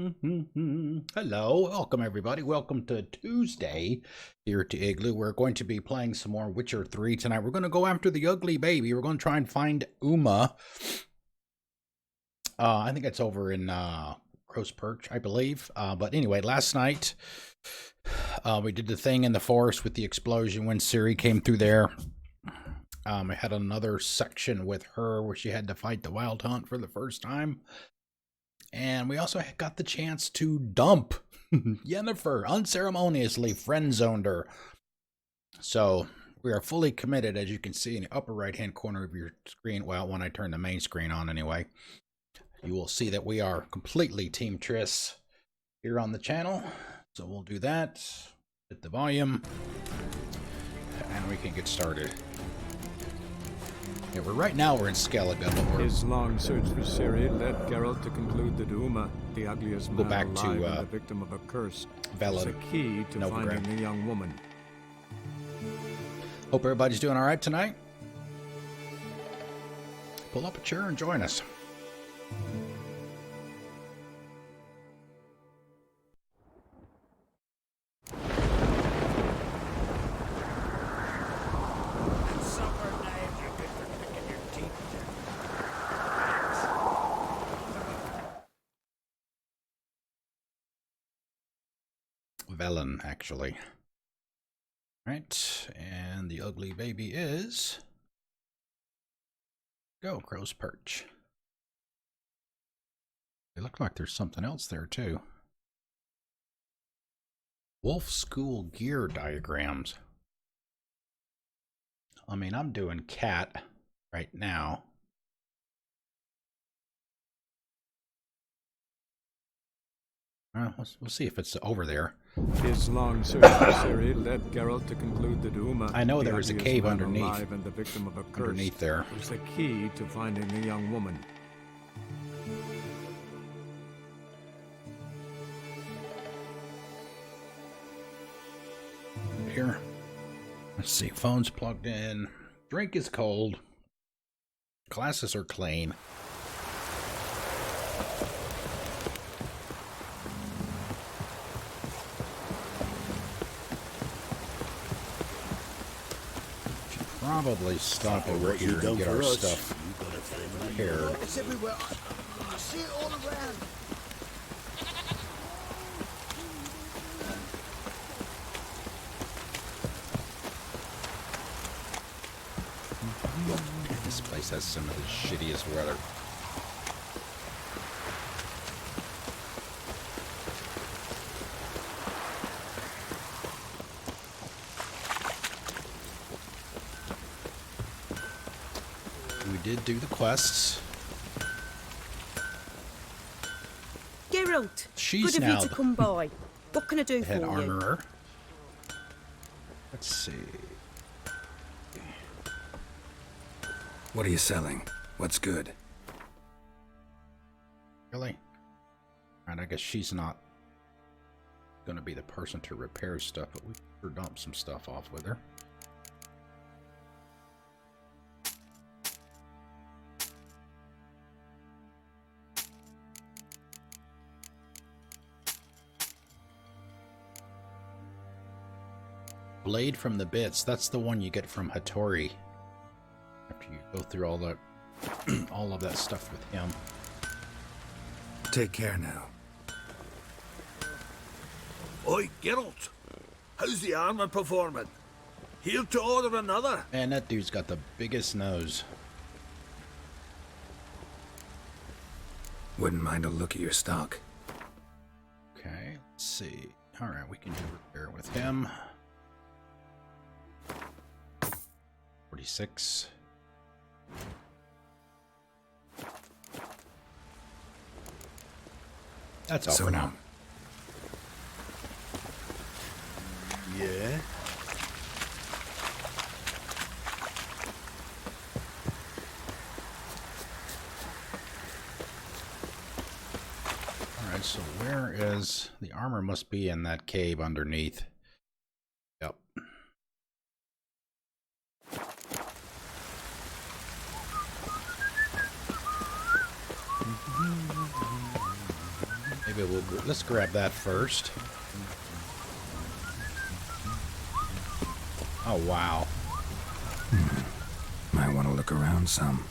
Hello, welcome everybody. Welcome to Tuesday here to Igloo. We're going to be playing some more Witcher 3 tonight. We're going to go after the ugly baby. We're going to try and find Uma. I think it's over in Crow's Perch, I believe. But anyway, last night we did the thing in the forest with the explosion when Ciri came through there. I had another section with her where she had to fight the Wild Hunt for the first time. And we also got the chance to dump Yennefer, unceremoniously friend-zoned her. So we are fully committed, as you can see in the upper right-hand corner of your screen. Well, when I turn the main screen on anyway, you will see that we are completely Team Triss here on the channel. So we'll do that, hit the volume, and we can get started. Yeah, right now we're in Skellige, but his long search for Ciri led Geralt to conclude that Uma, the ugliest man alive and the victim of a curse, was the key to finding the young woman. Hope everybody's doing all right tonight. Pull up a chair and join us. Velen, actually. Right, and the ugly baby is... Go, Crow's Perch. It looked like there's something else there, too. Wolf School gear diagrams. I mean, I'm doing cat right now. We'll see if it's over there. His long search for Ciri led Geralt to conclude that Uma, I know there was a cave underneath. And the victim of a curse, underneath there was the key to finding the young woman. Here. Let's see. Phone's plugged in. Drink is cold. Glasses are clean. Probably stop over here and get our stuff prepared. It's everywhere. I see it all around. This place has some of the shittiest weather. Did do the quests. Geralt, she's good of now you to come by. What can I do for head you? armorer. Let's see. What are you selling? What's good? Really? Alright, I guess she's not gonna be the person to repair stuff, but we can dump some stuff off with her. Blade from the Bits, that's the one you get from Hattori. After you go through all that all of that stuff with him. Take care now. Oi, Geralt. How's the armor performing? Here to order another. Man, that dude's got the biggest nose. Wouldn't mind a look at your stock. Okay, let's see. Alright, we can do repair with him. 46. That's all for now. Yeah? Alright, so where is... The armor must be in that cave underneath. Yep. Maybe let's grab that first. Oh, wow. Might want to look around some.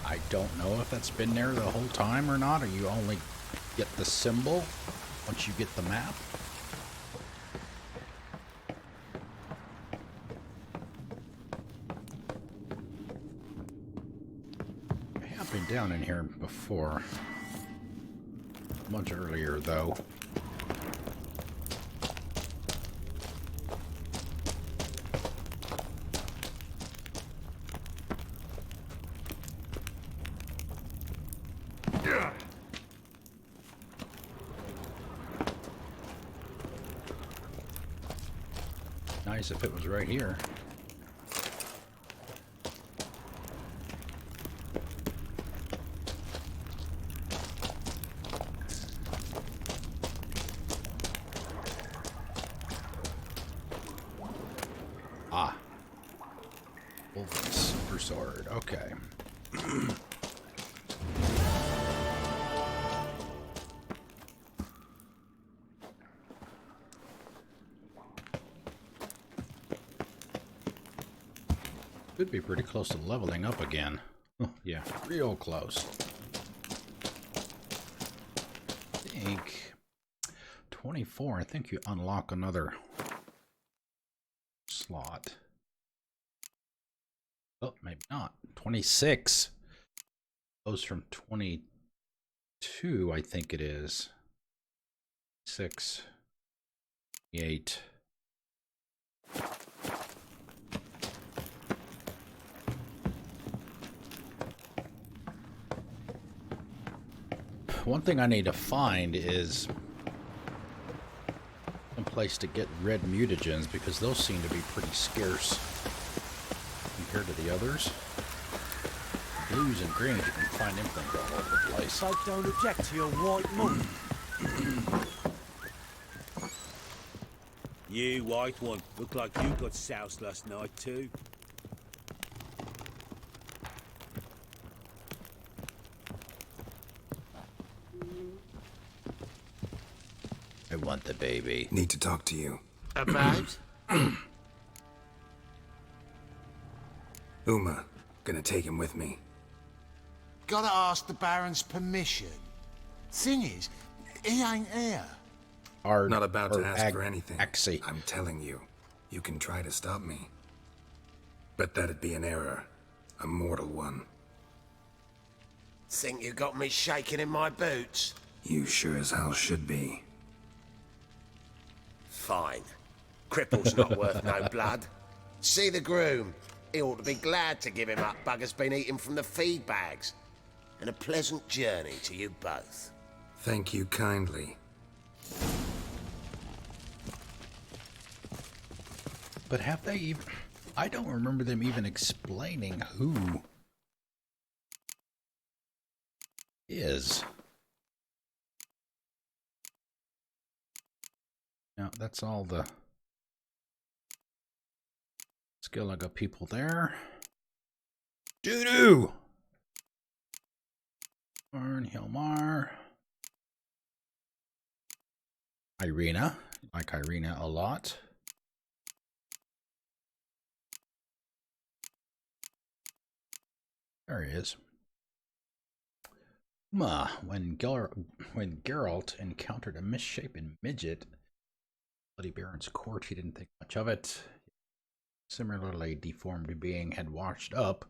I don't know if that's been there the whole time or not, or you only get the symbol once you get the map. I have been down in here before. Much earlier, though. Nice if it was right here. Ah. Wolf's super sword. Okay. Could be pretty close to leveling up again. Oh, yeah, real close. I think 24. I think you unlock another slot. Oh, maybe not. 26 goes from 22, I think it is. 6, 8. One thing I need to find is some place to get red mutagens, because those seem to be pretty scarce compared to the others. Blues and greens, you can find them things all over the place. I don't object to your white moon. You white one, look like you got soused last night too. I want the baby. Need to talk to you. About? Uma, gonna take him with me. Gotta ask the Baron's permission. Thing is, he ain't here. Not about to ask for anything. Axie. I'm telling you, you can try to stop me. But that'd be an error. A mortal one. Think you got me shaking in my boots? You sure as hell should be. Fine. Cripple's not worth no blood. See the groom. He ought to be glad to give him up. Bugger's been eating from the feed bags. And a pleasant journey to you both. Thank you kindly. But have they even... I don't remember them even explaining who is. Now, that's all the Skellige people there. Doo-doo! Arn, Hilmar. Irina. I like Irina a lot. There he is. When Geralt encountered a misshapen midget, Bloody Baron's court, he didn't think much of it. Similarly deformed being had washed up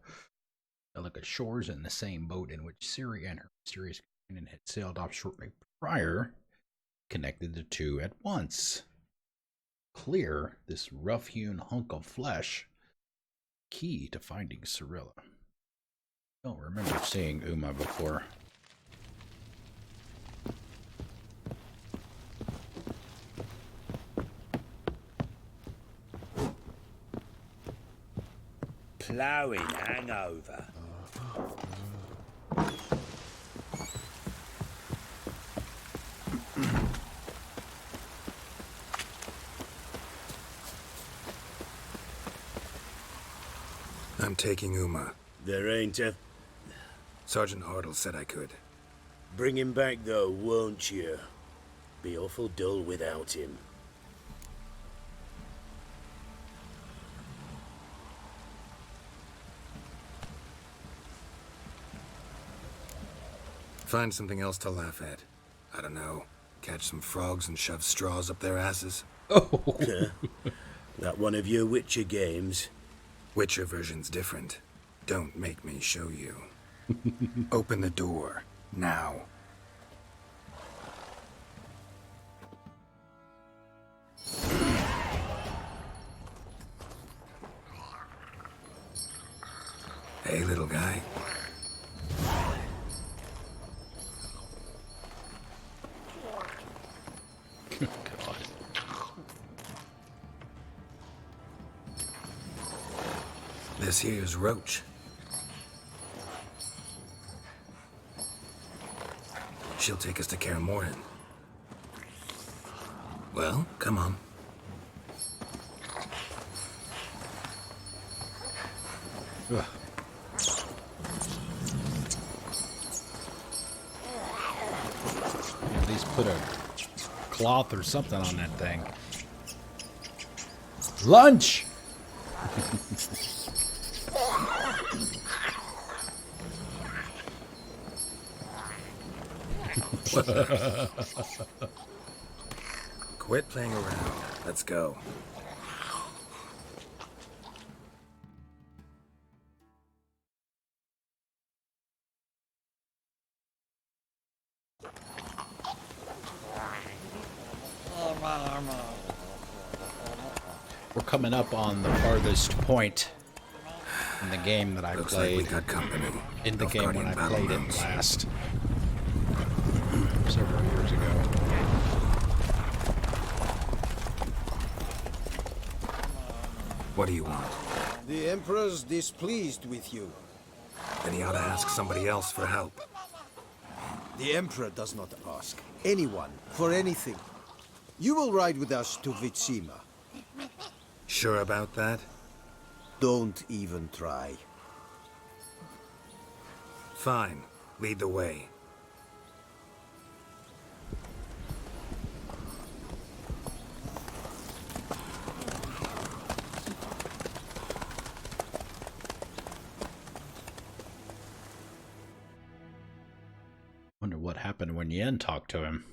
delicate shores in the same boat in which Ciri and her mysterious companion had sailed off shortly prior, connected the two at once. Clear, this rough-hewn hunk of flesh, key to finding Cirilla. Don't remember seeing Uma before. Ploughing hangover. I'm taking Uma. There ain't a... Sergeant Hartle said I could. Bring him back, though, won't you? Be awful dull without him. Find something else to laugh at. I don't know. Catch some frogs and shove straws up their asses. Oh. That one of your Witcher games? Witcher version's different. Don't make me show you. Open the door. Now. Hey, little guy. God. This here's Roach. She'll take us to Kaer Morhen. Well, come on. Ugh. At least put a cloth or something on that thing. Lunch! Quit playing around. Let's go. We're coming up on the farthest point in the game that I Looks played. like we got company. In the game when I Nilfgaardian played it battlements. last. Several years ago. What do you want? The Emperor's displeased with you. Then he ought to ask somebody else for help. The Emperor does not ask anyone for anything. You will ride with us to Vitsima. Sure about that? Don't even try. Fine. Lead the way. Wonder what happened when Yen talked to him.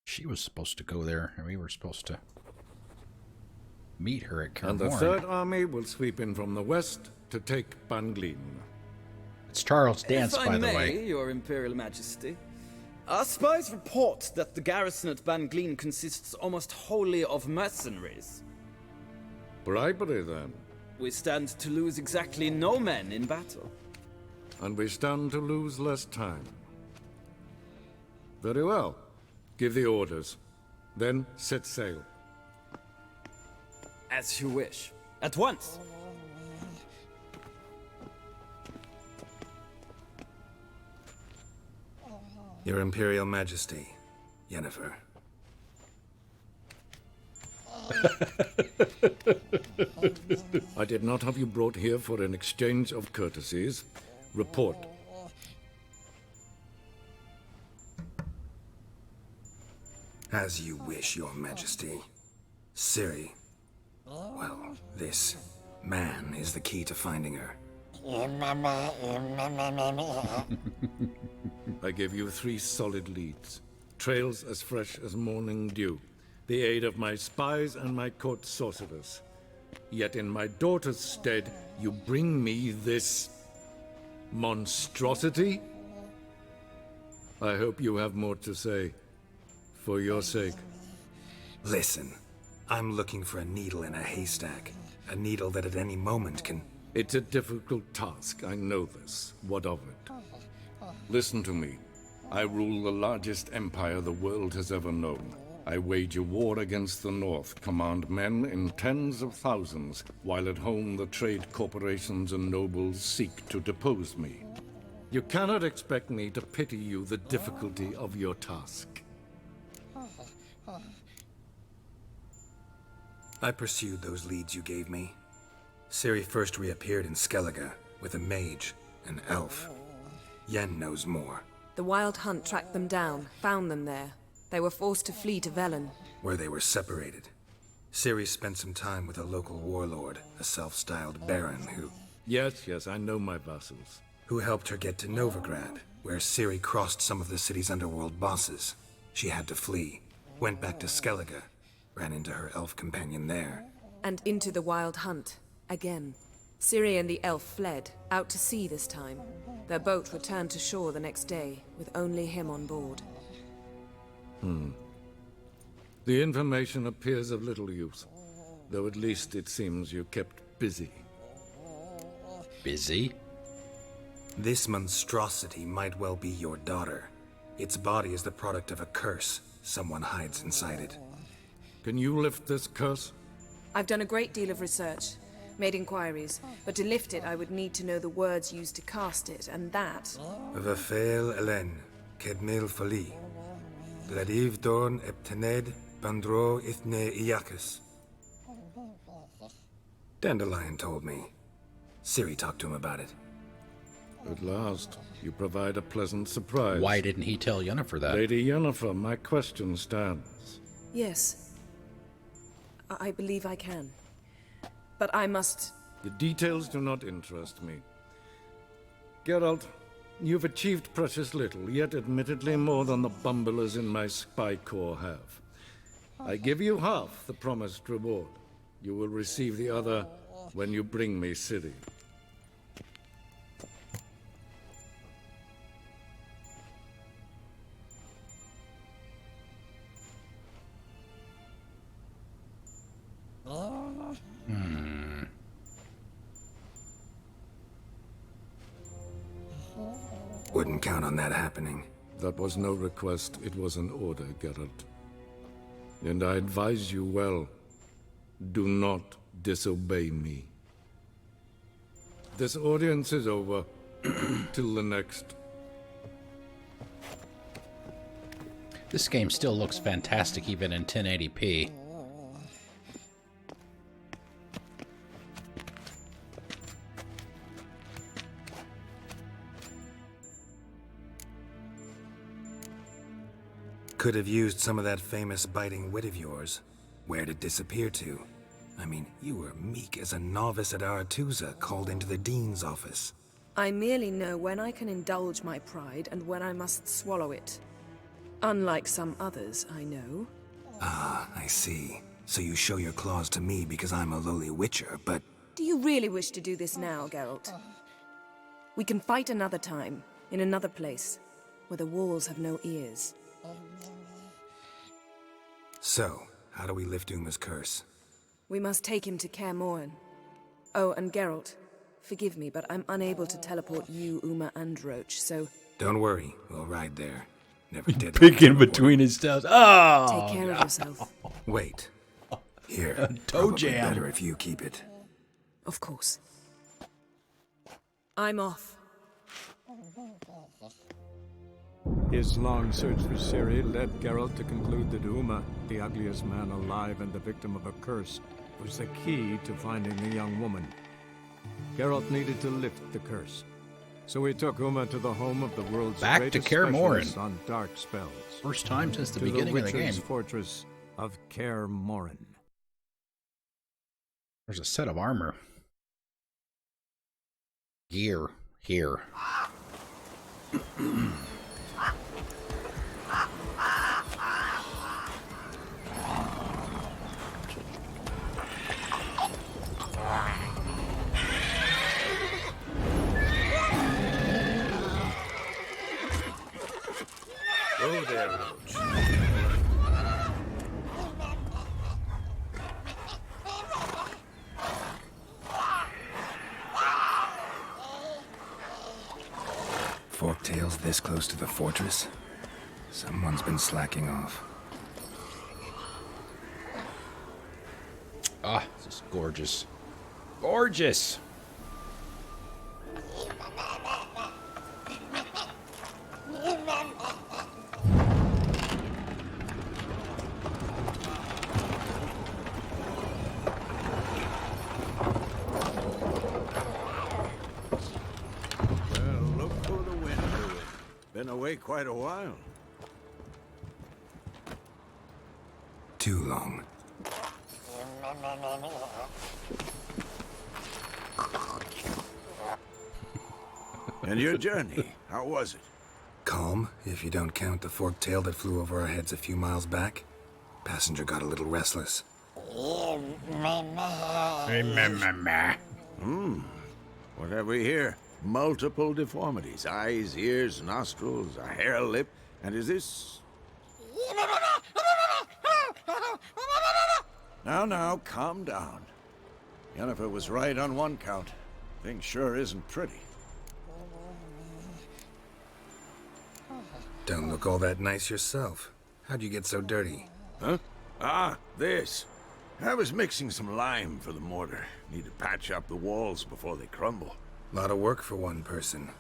She was supposed to go there, and we were supposed to meet her at Kaer And the Morhen. Third Army will sweep in from the west to take Banglin. It's Charles Dance, If I by the may, way. Your Imperial Majesty. Our spies report that the garrison at Banglin consists almost wholly of mercenaries. Bribery, then. We stand to lose exactly no men in battle. And we stand to lose less time. Very well. Give the orders. Then set sail. As you wish. At once. Your Imperial Majesty, Yennefer. I did not have you brought here for an exchange of courtesies. Report. As you wish, Your Majesty. Ciri. Well, this man is the key to finding her. I gave you 3 solid leads. Trails as fresh as morning dew. The aid of my spies and my court sorcerers. Yet in my daughter's stead, you bring me this monstrosity? I hope you have more to say. For your sake. Listen, I'm looking for a needle in a haystack. A needle that at any moment can... It's a difficult task, I know this. What of it? Listen to me. I rule the largest empire the world has ever known. I wage a war against the North, command men in tens of thousands, while at home the trade corporations and nobles seek to depose me. You cannot expect me to pity you the difficulty of your task. I pursued those leads you gave me. Ciri first reappeared in Skellige with a mage, an elf. Yen knows more. The Wild Hunt tracked them down, found them there. They were forced to flee to Velen. Where they were separated. Ciri spent some time with a local warlord, a self-styled baron Yes, I know my vassals. who helped her get to Novigrad, where Ciri crossed some of the city's underworld bosses. She had to flee, went back to Skellige, ran into her elf companion there. And into the Wild Hunt. Again. Ciri and the elf fled, out to sea this time. Their boat returned to shore the next day, with only him on board. The information appears of little use, though at least it seems you kept busy. Busy? This monstrosity might well be your daughter. Its body is the product of a curse. Someone hides inside it. Can you lift this curse? I've done a great deal of research, made inquiries, but to lift it I would need to know the words used to cast it, and that... Vafeil Elen, Kedmil Fali. Gladiv Dorn Eptened Bandro Ithne Iakis. Dandelion told me. Ciri talked to him about it. At last, you provide a pleasant surprise. Why didn't he tell Yennefer that? Lady Yennefer, my question stands. Yes. I believe I can. But I must... The details do not interest me. Geralt, you've achieved precious little, yet admittedly more than the bumblers in my spy corps have. I give you half the promised reward. You will receive the other when you bring me Ciri. Wouldn't count on that happening. That was no request, it was an order, Geralt. And I advise you well, do not disobey me. This audience is over. Till the next. This game still looks fantastic even in 1080p. Could have used some of that famous biting wit of yours. Where'd it disappear to? I mean, you were meek as a novice at Aretuza called into the dean's office. I merely know when I can indulge my pride and when I must swallow it. Unlike some others, I know. Ah, I see. So you show your claws to me because I'm a lowly witcher, but... Do you really wish to do this now, Geralt? We can fight another time, in another place, where the walls have no ears. So, how do we lift Uma's curse? We must take him to Kaer Morhen. Oh, and Geralt, forgive me, but I'm unable to teleport you, Uma, and Roach, so... Don't worry, we'll ride there. Never did. Picking between his toes. Oh! Take care of yourself. Wait. Here. Toe probably jam. better if you keep it. Of course. I'm off. His long search for Ciri led Geralt to conclude that Uma, the ugliest man alive and the victim of a curse, was the key to finding the young woman. Geralt needed to lift the curse. So he took Uma to the home of the world's Back to greatest Kaer Morhen. specialist on dark spells. First time since the To beginning of the Witcher's game. fortress of Kaer Morhen. There's a set of armor. Gear here. Oh there, Roach. Forktail's this close to the fortress? Someone's been slacking off. Ah, this is gorgeous. Gorgeous! Well, look for the window. been away quite a while. Too long. And your journey, how was it? Calm, if you don't count the Forktail that flew over our heads a few miles back. Passenger got a little restless. What have we here? Multiple deformities. Eyes, ears, nostrils, a hair lip. And is this... Now, calm down. Yennefer was right on one count. Thing sure isn't pretty. Don't look all that nice yourself. How'd you get so dirty? Huh? Ah, this. I was mixing some lime for the mortar. Need to patch up the walls before they crumble. Lot of work for one person.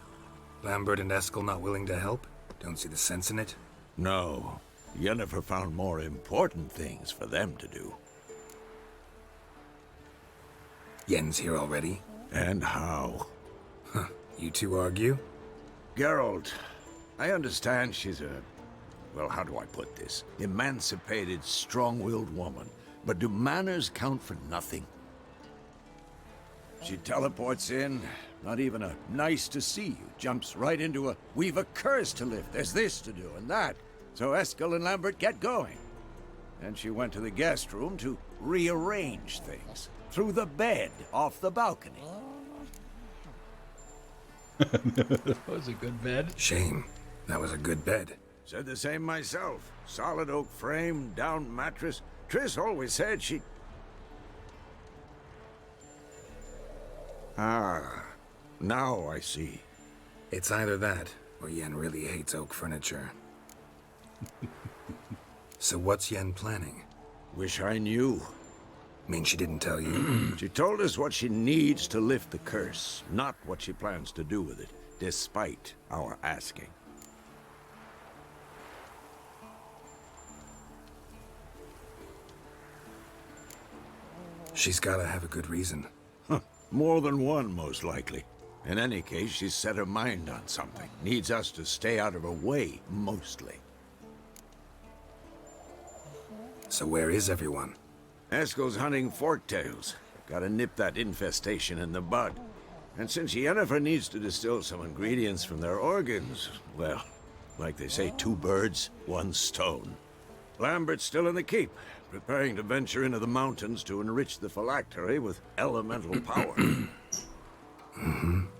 Lambert and Eskel not willing to help? Don't see the sense in it? No. Yennefer found more important things for them to do. Yen's here already? And how? Huh. You two argue? Geralt, I understand she's a... well, how do I put this? Emancipated, strong-willed woman. But do manners count for nothing? She teleports in, not even a nice to see you, jumps right into a we've a curse to lift, there's this to do and that. So Eskel and Lambert get going. Then she went to the guest room to rearrange things. Through the bed, off the balcony. That was a good bed. Shame. That was a good bed. Said the same myself. Solid oak frame, down mattress. Triss always said she... Ah, now I see. It's either that, or Yen really hates oak furniture. So what's Yen planning? Wish I knew. Mean she didn't tell you? She told us what she needs to lift the curse, not what she plans to do with it, despite our asking. She's gotta have a good reason. Huh. More than one, most likely. In any case, she's set her mind on something. Needs us to stay out of her way, mostly. So where is everyone? Eskel's hunting forktails. Gotta nip that infestation in the bud. And since Yennefer needs to distill some ingredients from their organs, well, like they say, 2 birds, 1 stone. Lambert's still in the keep, preparing to venture into the mountains to enrich the phylactery with elemental power.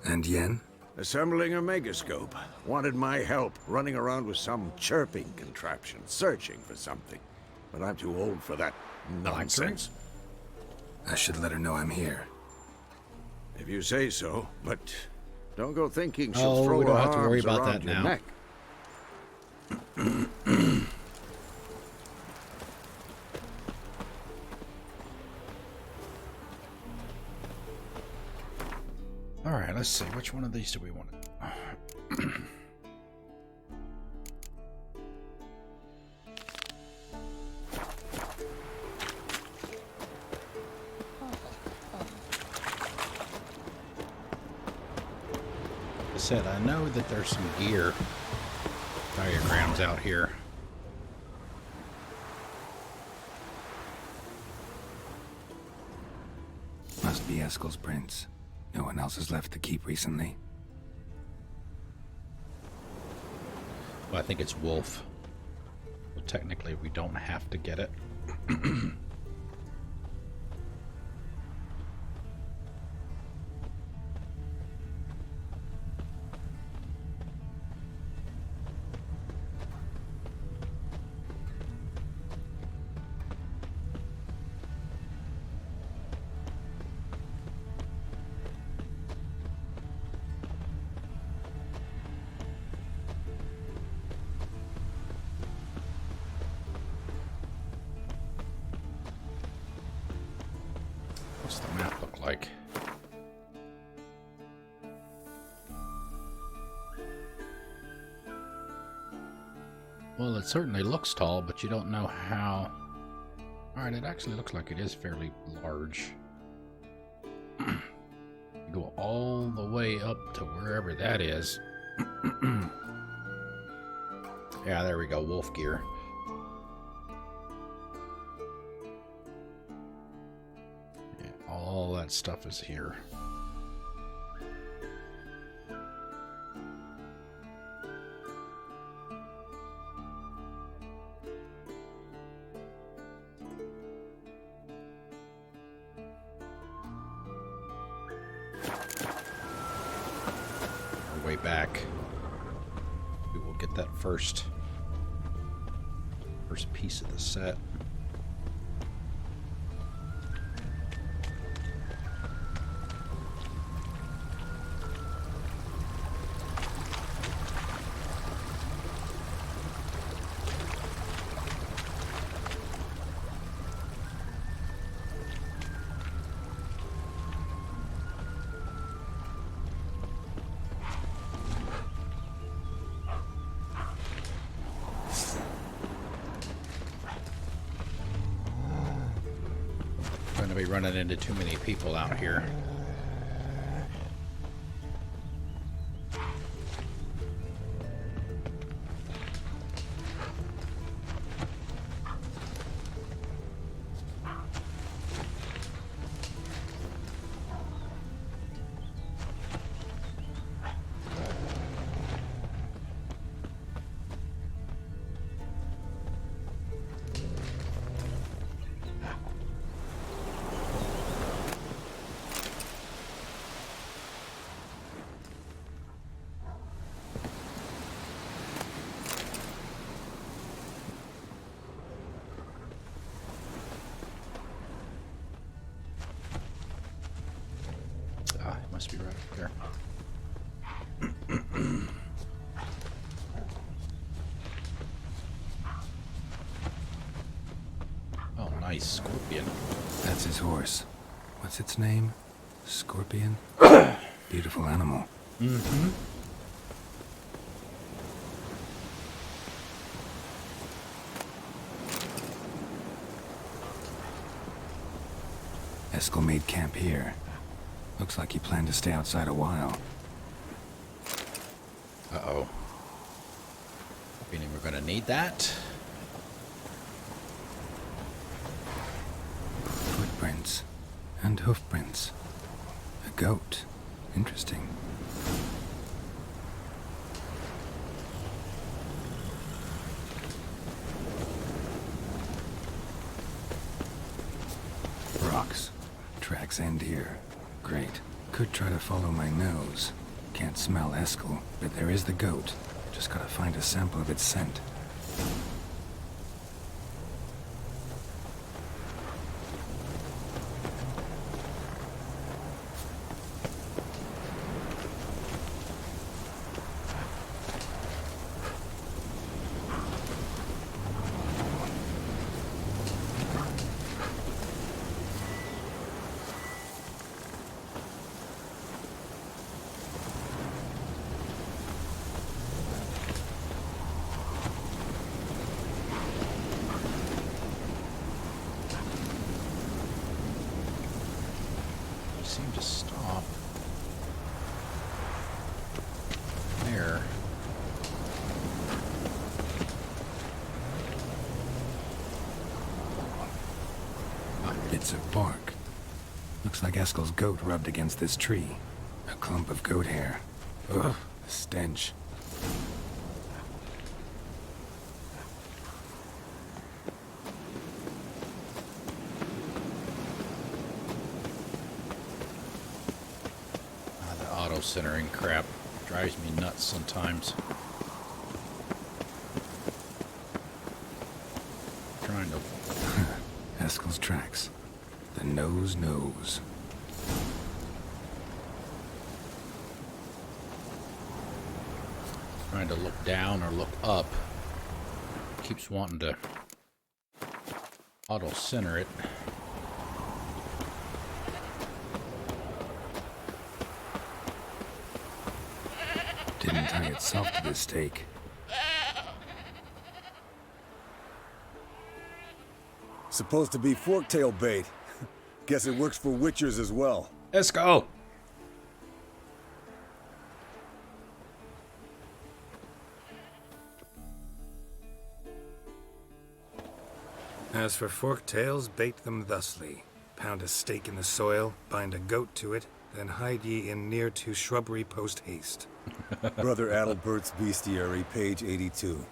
And Yen? Assembling a megascope. Wanted my help running around with some chirping contraption, searching for something. But I'm too old for that nonsense. I should let her know I'm here. If you say so, but don't go thinking she'll throw we don't her have to worry arms about around that your now. neck. All right, let's see. Which one of these do we want? I said, I know that there's some gear diagrams out here. Must be Eskel's prints. No one else has left the keep recently. Well, I think it's Wolf. Well, technically, we don't have to get it. What's the map look like? Well, it certainly looks tall, but you don't know how. Alright, it actually looks like it is fairly large. You go all the way up to wherever that is. Yeah, there we go. Wolf gear. Yeah, all that stuff is here. Way back. We will get that first piece of the set. Going to be running into too many people out here. Must be right up there. Oh, nice scorpion. That's his horse. What's its name? Scorpion? Beautiful animal. Mm-hmm. Eskel made camp here. Looks like he planned to stay outside a while. Uh-oh. Meaning we're gonna need that. Footprints. And hoofprints. A goat. Interesting. Rocks. Tracks end here. Great. Could try to follow my nose. Can't smell Eskel, but there is the goat. Just gotta find a sample of its scent. Seem to stop there. Bits of bark. Looks like Eskel's goat rubbed against this tree. A clump of goat hair. Ugh, the stench. The auto-centering crap drives me nuts sometimes. Trying to... Eskel's tracks. The nose knows. Trying to look down or look up. Keeps wanting to auto-center it. Didn't tie itself to this stake. Supposed to be Forktail bait. Guess it works for witchers as well. Let's go! As for Forktails, bait them thusly. Pound a stake in the soil, bind a goat to it, then hide ye in near to shrubbery post haste. Brother Adalbert's Bestiary, page 82.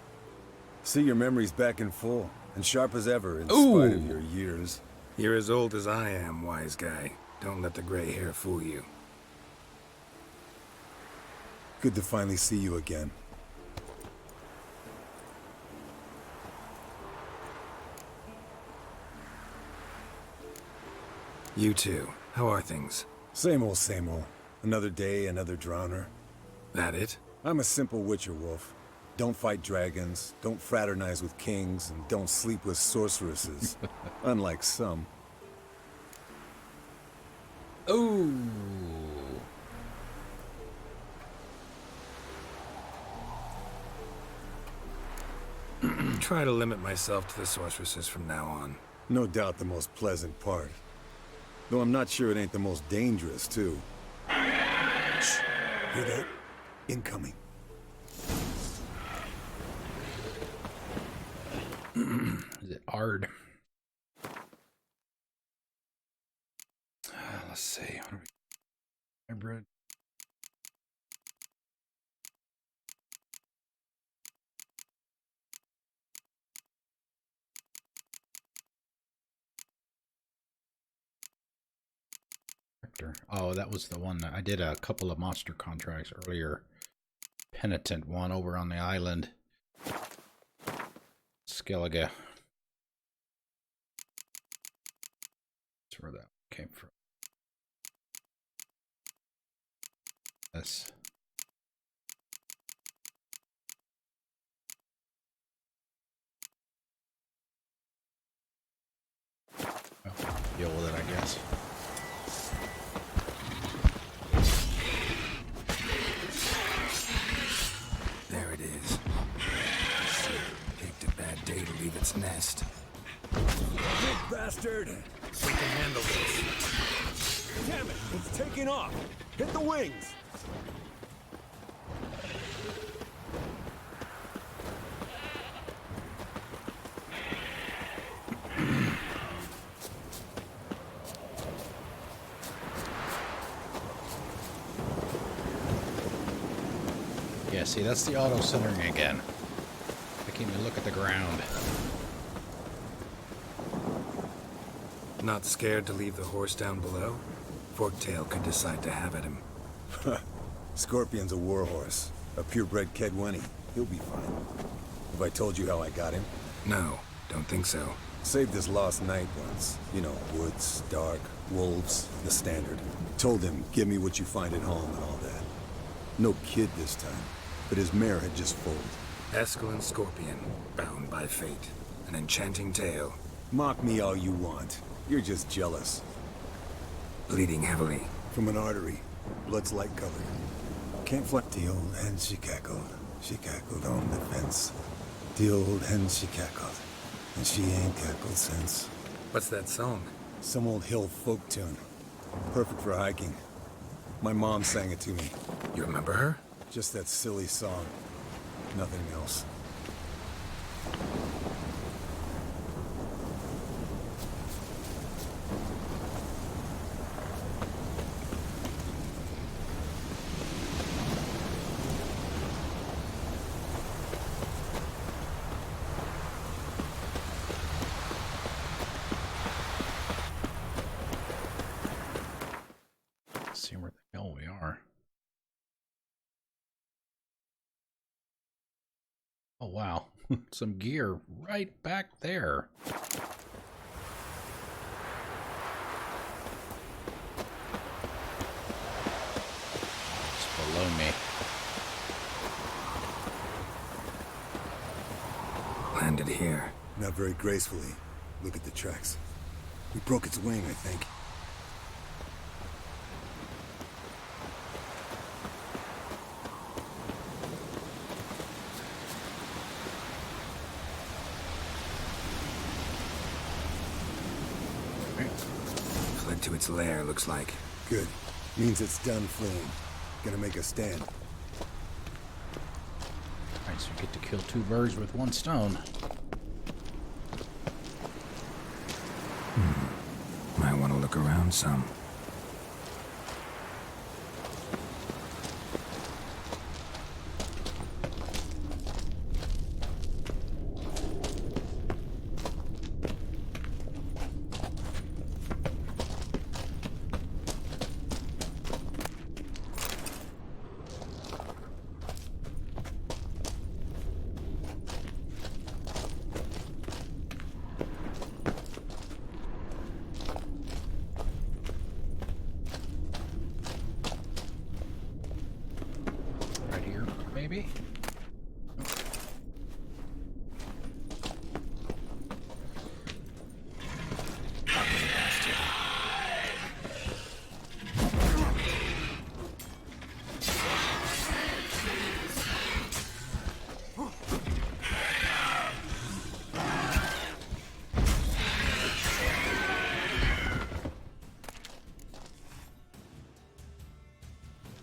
See, your memory's back in full, and sharp as ever, in spite of your years. You're as old as I am, wise guy. Don't let the gray hair fool you. Good to finally see you again. You too. How are things? Same old, same old. Another day, another drowner. That it? I'm a simple witcher wolf. Don't fight dragons, don't fraternize with kings, and don't sleep with sorceresses. Unlike some. Ooh. Try to limit myself to the sorceresses from now on. No doubt the most pleasant part. Though I'm not sure it ain't the most dangerous, too. Shh. Hear that? Incoming. Is it Ard? Let's see. What are we? Hybrid. Oh, that was the one that I did a couple of monster contracts earlier. Penitent one over on the island. Skellige. That's where that came from. Yes. Oh, deal with it, I guess. There it is. Picked a bad day to leave its nest. Big bastard! We can handle this. Damn it! It's taking off! Hit the wings! Yeah, see, that's the auto-centering again. Making me look at the ground. Not scared to leave the horse down below? Forktail could decide to have at him. Scorpion's a warhorse. A purebred Kedwenny. He'll be fine. Have I told you how I got him? No, don't think so. Saved his lost knight once. You know, woods, dark, wolves, the standard. Told him, give me what you find at home and all that. No kid this time, but his mare had just foaled. Escalin Scorpion, bound by fate. An enchanting tale. Mock me all you want. You're just jealous. Bleeding heavily. From an artery. Blood's light colored. Can't flex. The old hen she cackled. She cackled on the fence. The old hen she cackled. And she ain't cackled since. What's that song? Some old hill folk tune. Perfect for hiking. My mom sang it to me. You remember her? Just that silly song. Nothing else. See where the hell we are. Oh, wow. Some gear right back there. Just below me. Landed here. Not very gracefully. Look at the tracks. We broke its wing, I think. Fled to its lair, looks like. Good. Means it's done fleeing. Gonna make a stand. Alright, so we get to kill two birds with one stone. Might want to look around some. Right here, maybe?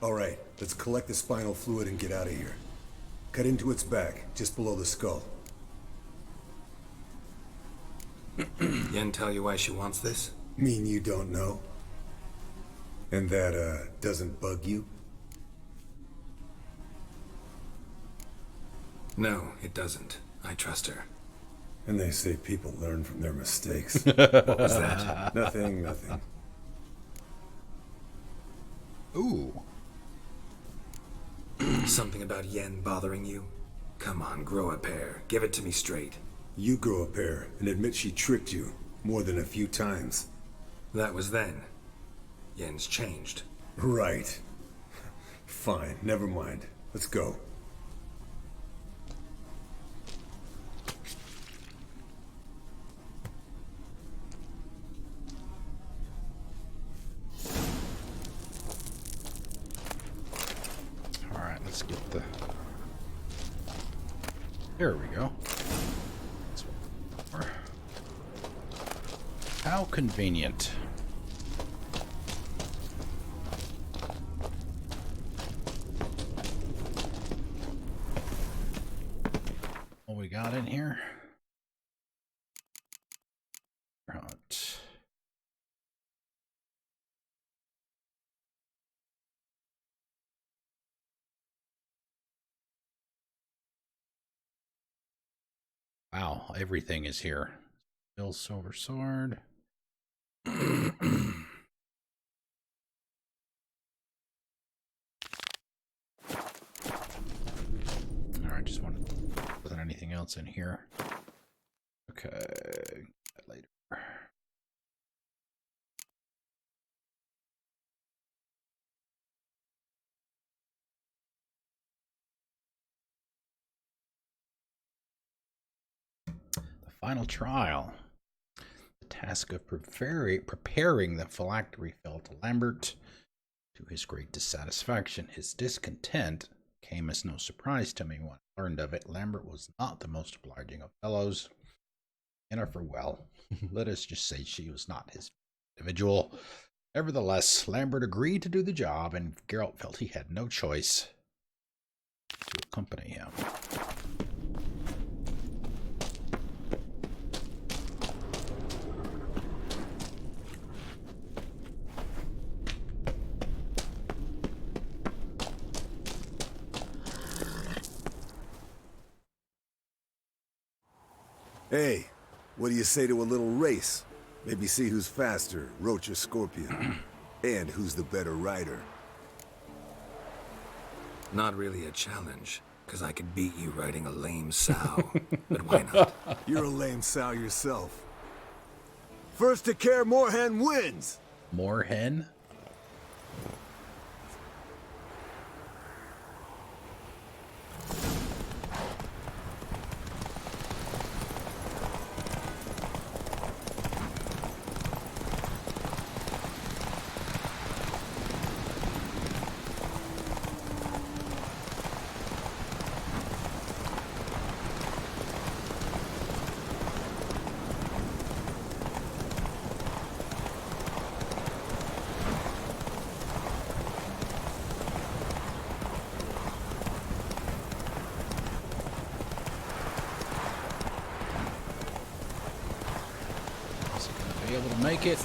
All right, let's collect the spinal fluid and get out of here. Cut into its back, just below the skull. Yen tell you why she wants this? Mean you don't know? And that, doesn't bug you? No, it doesn't. I trust her. And they say people learn from their mistakes. What was that? Nothing. Ooh. Something about Yen bothering you? Come on, grow a pair. Give it to me straight. You grow a pair and admit she tricked you more than a few times. That was then. Yen's changed. Right. Fine, never mind. Let's go. Alright, let's get the... There we go. How convenient. What we got in here? Right. Wow, everything is here. Still silver sword. Alright, just wanted... Wasn't anything else in here. Okay. That later. The final trial. The task of preparing the phylactery fell to Lambert. To his great dissatisfaction, his discontent came as no surprise to me when I learned of it. Lambert was not the most obliging of fellows. Yennefer, well, let us just say she was not his individual. Nevertheless, Lambert agreed to do the job, and Geralt felt he had no choice to accompany him. Hey, what do you say to a little race? Maybe see who's faster, Roach or Scorpion. And who's the better rider. Not really a challenge, because I could beat you riding a lame sow. But why not? You're a lame sow yourself. First to Kaer Morhen wins! Morhen? able to make it.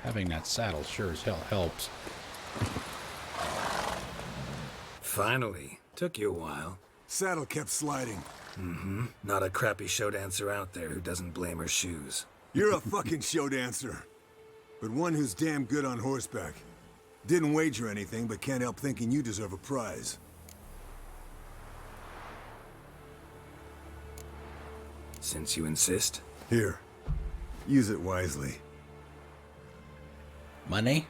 Having that saddle sure as hell helps. Finally. Took you a while. Saddle kept sliding. Mm-hmm. Not a crappy show dancer out there who doesn't blame her shoes. You're a fucking show dancer. But one who's damn good on horseback. Didn't wager anything, but can't help thinking you deserve a prize. Since you insist. Here. Use it wisely. Money?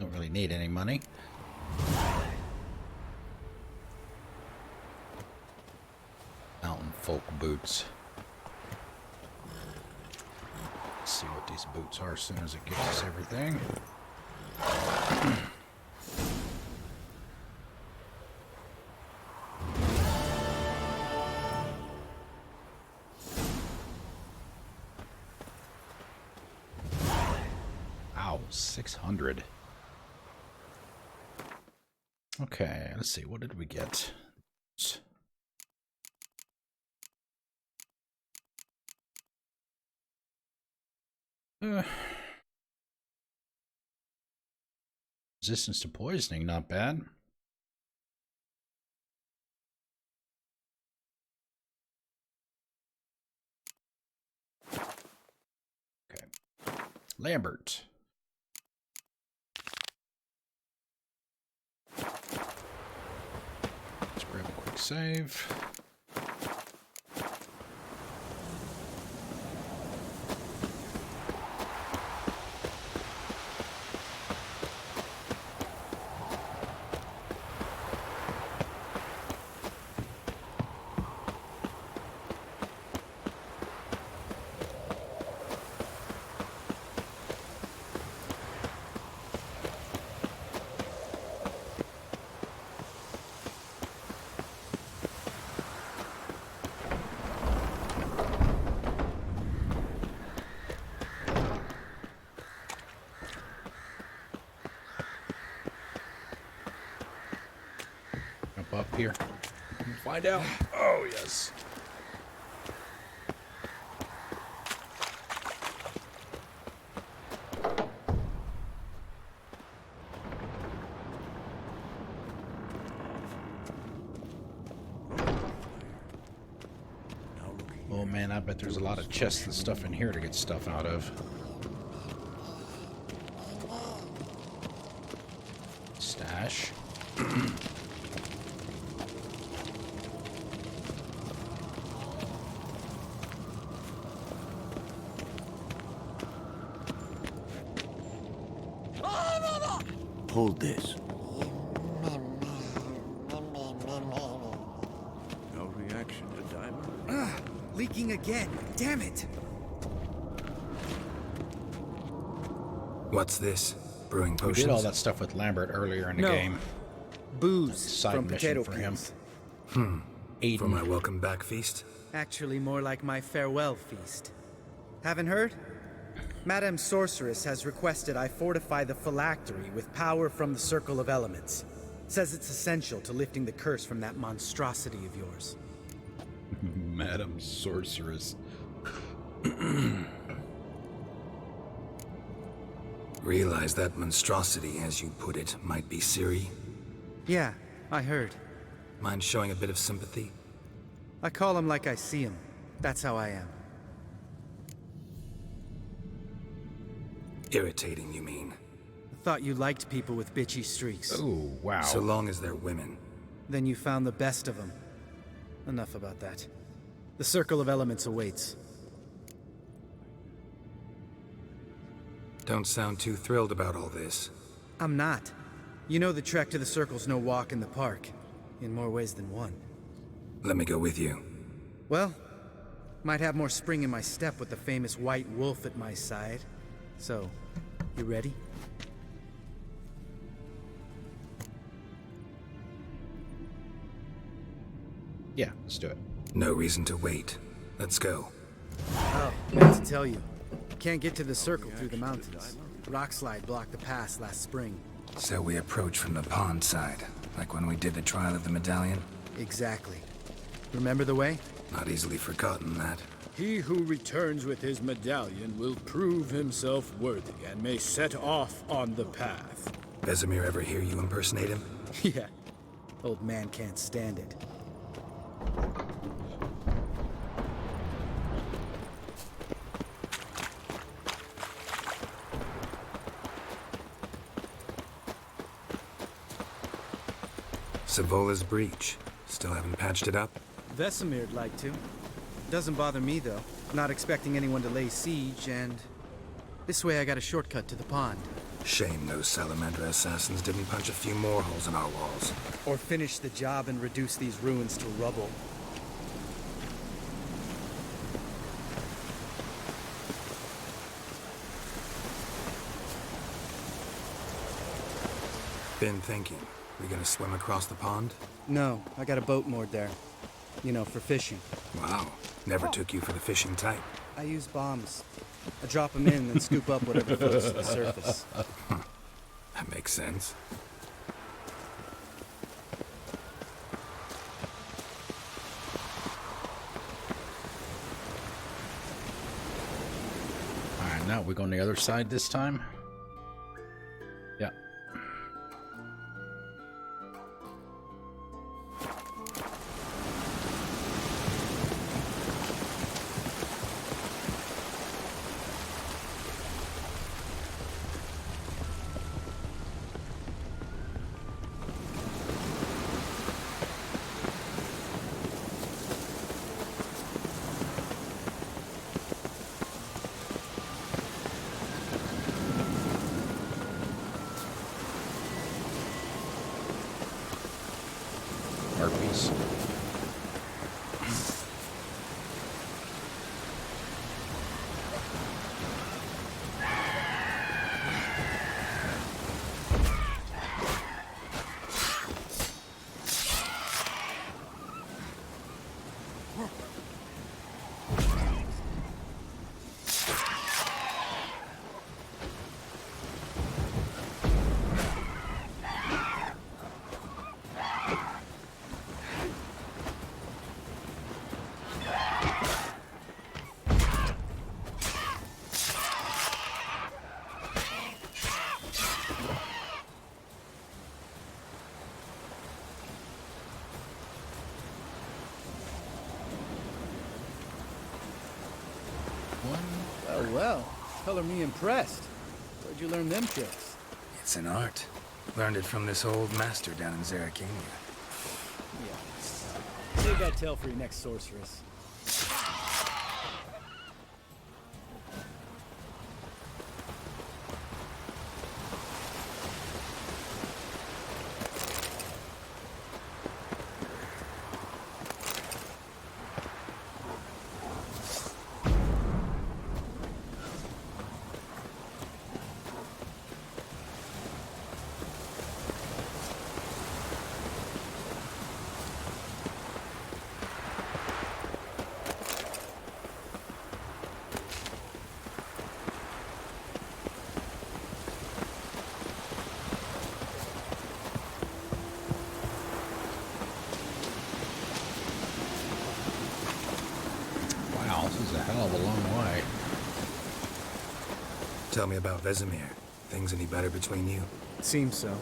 Don't really need any money. Mountain folk boots. Let's see what these boots are as soon as it gives us everything. Ow, 600. Okay, let's see, what did we get? Resistance to poisoning, not bad. Okay. Lambert. Let's grab a quick save. Up here. Find out. Oh, yes. Oh man, I bet there's a lot of chests and stuff in here to get stuff out of. Stash. Hold this. No reaction to diamond. Leaking again. Damn it. What's this? Brewing We potions? did all that stuff with Lambert earlier in the game. Booze Side from mission potato for him. peels. For my welcome back feast? Actually, more like my farewell feast. Haven't heard? Madame Sorceress has requested I fortify the phylactery with power from the Circle of Elements. Says it's essential to lifting the curse from that monstrosity of yours. Madam Sorceress. Realize that monstrosity, as you put it, might be Ciri? Yeah, I heard. Mind showing a bit of sympathy? I call him like I see him. That's how I am. Irritating, you mean? I thought you liked people with bitchy streaks. Oh, wow. So long as they're women. Then you found the best of them. Enough about that. The Circle of Elements awaits. Don't sound too thrilled about all this. I'm not. You know the trek to the Circle's no walk in the park. In more ways than one. Let me go with you. Well, might have more spring in my step with the famous White Wolf at my side. So, you ready? Yeah, let's do it. No reason to wait. Let's go. Oh, meant to tell you. Can't get to the circle through the mountains. Rockslide blocked the pass last spring. So we approach from the pond side, like when we did the trial of the medallion? Exactly. Remember the way? Not easily forgotten, that. He who returns with his medallion will prove himself worthy and may set off on the path. Vesemir ever hear you impersonate him? Yeah. Old man can't stand it. Savola's breach. Still haven't patched it up? Vesemir'd like to. Doesn't bother me, though. Not expecting anyone to lay siege, and... this way I got a shortcut to the pond. Shame those Salamander assassins didn't punch a few more holes in our walls. Or finish the job and reduce these ruins to rubble. Been thinking. We gonna swim across the pond? No, I got a boat moored there. You know, for fishing. Wow. Never took you for the fishing type. I use bombs. I drop them in and scoop up whatever floats to the surface. That makes sense. Alright, now we go on the other side this time. Yeah. Harpies. Well, color me impressed. Where'd you learn them tricks? It's an art. Learned it from this old master down in Zerrikania. Yeah. Save that tale for your next sorceress. This is a hell of a long way. Tell me about Vesemir. Things any better between you? Seems so.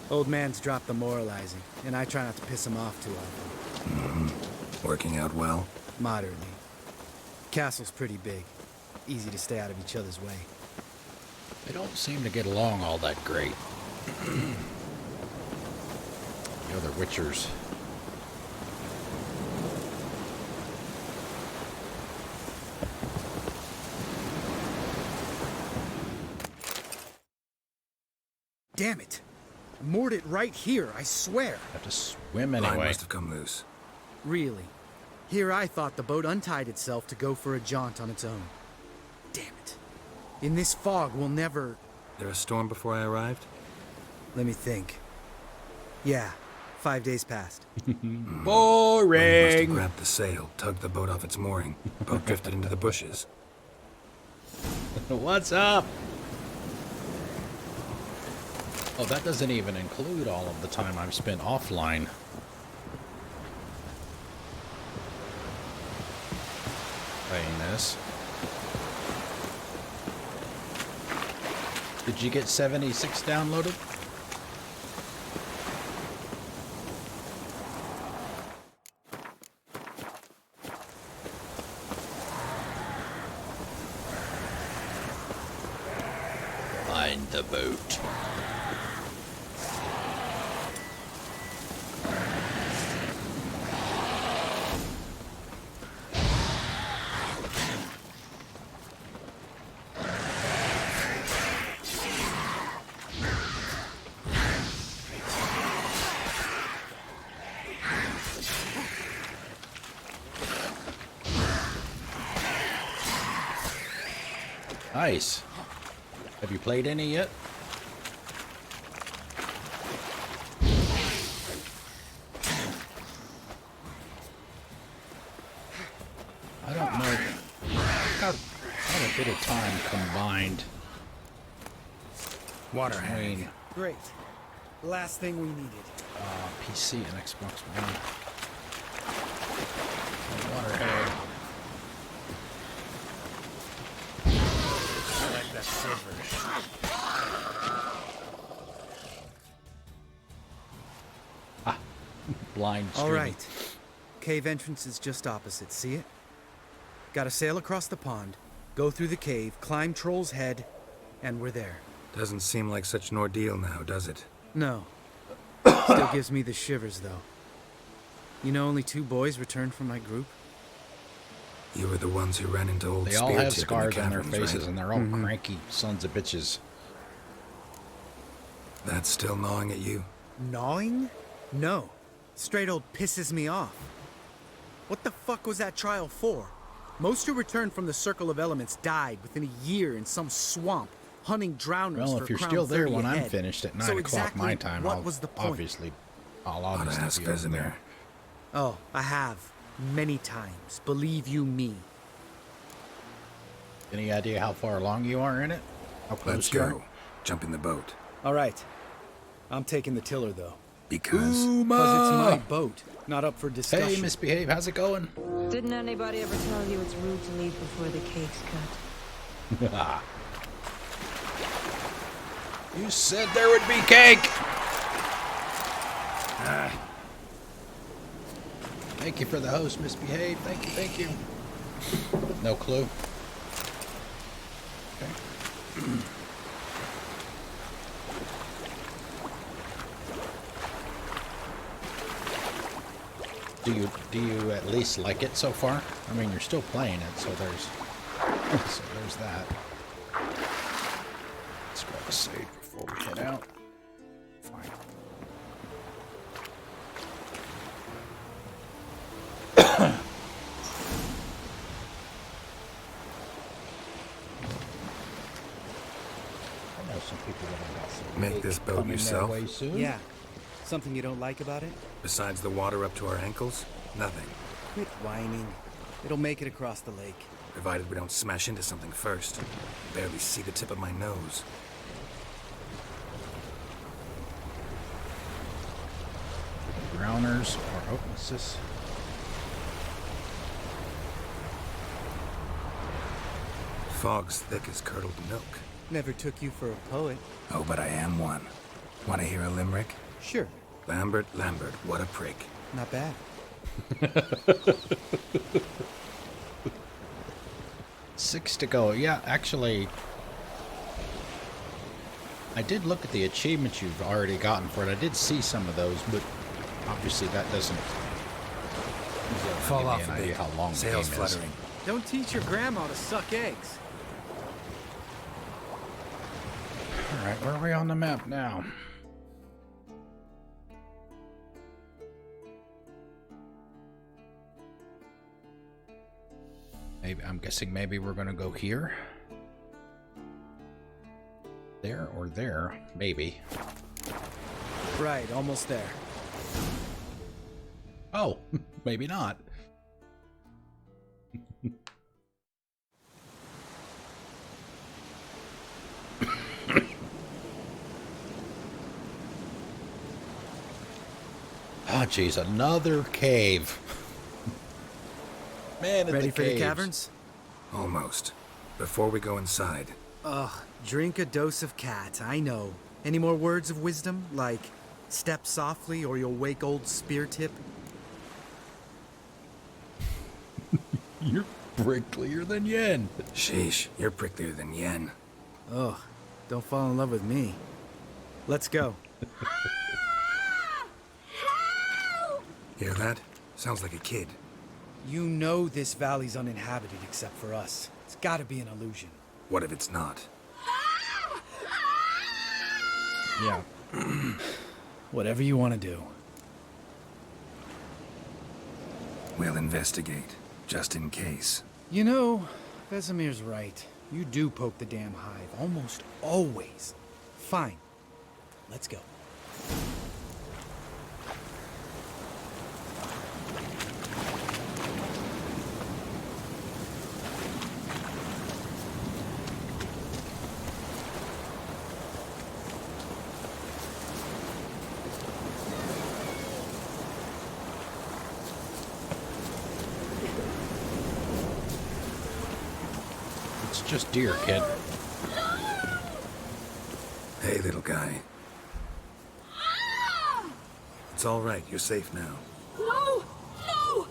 Old man's dropped the moralizing, and I try not to piss him off too often. Working out well? Moderately. Castle's pretty big. Easy to stay out of each other's way. They don't seem to get along all that great. The other Witchers. Damn it! I moored it right here, I swear. Have to swim Line anyway. must have come loose. Really? Here I thought the boat untied itself to go for a jaunt on its own. Damn it. In this fog, we'll never... There a storm before I arrived? Let me think. Yeah, 5 days past. Must Boring. have grabbed the sail, tugged the boat off its mooring. Boat drifted into the bushes. What's up? Oh, that doesn't even include all of the time I've spent offline. Playing this. Did you get 76 downloaded? Find the boat. Nice. Have you played any yet? I don't know. I've got a bit of time combined. Water between Great. Last thing we needed. PC and Xbox One. Waterhead. I like that silver. Blind All streaming. right. Cave entrance is just opposite. See it? Gotta sail across the pond, go through the cave, climb Troll's Head, and we're there. Doesn't seem like such an ordeal now, does it? No. Still gives me the shivers, though. You know, only 2 boys returned from my group. You were the ones who ran into old They all have Speartip in the scars on their caverns, faces, right? and they're all cranky sons of bitches. That's still gnawing at you? Gnawing? No. Straight old pisses me off. What the fuck was that trial for? Most who returned from the Circle of Elements died within a year in some swamp, hunting drowners Well, for if you're Crown still there 30 when I'm ahead. finished at 9 So o'clock exactly my time, what was the point? I'll Ought to obviously ask be over Vesemir. there. Oh, I have. Many times. Believe you me. Any idea how far along you are in it? How close Let's you are? go. Jump in the boat. All right. I'm taking the tiller, though. Because... Because it's my boat, not up for discussion. Hey, misbehave. How's it going? Didn't anybody ever tell you it's rude to leave before the cake's cut? You said there would be cake! Thank you for the host, misbehave. Thank you, thank you. No clue. Okay. Do you at least like it so far? I mean, you're still playing it, so there's that. Let's grab a save before we head out. Fine. I know some people that have got some Make cake this boat coming their yourself? way soon. Yeah. Something you don't like about it? Besides the water up to our ankles, nothing. Quit whining. It'll make it across the lake. Provided we don't smash into something first. Barely see the tip of my nose. Drowners or oh, what's this? Fog's thick as curdled milk. Never took you for a poet. Oh, but I am one. Want to hear a limerick? Sure. Lambert, Lambert, what a prick. Not bad. 6 to go. Yeah, actually, I did look at the achievements you've already gotten for it. I did see some of those, but obviously that doesn't Fall give me off an a idea bit. how long Sails the game is. fluttering. Don't teach your grandma to suck eggs. All right, where are we on the map now? Maybe I'm guessing maybe we're gonna go here, there, or there, maybe. Right, almost there. Oh, maybe not. Oh, jeez, another cave. Man, ready for the caverns? Almost. Before we go inside. Ugh, drink a dose of cat, I know. Any more words of wisdom, like step softly or you'll wake old Spear Tip? You're pricklier than Yen. Sheesh, you're pricklier than Yen. Ugh, don't fall in love with me. Let's go. Hear that? Sounds like a kid. You know this valley's uninhabited except for us. It's gotta be an illusion. What if it's not? Yeah. Whatever you want to do. We'll investigate, just in case. You know, Vesemir's right. You do poke the damn hive, almost always. Fine. Let's go. It's just deer, kid. Hey, little guy. It's all right. You're safe now. No! No!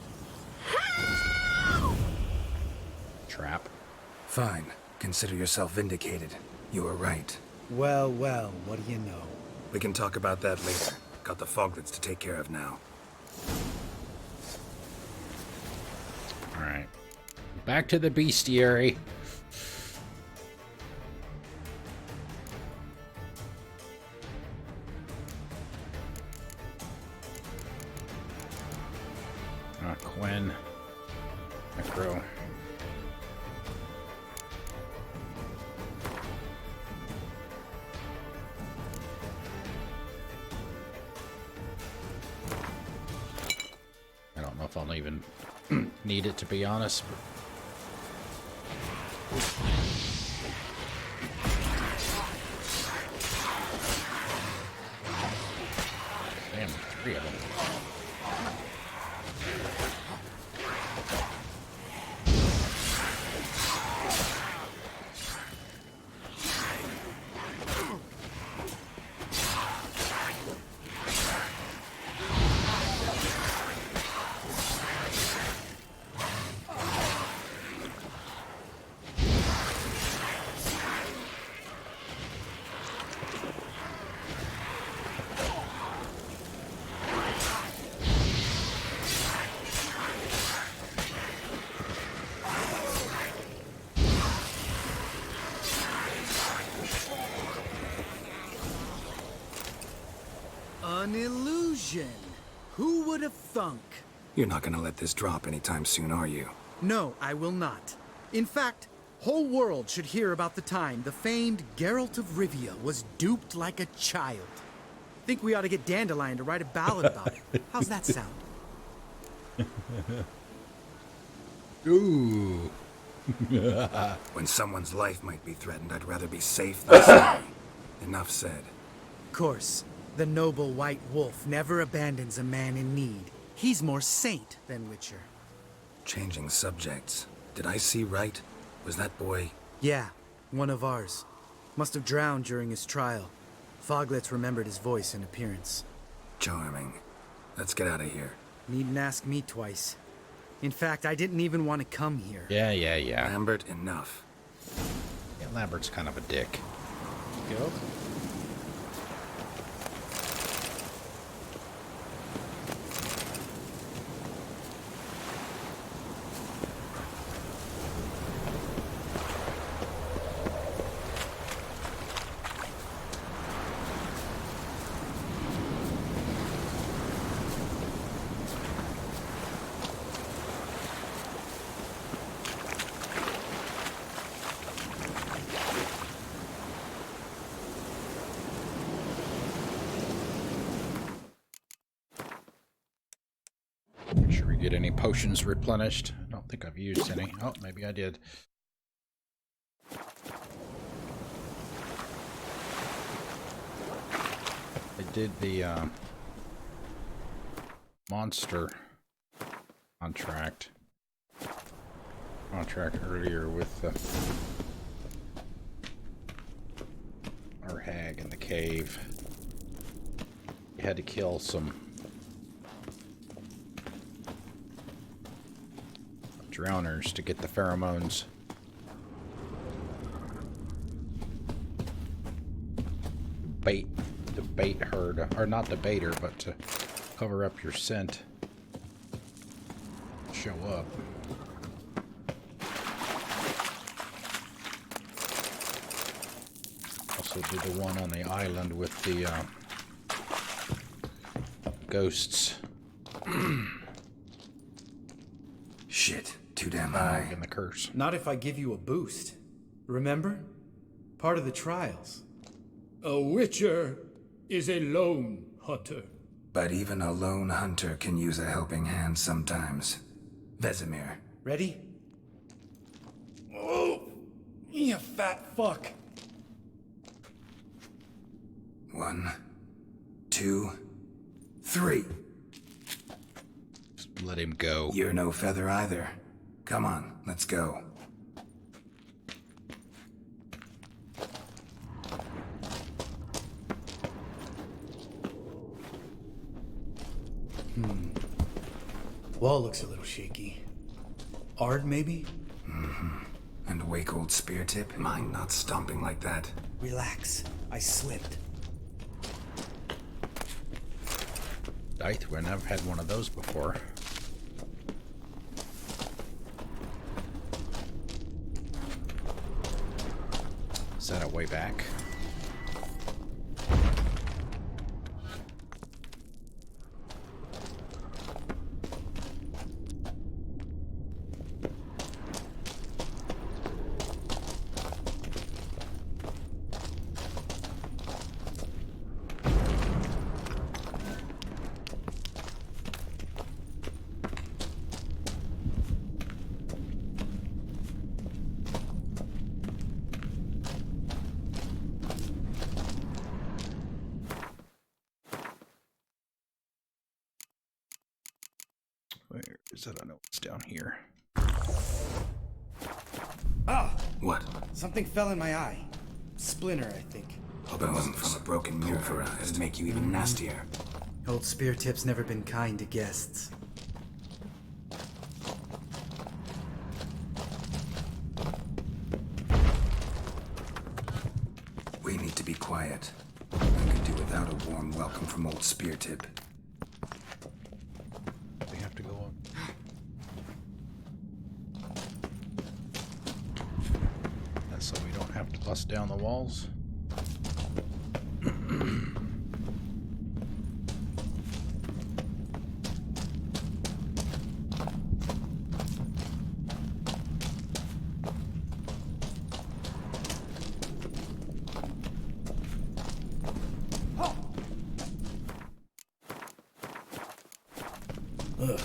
Trap. Fine. Consider yourself vindicated. You were right. Well, well, what do you know? We can talk about that later. Got the foglets to take care of now. All right. Back to the bestiary. Quinn. Micro. I don't know if I'll even need it, to be honest. Damn, 3 of them. An illusion. Who would have thunk? You're not gonna let this drop anytime soon, are you? No, I will not. In fact, whole world should hear about the time the famed Geralt of Rivia was duped like a child. Think we ought to get Dandelion to write a ballad about it. How's that sound? Ooh. When someone's life might be threatened, I'd rather be safe than sorry. Enough said. Of course, the noble white wolf never abandons a man in need. He's more saint than Witcher. Changing subjects. Did I see right? Was that boy... Yeah, one of ours. Must have drowned during his trial. Foglets remembered his voice and appearance. Charming. Let's get out of here. Needn't ask me twice. In fact, I didn't even want to come here. Yeah. Lambert, enough. Yeah, Lambert's kind of a dick. Go. Get any potions replenished? I don't think I've used any. Oh, maybe I did. I did the monster contract earlier with our hag in the cave. You had to kill some drowners to get the pheromones. To bait her, or not to bait her, but to cover up your scent. Show up. Also did the one on the island with the ghosts. Shit, too damn high. And the curse. Not if I give you a boost. Remember? Part of the trials. A witcher is a lone hunter. But even a lone hunter can use a helping hand sometimes. Vesemir. Ready? Oh, you fat fuck. 1, 2, 3. Just let him go. You're no feather either. Come on, let's go. Wall looks a little shaky. Ard, maybe? Mm-hmm. And wake old spear tip? Mine not stomping like that. Relax. I slipped. I've never had one of those before. Is that a way back? Where is it? I know it's down here. Ah! What? Something fell in my eye. Splinter, I think. Hope it wasn't from a broken mirror. It'd make you even nastier. Old Spear Tip's never been kind to guests. We need to be quiet. I could do without a warm welcome from old Spear Tip. We have to go up. That's so we don't have to bust down the walls. Ugh.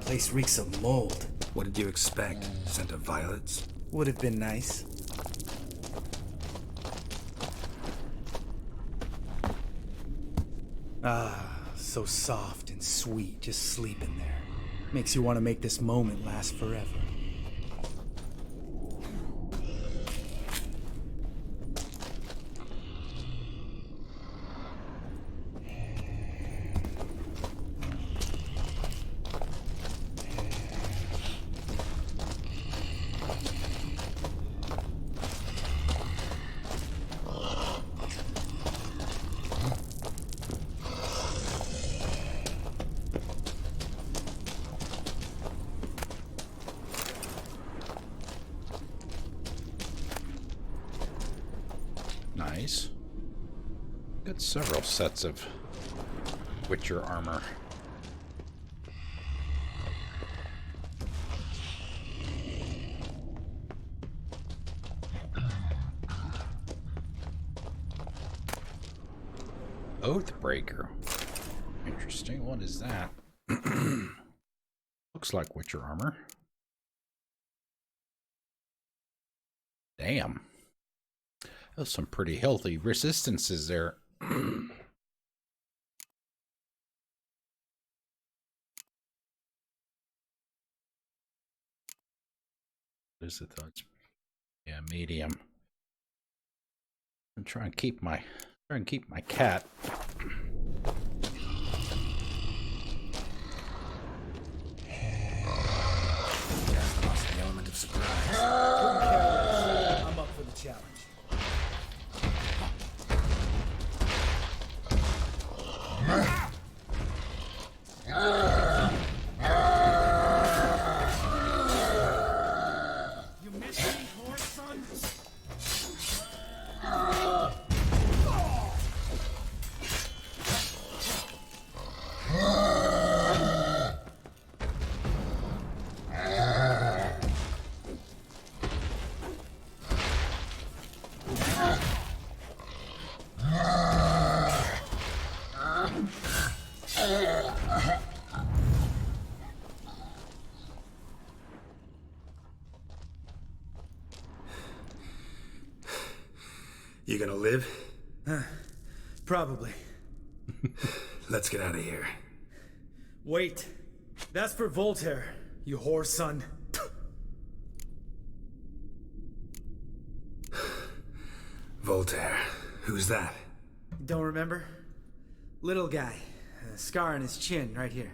Place reeks of mold. What did you expect? Scent of violets? Would have been nice. Ah, so soft and sweet just sleeping there. Makes you want to make this moment last forever. Nice. Got several sets of Witcher armor. Oathbreaker. Interesting. What is that? looks like Witcher armor. Damn. Those some pretty healthy resistances there. What is it though? Yeah, medium. I'm trying to keep my cat. Lost the element of surprise. Couldn't care less. I'm up for the challenge. You missed me, horse son? You gonna live? Probably. Let's get out of here. Wait. That's for Voltaire, you whore son. Voltaire. Who's that? Don't remember? Little guy. A scar on his chin, right here.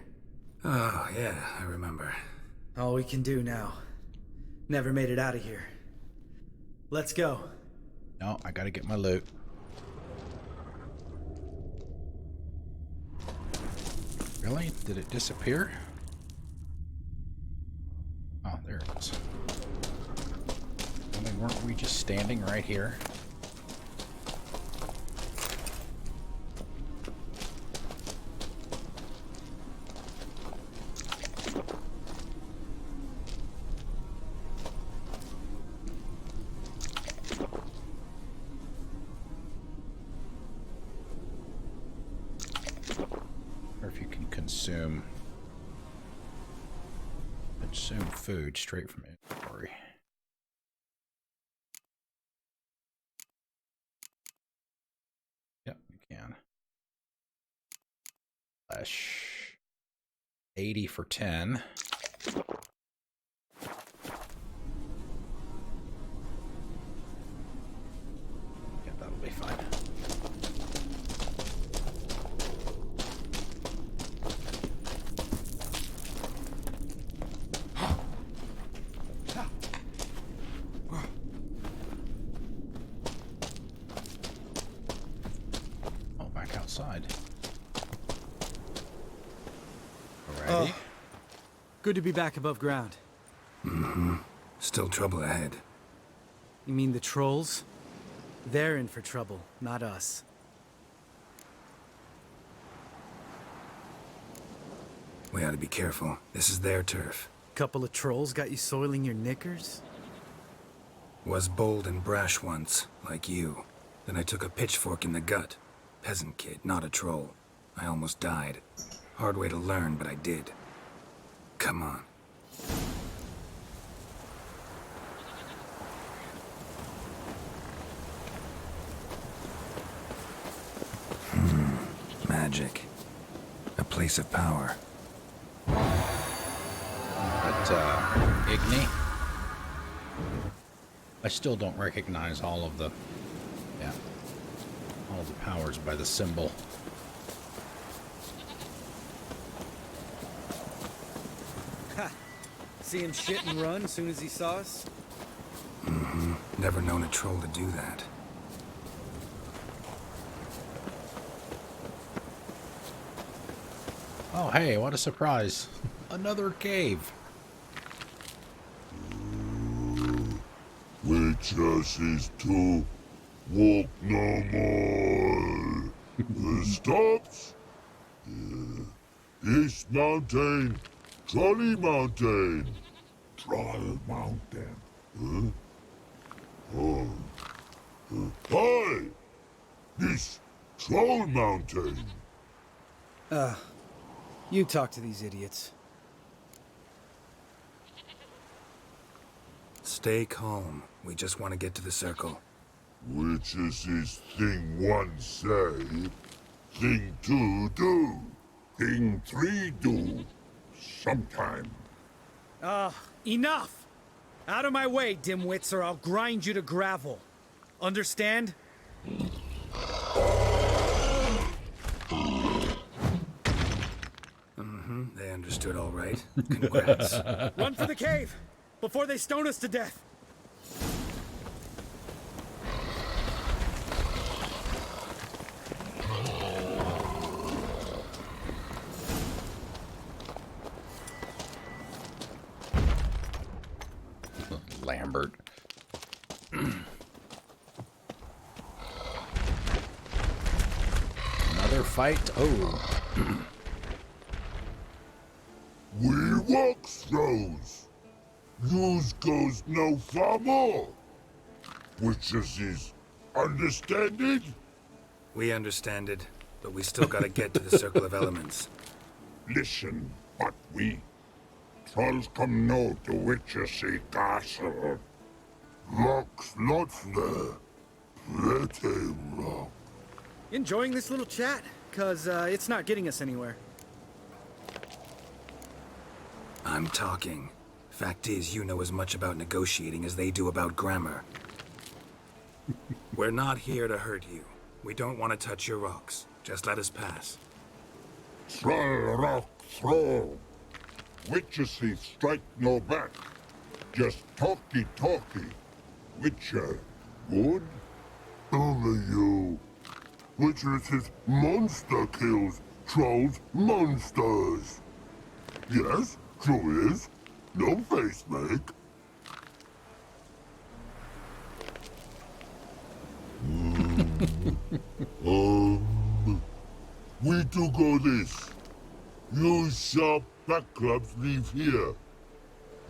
Oh, yeah, I remember. All we can do now. Never made it out of here. Let's go. No, I gotta get my loot. Really? Did it disappear? Oh, there it is. I mean, weren't we just standing right here? Consume food straight from inventory. Yep, you can. Flesh. 80 for 10. Yeah, that'll be fine. Outside. Alrighty. Good to be back above ground. Mm-hmm. Still trouble ahead. You mean the trolls? They're in for trouble, not us. We ought to be careful. This is their turf. Couple of trolls got you soiling your knickers? Was bold and brash once, like you. Then I took a pitchfork in the gut. Peasant kid, not a troll. I almost died. Hard way to learn, but I did. Come on. Magic. A place of power. But, Igni? I still don't recognize all of the... Yeah. All the powers by the symbol. Ha! See him shit and run as soon as he saw us? Mm-hmm. Never known a troll to do that. Oh, hey, what a surprise. Another cave. Witches is to walk no more. Stops. East Mountain, Trolley Mountain. Troll Mountain. Oh. Hi! This Troll Mountain. You talk to these idiots. Stay calm. We just want to get to the circle. Which is his thing one say, thing two do, thing three do, sometime. Enough! Out of my way, dimwits, or I'll grind you to gravel. Understand? They understood all right. Congrats. Run for the cave! Before they stone us to death! Lambert. Another fight. Oh. We walk throws. News goes no far more. Which is understand it? We understand it, but we still gotta get to the Circle of Elements. Listen, but we trolls come no to Witchersea Castle. Rocks lots there. Pretty rock. Enjoying this little chat? Cause it's not getting us anywhere. I'm talking. Fact is, you know as much about negotiating as they do about grammar. We're not here to hurt you. We don't want to touch your rocks. Just let us pass. Troll rock throw. Witchersea strike no back. Just talky. Witcher, good? Only you. Witchersea monster kills trolls monsters. Yes, true is. No face make. We do go this. Use sharp back clubs leave here.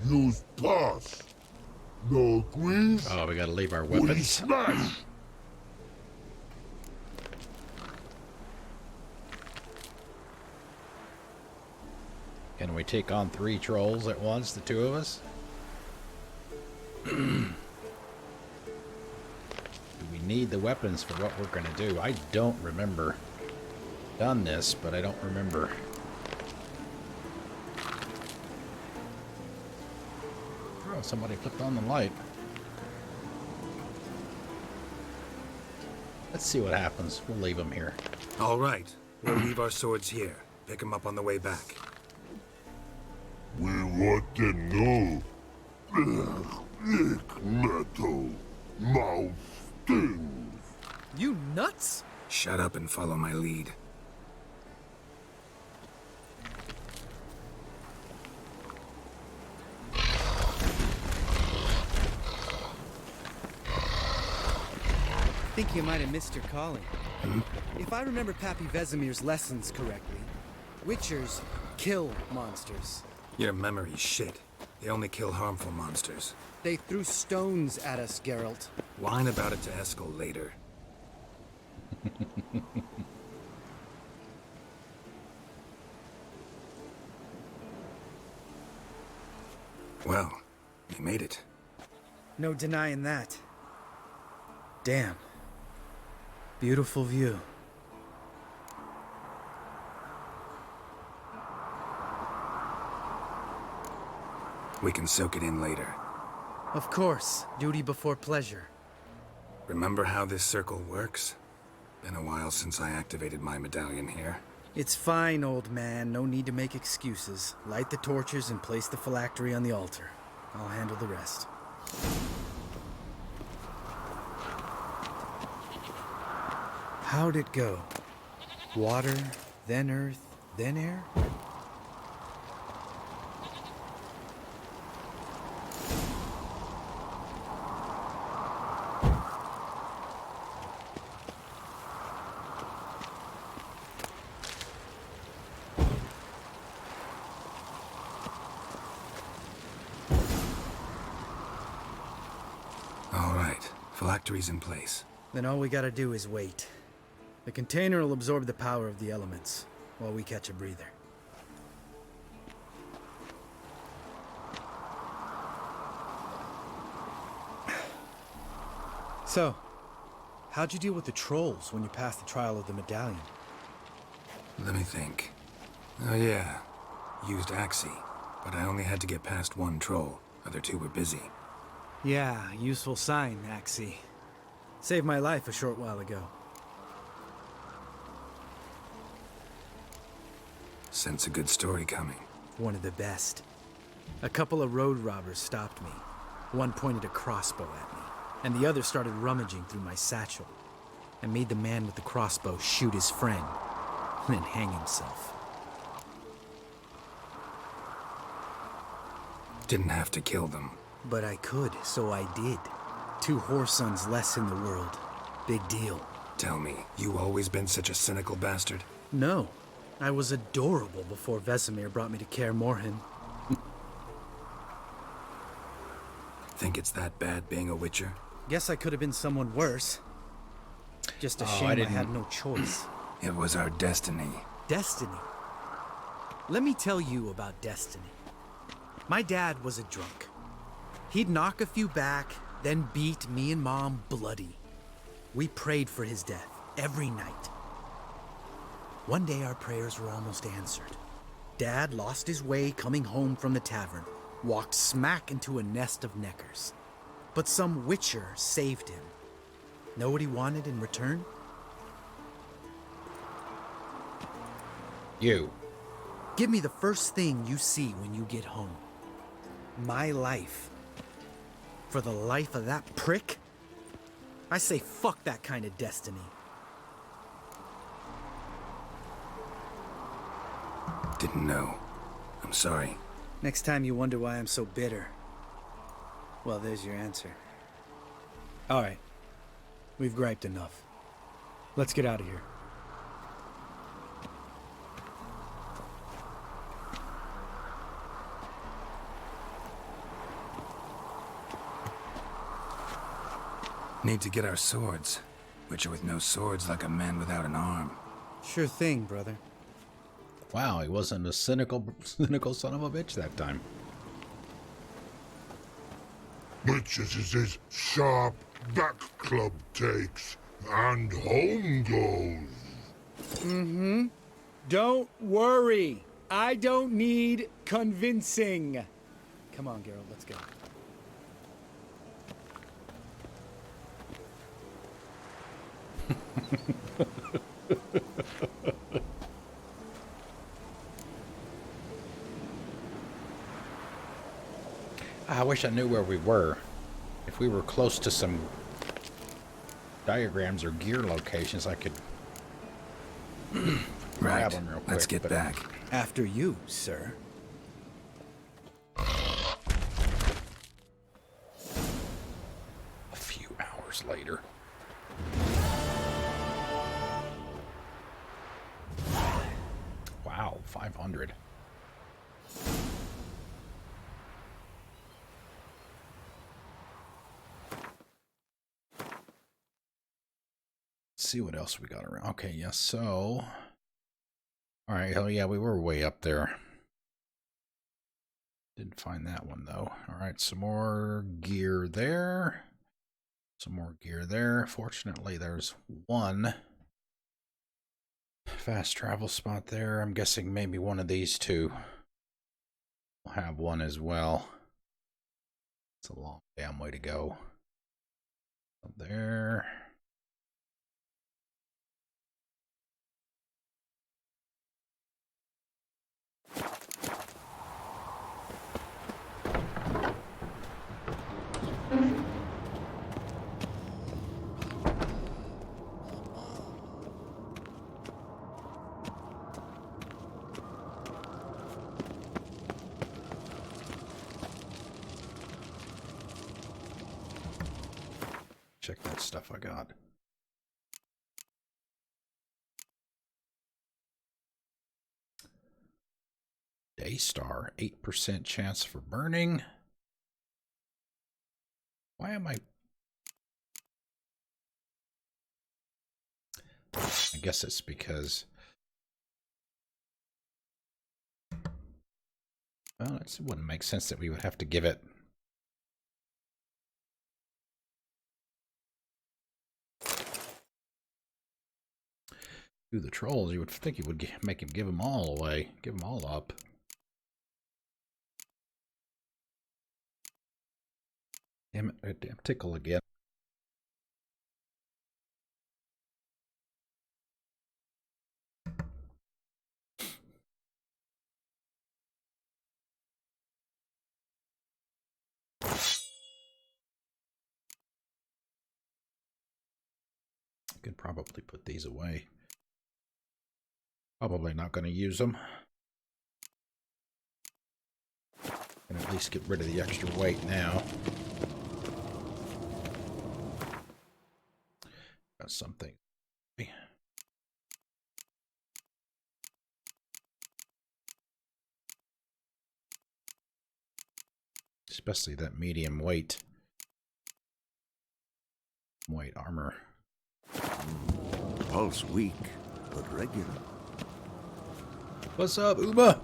Use pass. No agrees? Oh, we gotta leave our We weapons. smash. Can we take on 3 trolls at once, the 2 of us? Do we need the weapons for what we're gonna do? I don't remember done this, but I don't remember. Oh, somebody flipped on the light. Let's see what happens. We'll leave them here. All right. We'll leave our swords here. Pick them up on the way back. We want them know. Lick metal. Mouth stings. You nuts? Shut up and follow my lead. I think you might have missed your calling. If I remember Pappy Vesemir's lessons correctly, Witchers kill monsters. Your memory's shit. They only kill harmful monsters. They threw stones at us, Geralt. Whine about it to Eskel later. Well, you made it. No denying that. Damn. Beautiful view. We can soak it in later. Of course. Duty before pleasure. Remember how this circle works? Been a while since I activated my medallion here. It's fine, old man. No need to make excuses. Light the torches and place the phylactery on the altar. I'll handle the rest. How'd it go? Water, then earth, then air? All right, phylactery's in place. Then all we gotta do is wait. The container will absorb the power of the elements, while we catch a breather. So, how'd you deal with the trolls when you passed the trial of the medallion? Let me think. Oh yeah, used Axie, but I only had to get past one troll. Other two were busy. Yeah, useful sign, Axie. Saved my life a short while ago. Sense a good story coming. One of the best. A couple of road robbers stopped me. One pointed a crossbow at me, and the other started rummaging through my satchel. I made the man with the crossbow shoot his friend, then hang himself. Didn't have to kill them. But I could, so I did. 2 whoresons less in the world. Big deal. Tell me, you always been such a cynical bastard? No. I was adorable before Vesemir brought me to Kaer Morhen. Think it's that bad being a witcher? Guess I could have been someone worse. Just a shame I had no choice. It was our destiny. Destiny? Let me tell you about destiny. My dad was a drunk. He'd knock a few back, then beat me and Mom bloody. We prayed for his death every night. One day our prayers were almost answered. Dad lost his way coming home from the tavern, walked smack into a nest of neckers. But some witcher saved him. Know what he wanted in return? You. Give me the first thing you see when you get home. My life. For the life of that prick? I say fuck that kind of destiny. Didn't know. I'm sorry. Next time you wonder why I'm so bitter, well, there's your answer. All right. We've griped enough. Let's get out of here. Need to get our swords. Witcher with no swords like a man without an arm. Sure thing, brother. Wow, he wasn't a cynical son of a bitch that time. Witches is his sharp back club takes, and home goes. Mm-hmm. Don't worry. I don't need convincing. Come on, Geralt, let's go. I wish I knew where we were. If we were close to some diagrams or gear locations, I could grab them real quick. Let's get back. After you, sir. A few hours later. Wow, 500. See what else we got around. Okay, yes, so all right, hell yeah, we were way up there. Didn't find that one though. All right, some more gear there. Some more gear there. Fortunately, there's one fast travel spot there. I'm guessing maybe one of these two will have one as well. It's a long damn way to go. There. Check that stuff I got. Daystar, 8% chance for burning. Why am I guess it's because well, it wouldn't make sense that we would have to give it Do the trolls, you would think you would make him give them all away. Give them all up. Damn it, damn tickle again. Could probably put these away. Probably not going to use them. And at least get rid of the extra weight now. Got something. Especially that medium weight armor. Pulse weak, but regular. What's up, Uma?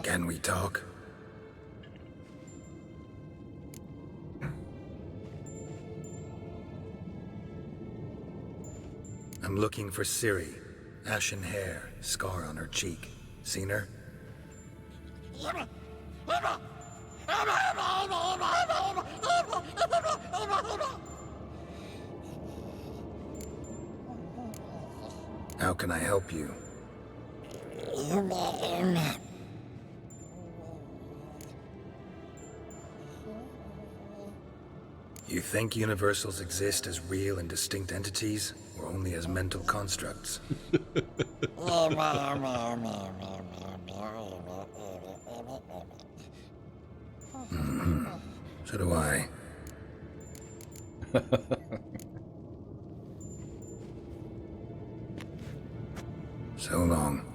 Can we talk? I'm looking for Ciri. Ashen hair, scar on her cheek. Seen her? How can I help you? You think universals exist as real and distinct entities, or only as mental constructs? So do I. So long.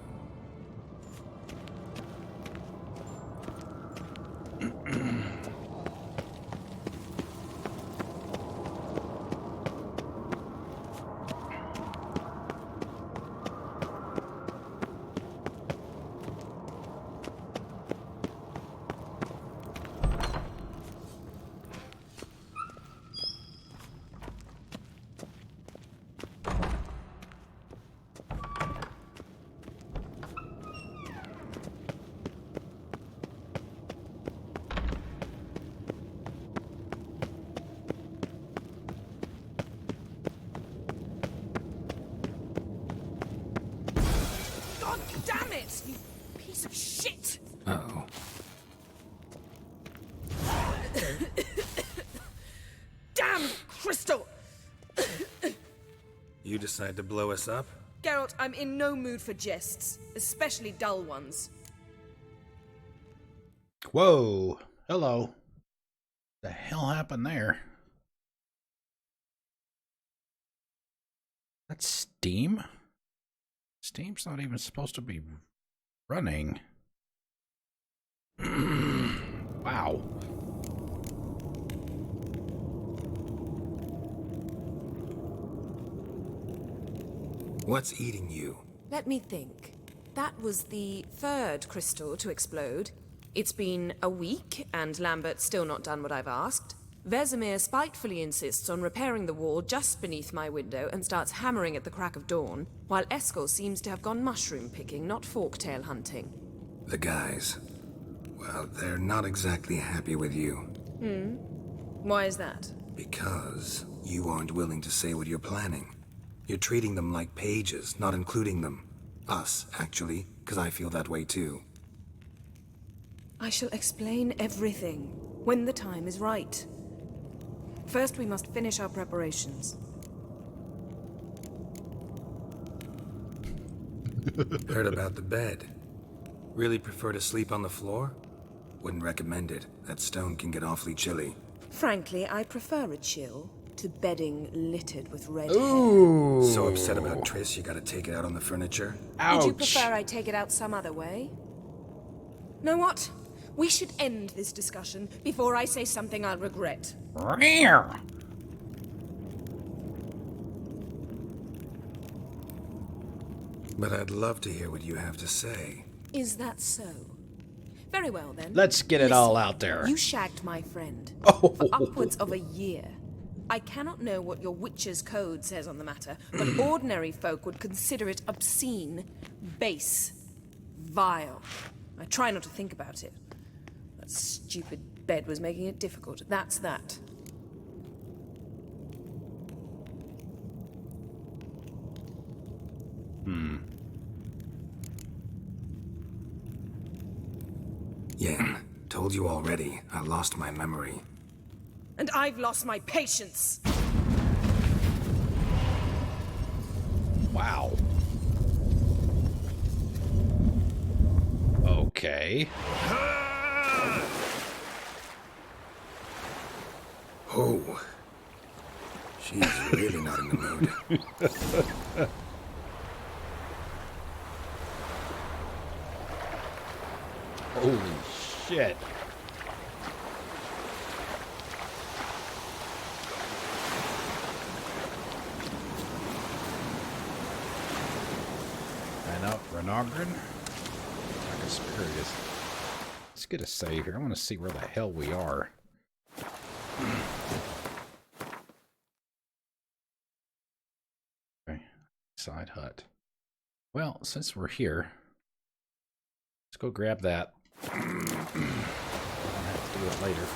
Damn it, you piece of shit! Uh-oh. Damn crystal! You decide to blow us up? Geralt, I'm in no mood for jests, especially dull ones. Whoa. Hello. The hell happened there? That's steam? Steam's not even supposed to be running. Wow. What's eating you? Let me think. That was the third crystal to explode. It's been a week, and Lambert's still not done what I've asked. Vesemir spitefully insists on repairing the wall just beneath my window and starts hammering at the crack of dawn, while Eskel seems to have gone mushroom picking, not forktail hunting. The guys. Well, they're not exactly happy with you. Why is that? Because you aren't willing to say what you're planning. You're treating them like pages, not including them. Us, actually, because I feel that way too. I shall explain everything when the time is right. First, we must finish our preparations. Heard about the bed. Really prefer to sleep on the floor? Wouldn't recommend it. That stone can get awfully chilly. Frankly, I prefer a chill to bedding littered with red Ooh. hair. So upset about Triss, you gotta take it out on the furniture? Ouch. Would you prefer I take it out some other way? Know what? We should end this discussion before I say something I'll regret. But I'd love to hear what you have to say. Is that so? Very well, then. Let's get it all out there. You shagged my friend Oh. for upwards of a year. I cannot know what your witch's code says on the matter, but ordinary folk would consider it obscene, base, vile. I try not to think about it. That stupid bed was making it difficult. That's that. Yen, told you already. I lost my memory. And I've lost my patience. Wow. Okay. Oh. She's really not in the mood. Holy shit. And up Renogrin. Like Asparagus. Let's get a save here. I want to see where the hell we are. Okay. Side hut. Well, since we're here, let's go grab that. I'll have to do it later.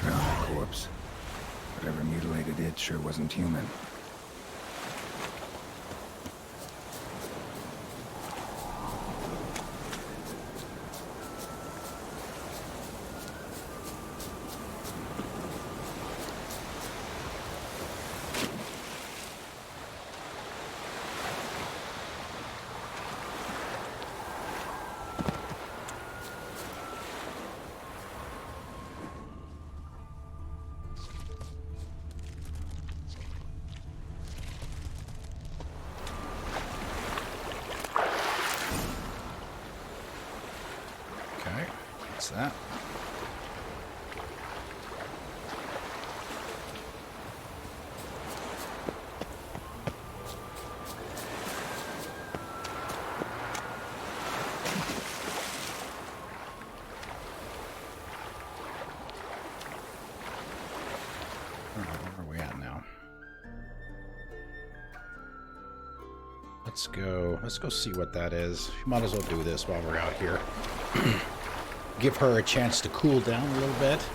Drowned corpse. Whatever mutilated it sure wasn't human. What's that? Where are we at now? Let's go see what that is. Might as well do this while we're out here. Give her a chance to cool down a little bit.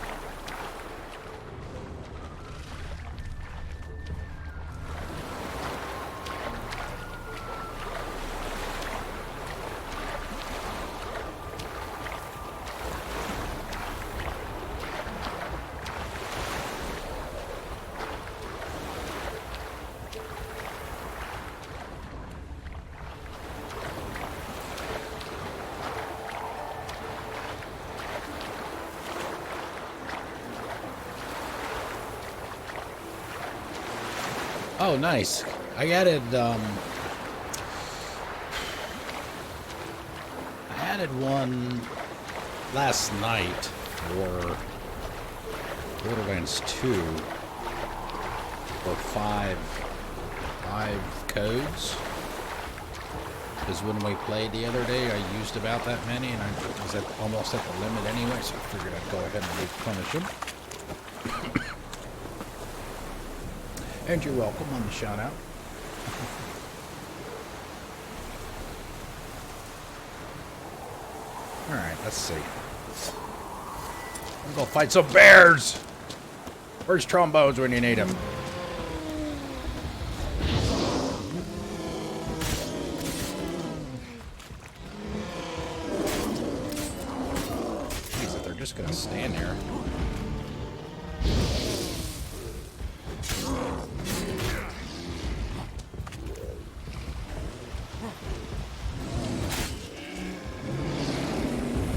Oh, nice. I added one last night for Borderlands 2 for five codes. Because when we played the other day, I used about that many, and I was almost at the limit anyway, so I figured I'd go ahead and replenish them. And you're welcome on the shout out. Alright, let's see. We're gonna fight some bears! Where's trombones when you need them? Jeez, they're just gonna stand here.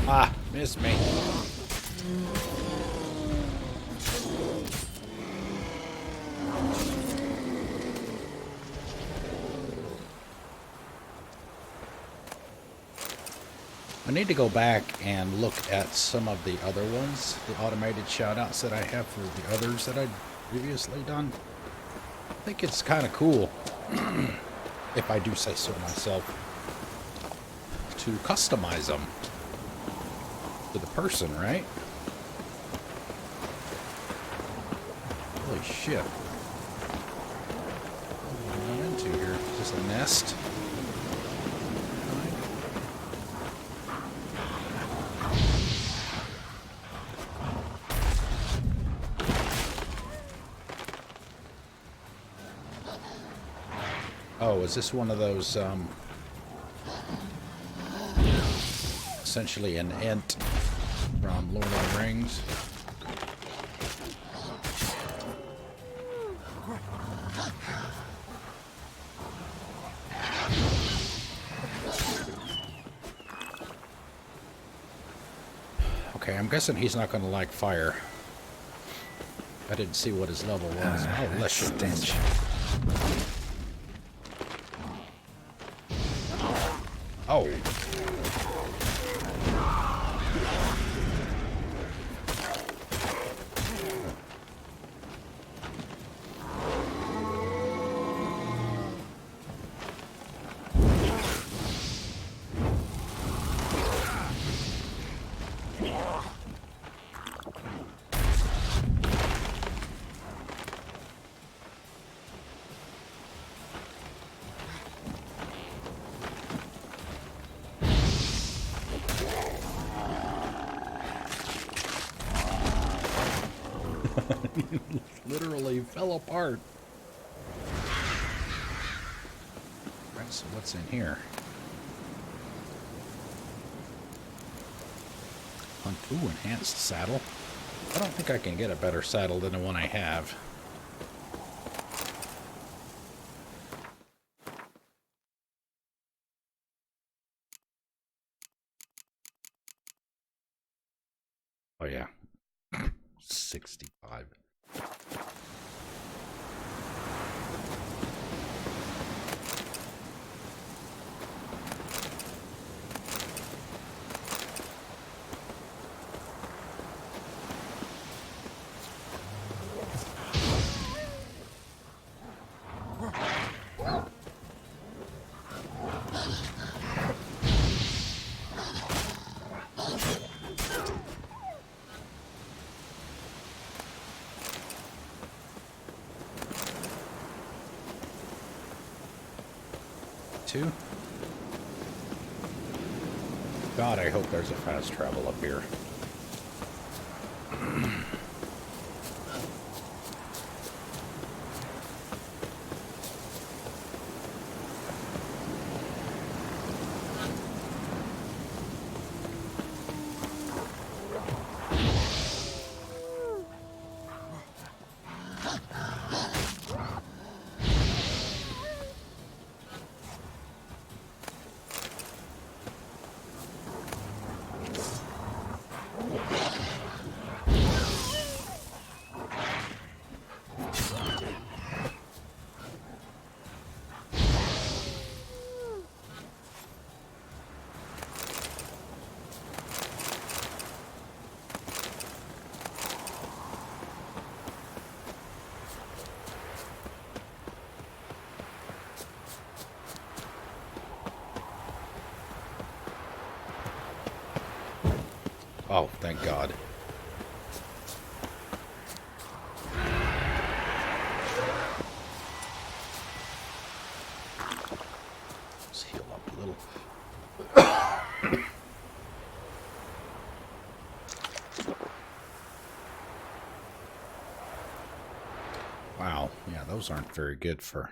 Ah, missed me. I need to go back and look at some of the other ones, the automated shoutouts that I have for the others that I'd previously done. I think it's kind of cool, if I do say so myself, to customize them to the person, right? shit. What am I into here? Is this a nest? Oh, is this one of those, essentially an Ent from Lord of the Rings? Okay, I'm guessing he's not going to like fire. I didn't see what his level was. Oh, less stench. Oh. Literally fell apart. Right, so what's in here? Ooh, enhanced saddle. I don't think I can get a better saddle than the one I have. Oh yeah. 65. God, I hope there's a fast travel up here. Oh, thank God. Let's heal up a little. Wow, yeah, those aren't very good for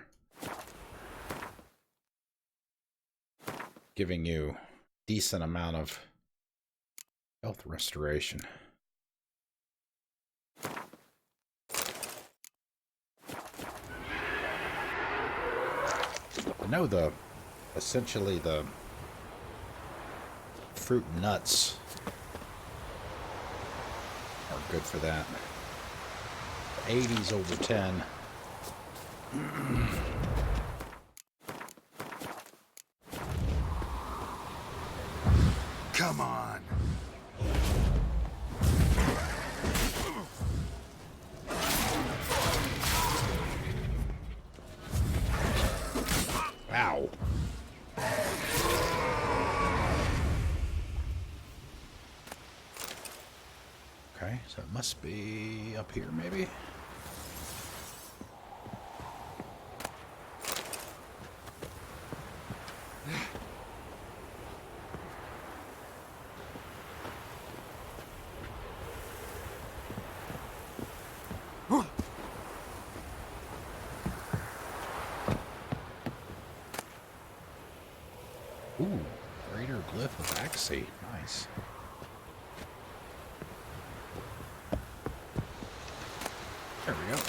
giving you decent amount of health restoration. I know essentially the fruit and nuts are good for that. 80's over 10. Come on. Ow. Okay, so it must be up here maybe. Ooh, greater glyph of Axie. Nice. There we go.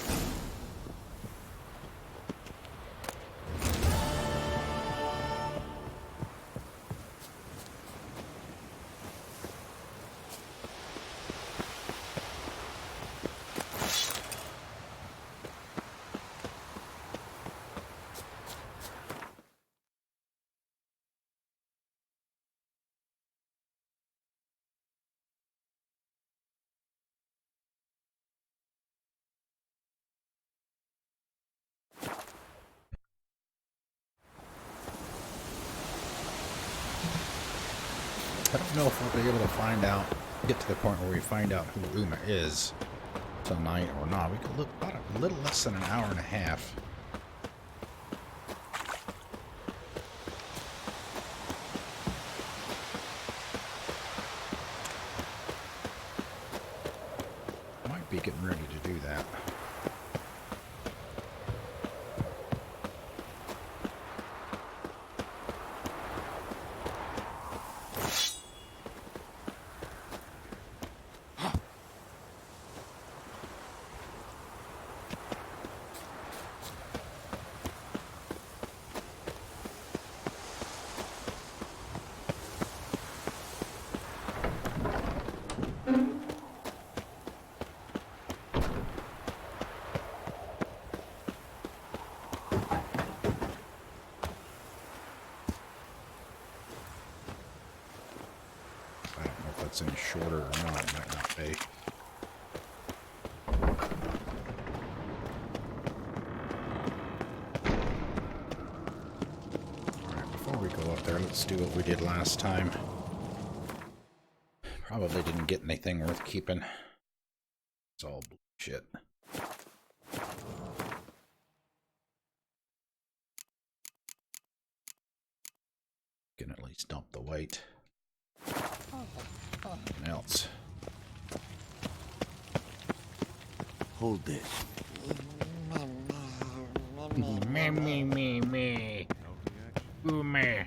I don't know if we'll be able to get to the point where we find out who Uma is tonight or not. We could look about a little less than an hour and a half. Might be getting ready to do that. Any shorter or not, it might not be. Alright, before we go up there, let's do what we did last time. Probably didn't get anything worth keeping. It's all bullshit. Can at least dump the weight. Nothing else. Hold this. Me. Ooh, me.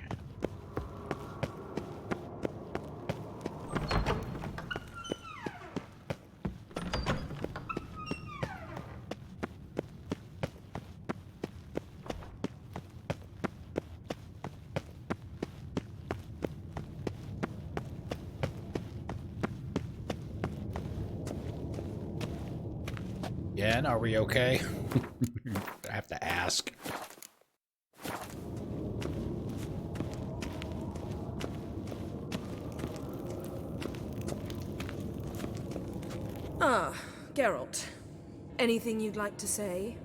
Yen, are we okay? I have to ask. Ah, Geralt. Anything you'd like to say?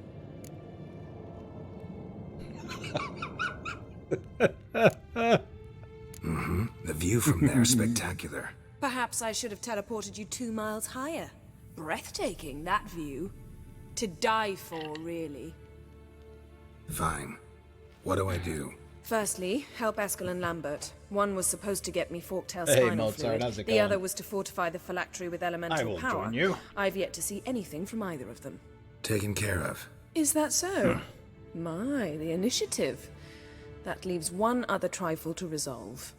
Mm-hmm. The view from there is spectacular. Perhaps I should have teleported you 2 miles higher. Breathtaking, that view. To die for, really. Fine. What do I do? Firstly, help Eskel and Lambert. One was supposed to get me Forktail Hey, spinal Mozart, fluid. how's it The going? other was to fortify the phylactery with elemental I will power. join you. I've yet to see anything from either of them. Taken care of. Is that so? My, the initiative. That leaves one other trifle to resolve.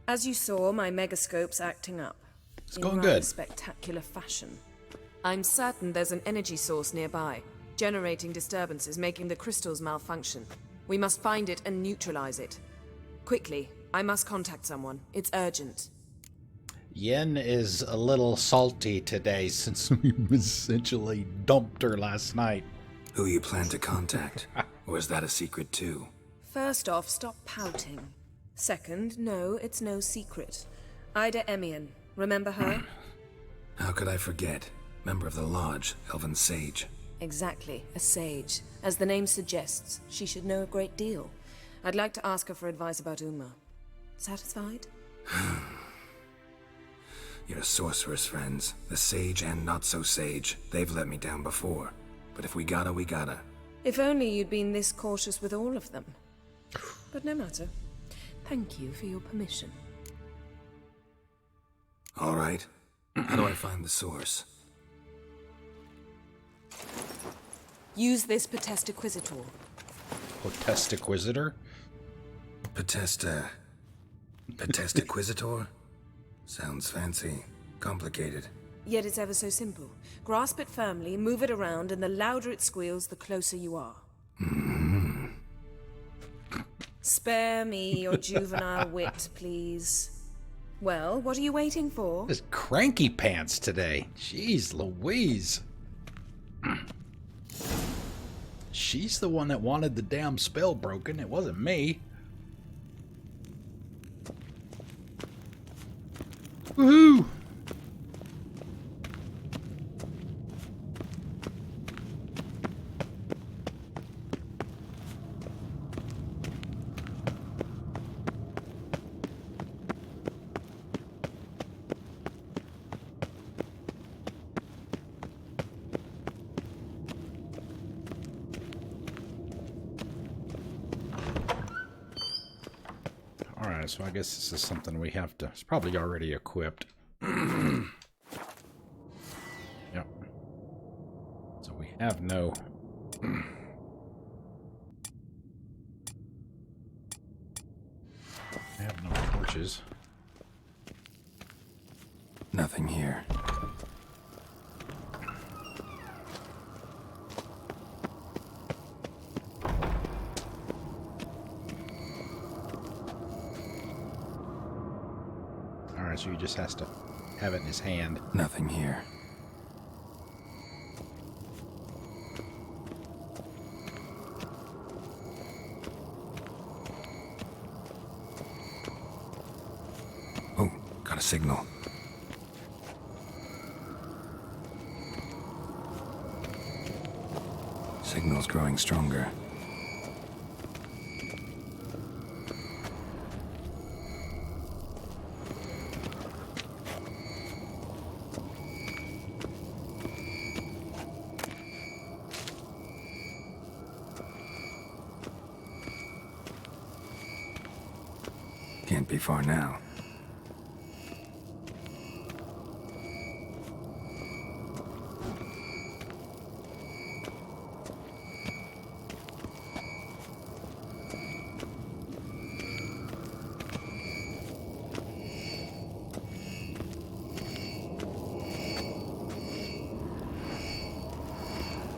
As you saw, my megascope's acting up. It's going in rather good. Spectacular fashion. I'm certain there's an energy source nearby, generating disturbances, making the crystals malfunction. We must find it and neutralize it. Quickly, I must contact someone. It's urgent. Yen is a little salty today since we essentially dumped her last night. Who you plan to contact? Or is that a secret too? First off, stop pouting. Second, no, it's no secret. Ida Emian. Remember her? How could I forget? Member of the Lodge, Elven Sage. Exactly, a sage. As the name suggests, she should know a great deal. I'd like to ask her for advice about Uma. Satisfied? Your sorceress friends, the sage and not so sage, they've let me down before. But if we gotta, we gotta. If only you'd been this cautious with all of them. But no matter. Thank you for your permission. All right. How do I find the source? Use this Potestaquizitor. Potestaquizitor? Potesta Inquisitor? Sounds fancy. Complicated. Yet it's ever so simple. Grasp it firmly, move it around, and the louder it squeals, the closer you are. Spare me your juvenile wit, please. Well, what are you waiting for? This cranky pants today. Jeez Louise. She's the one that wanted the damn spell broken. It wasn't me. Woohoo! Alright, so I guess this is something we have to... It's probably already equipped. Yep. So we have no... We have no torches. Nothing here. Alright, so he just has to have it in his hand. Nothing here. Oh, got a signal. Signal's growing stronger. Can't be far now.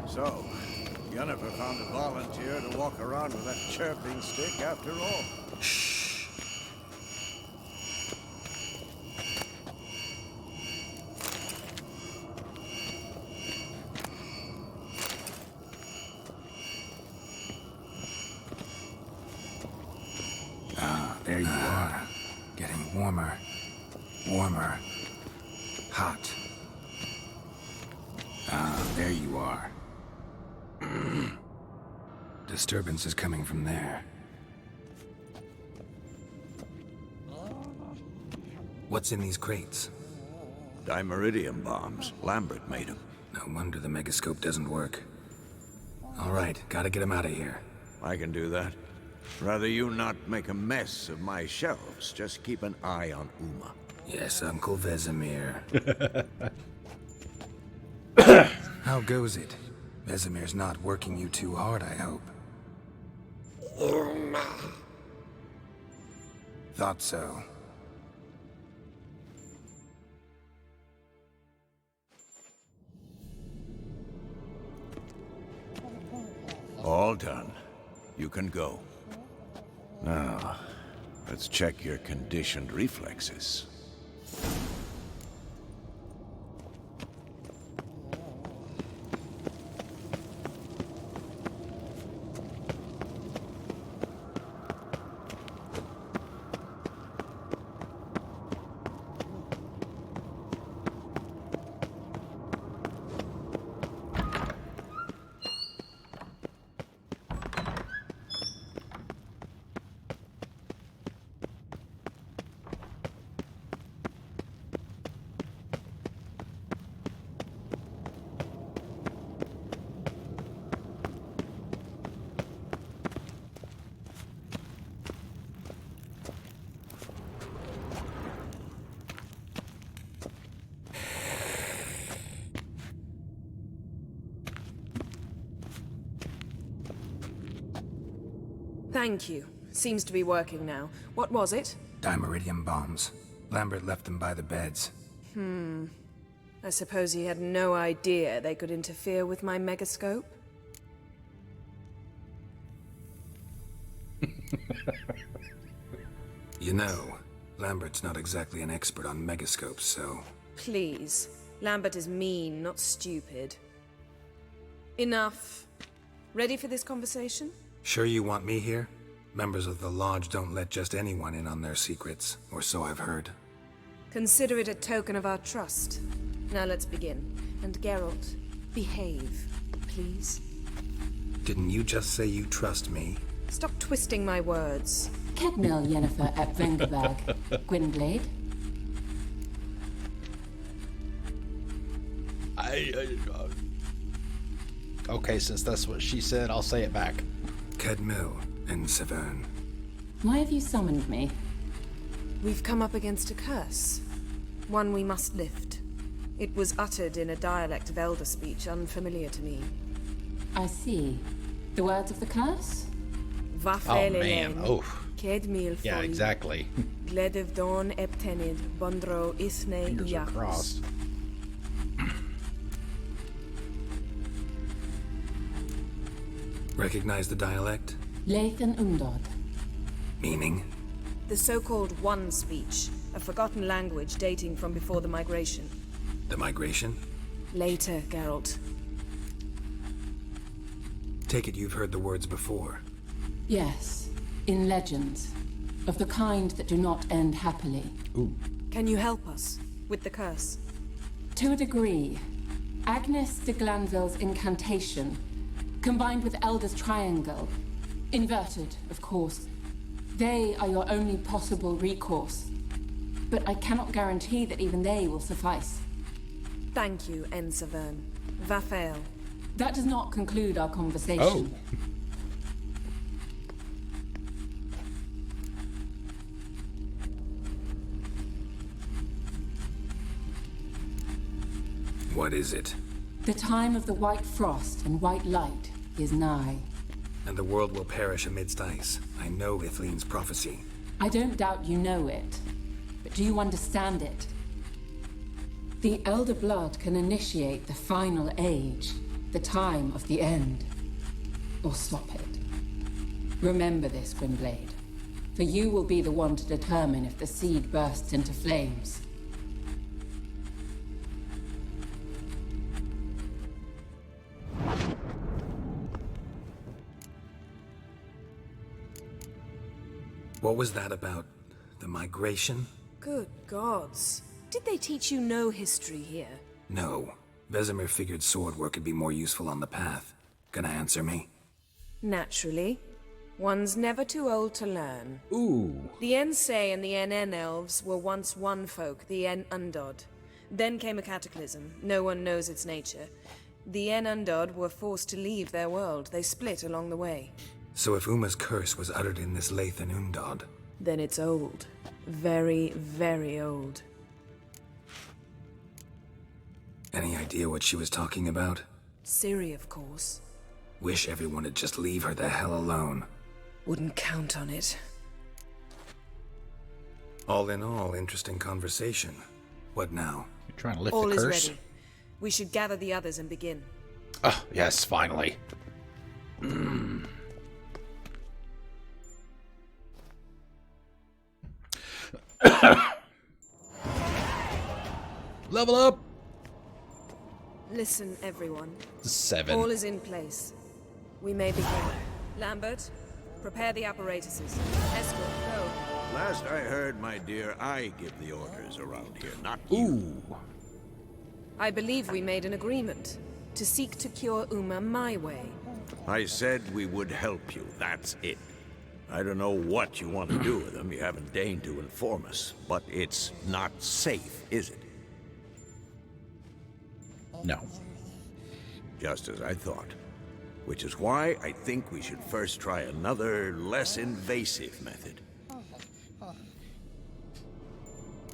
So, Yennefer found a volunteer to walk around with that chirping stick after all. There you are. Getting warmer. Warmer. Hot. There you are. Disturbance is coming from there. What's in these crates? Dimeridium bombs. Lambert made them. No wonder the megascope doesn't work. All right, gotta get him out of here. I can do that. Rather you not make a mess of my shelves. Just keep an eye on Uma. Yes, Uncle Vesemir. How goes it? Vesemir's not working you too hard, I hope. Thought so. All done. You can go. Now, let's check your conditioned reflexes. Thank you. Seems to be working now. What was it? Dimeridium bombs. Lambert left them by the beds. I suppose he had no idea they could interfere with my megascope? You know, Lambert's not exactly an expert on megascopes, so... Please. Lambert is mean, not stupid. Enough. Ready for this conversation? Sure you want me here? Members of the Lodge don't let just anyone in on their secrets, or so I've heard. Consider it a token of our trust. Now let's begin. And Geralt, behave, please. Didn't you just say you trust me? Stop twisting my words. Kedmil Yennefer at Vengerberg. Gwynblade. Okay, since that's what she said, I'll say it back. Kedmil and Severn. Why have you summoned me? We've come up against a curse. One we must lift. It was uttered in a dialect of Elder speech unfamiliar to me. I see. The words of the curse? Oh man, oh. Yeah, exactly. Gledev don eptenid bondro isne Fingers are crossed. Recognize the dialect? Lathan Undod. Meaning? The so-called One speech, a forgotten language dating from before the migration. The migration? Later, Geralt. Take it you've heard the words before. Yes, in legends. Of the kind that do not end happily. Ooh. Can you help us with the curse? To a degree. Agnes de Glanville's incantation, combined with Elder's triangle, inverted, of course. They are your only possible recourse. But I cannot guarantee that even they will suffice. Thank you, Severn. Vafael. That does not conclude our conversation. Oh. What is it? The time of the white frost and white light is nigh. And the world will perish amidst ice. I know Ithleen's prophecy. I don't doubt you know it. But do you understand it? The Elder Blood can initiate the final age, the time of the end. Or stop it. Remember this, Gwynblade. For you will be the one to determine if the seed bursts into flames. What was that about? The migration? Good gods. Did they teach you no history here? No. Vesemir figured sword work could be more useful on the path. Gonna answer me? Naturally. One's never too old to learn. Ooh. The Ensei and the NN elves were once one folk, the En Undod. Then came a cataclysm. No one knows its nature. The En Undod were forced to leave their world. They split along the way. So if Uma's curse was uttered in this Lathan Undod... Then it's old. Very, very old. Any idea what she was talking about? Ciri, of course. Wish everyone would just leave her the hell alone. Wouldn't count on it. All in all, interesting conversation. What now? You're trying to lift all the curse? All is ready. We should gather the others and begin. Oh, yes, finally. Level up! Listen, everyone. 7. All is in place. We may begin. Lambert, prepare the apparatuses. Escort, go. Last I heard, my dear, I give the orders around here, not you. Ooh. I believe we made an agreement to seek to cure Uma my way. I said we would help you, that's it. I don't know what you want to do with them, you haven't deigned to inform us, but it's not safe, is it? No. Just as I thought. Which is why I think we should first try another, less invasive method.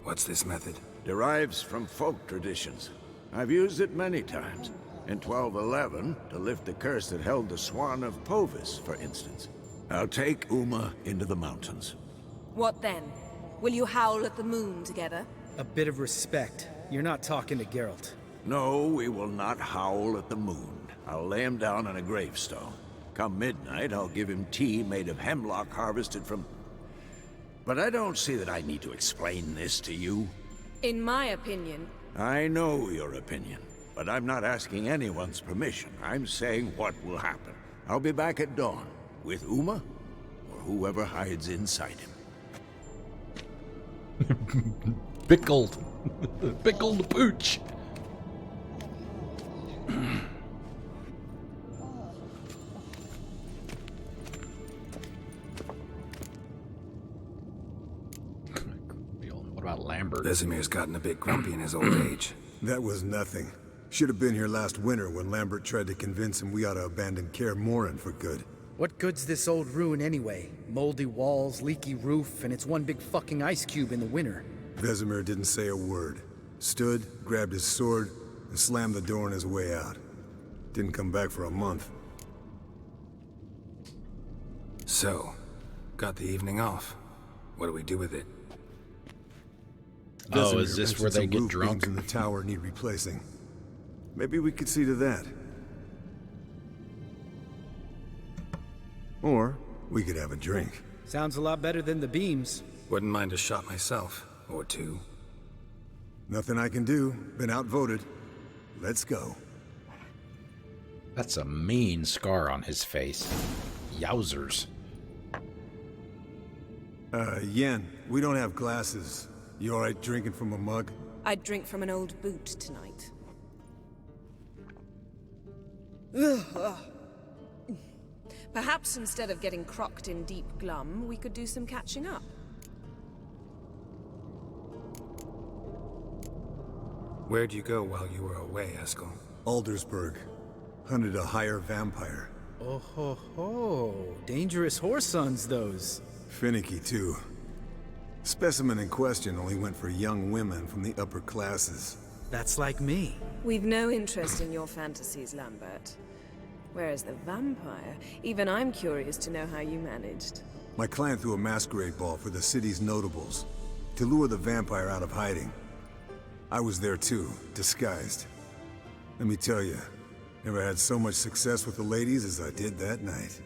What's this method? Derives from folk traditions. I've used it many times. In 1211, to lift the curse that held the Swan of Povis, for instance. I'll take Uma into the mountains. What then? Will you howl at the moon together? A bit of respect. You're not talking to Geralt. No, we will not howl at the moon. I'll lay him down on a gravestone. Come midnight, I'll give him tea made of hemlock harvested from... But I don't see that I need to explain this to you. In my opinion... I know your opinion, but I'm not asking anyone's permission. I'm saying what will happen. I'll be back at dawn, with Uma, or whoever hides inside him. Pickled. Pickled pooch. What about Lambert? Vesemir's gotten a bit grumpy in his old age. That was nothing. Should have been here last winter when Lambert tried to convince him we ought to abandon Kaer Morhen for good. What good's this old ruin anyway? Moldy walls, leaky roof, and it's one big fucking ice cube in the winter. Vesemir didn't say a word. Stood, grabbed his sword, and slammed the door on his way out. Didn't come back for a month. So, got the evening off. What do we do with it? Oh, is this where they get drunk? In the tower need replacing. Maybe we could see to that. Or we could have a drink. Sounds a lot better than the beams. Wouldn't mind a shot myself, or two. Nothing I can do. Been outvoted. Let's go. That's a mean scar on his face. Yowzers. Yen, we don't have glasses. You alright drinking from a mug? I'd drink from an old boot tonight. Perhaps instead of getting crocked in deep glum, we could do some catching up. Where'd you go while you were away, Eskel? Aldersburg. Hunted a higher vampire. Oh ho ho. Dangerous whoresons, those. Finicky, too. Specimen in question only went for young women from the upper classes. That's like me. We've no interest in your fantasies, Lambert. Whereas the vampire, even I'm curious to know how you managed. My clan threw a masquerade ball for the city's notables, to lure the vampire out of hiding. I was there too, disguised. Let me tell you, never had so much success with the ladies as I did that night.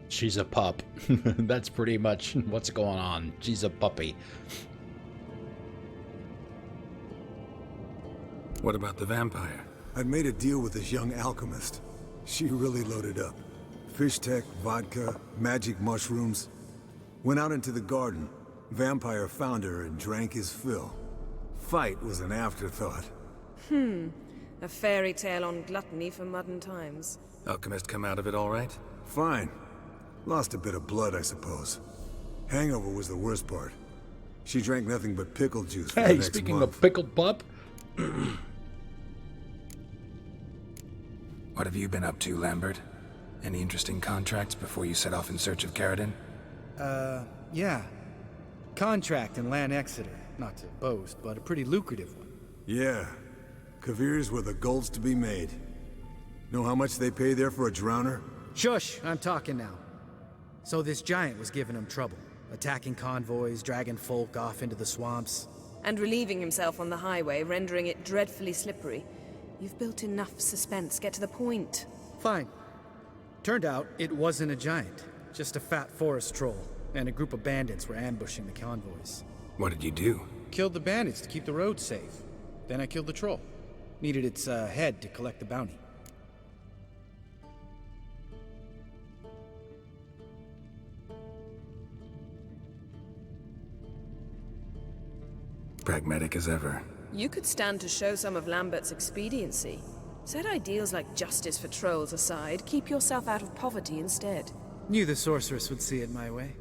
She's a pup. That's pretty much what's going on. She's a puppy. What about the vampire? I'd made a deal with this young alchemist. She really loaded up. Fish tech, vodka, magic mushrooms. Went out into the garden. Vampire found her and drank his fill. Fight was an afterthought. A fairy tale on gluttony for modern times. Alchemist come out of it all right? Fine. Lost a bit of blood, I suppose. Hangover was the worst part. She drank nothing but pickle juice for the Hey, next speaking month. of pickled pup. What have you been up to, Lambert? Any interesting contracts before you set off in search of Caradon? Yeah. Contract in Lan Exeter. Not to boast, but a pretty lucrative one. Yeah. Kavir's were the gold's to be made. Know how much they pay there for a drowner? Shush, I'm talking now. So this giant was giving him trouble. Attacking convoys, dragging folk off into the swamps. And relieving himself on the highway, rendering it dreadfully slippery. You've built enough suspense. Get to the point. Fine. Turned out it wasn't a giant. Just a fat forest troll. And a group of bandits were ambushing the convoys. What did you do? Killed the bandits to keep the roads safe. Then I killed the troll. Needed its head to collect the bounty. Pragmatic as ever. You could stand to show some of Lambert's expediency. Set ideals like justice for trolls aside, keep yourself out of poverty instead. Knew the sorceress would see it my way.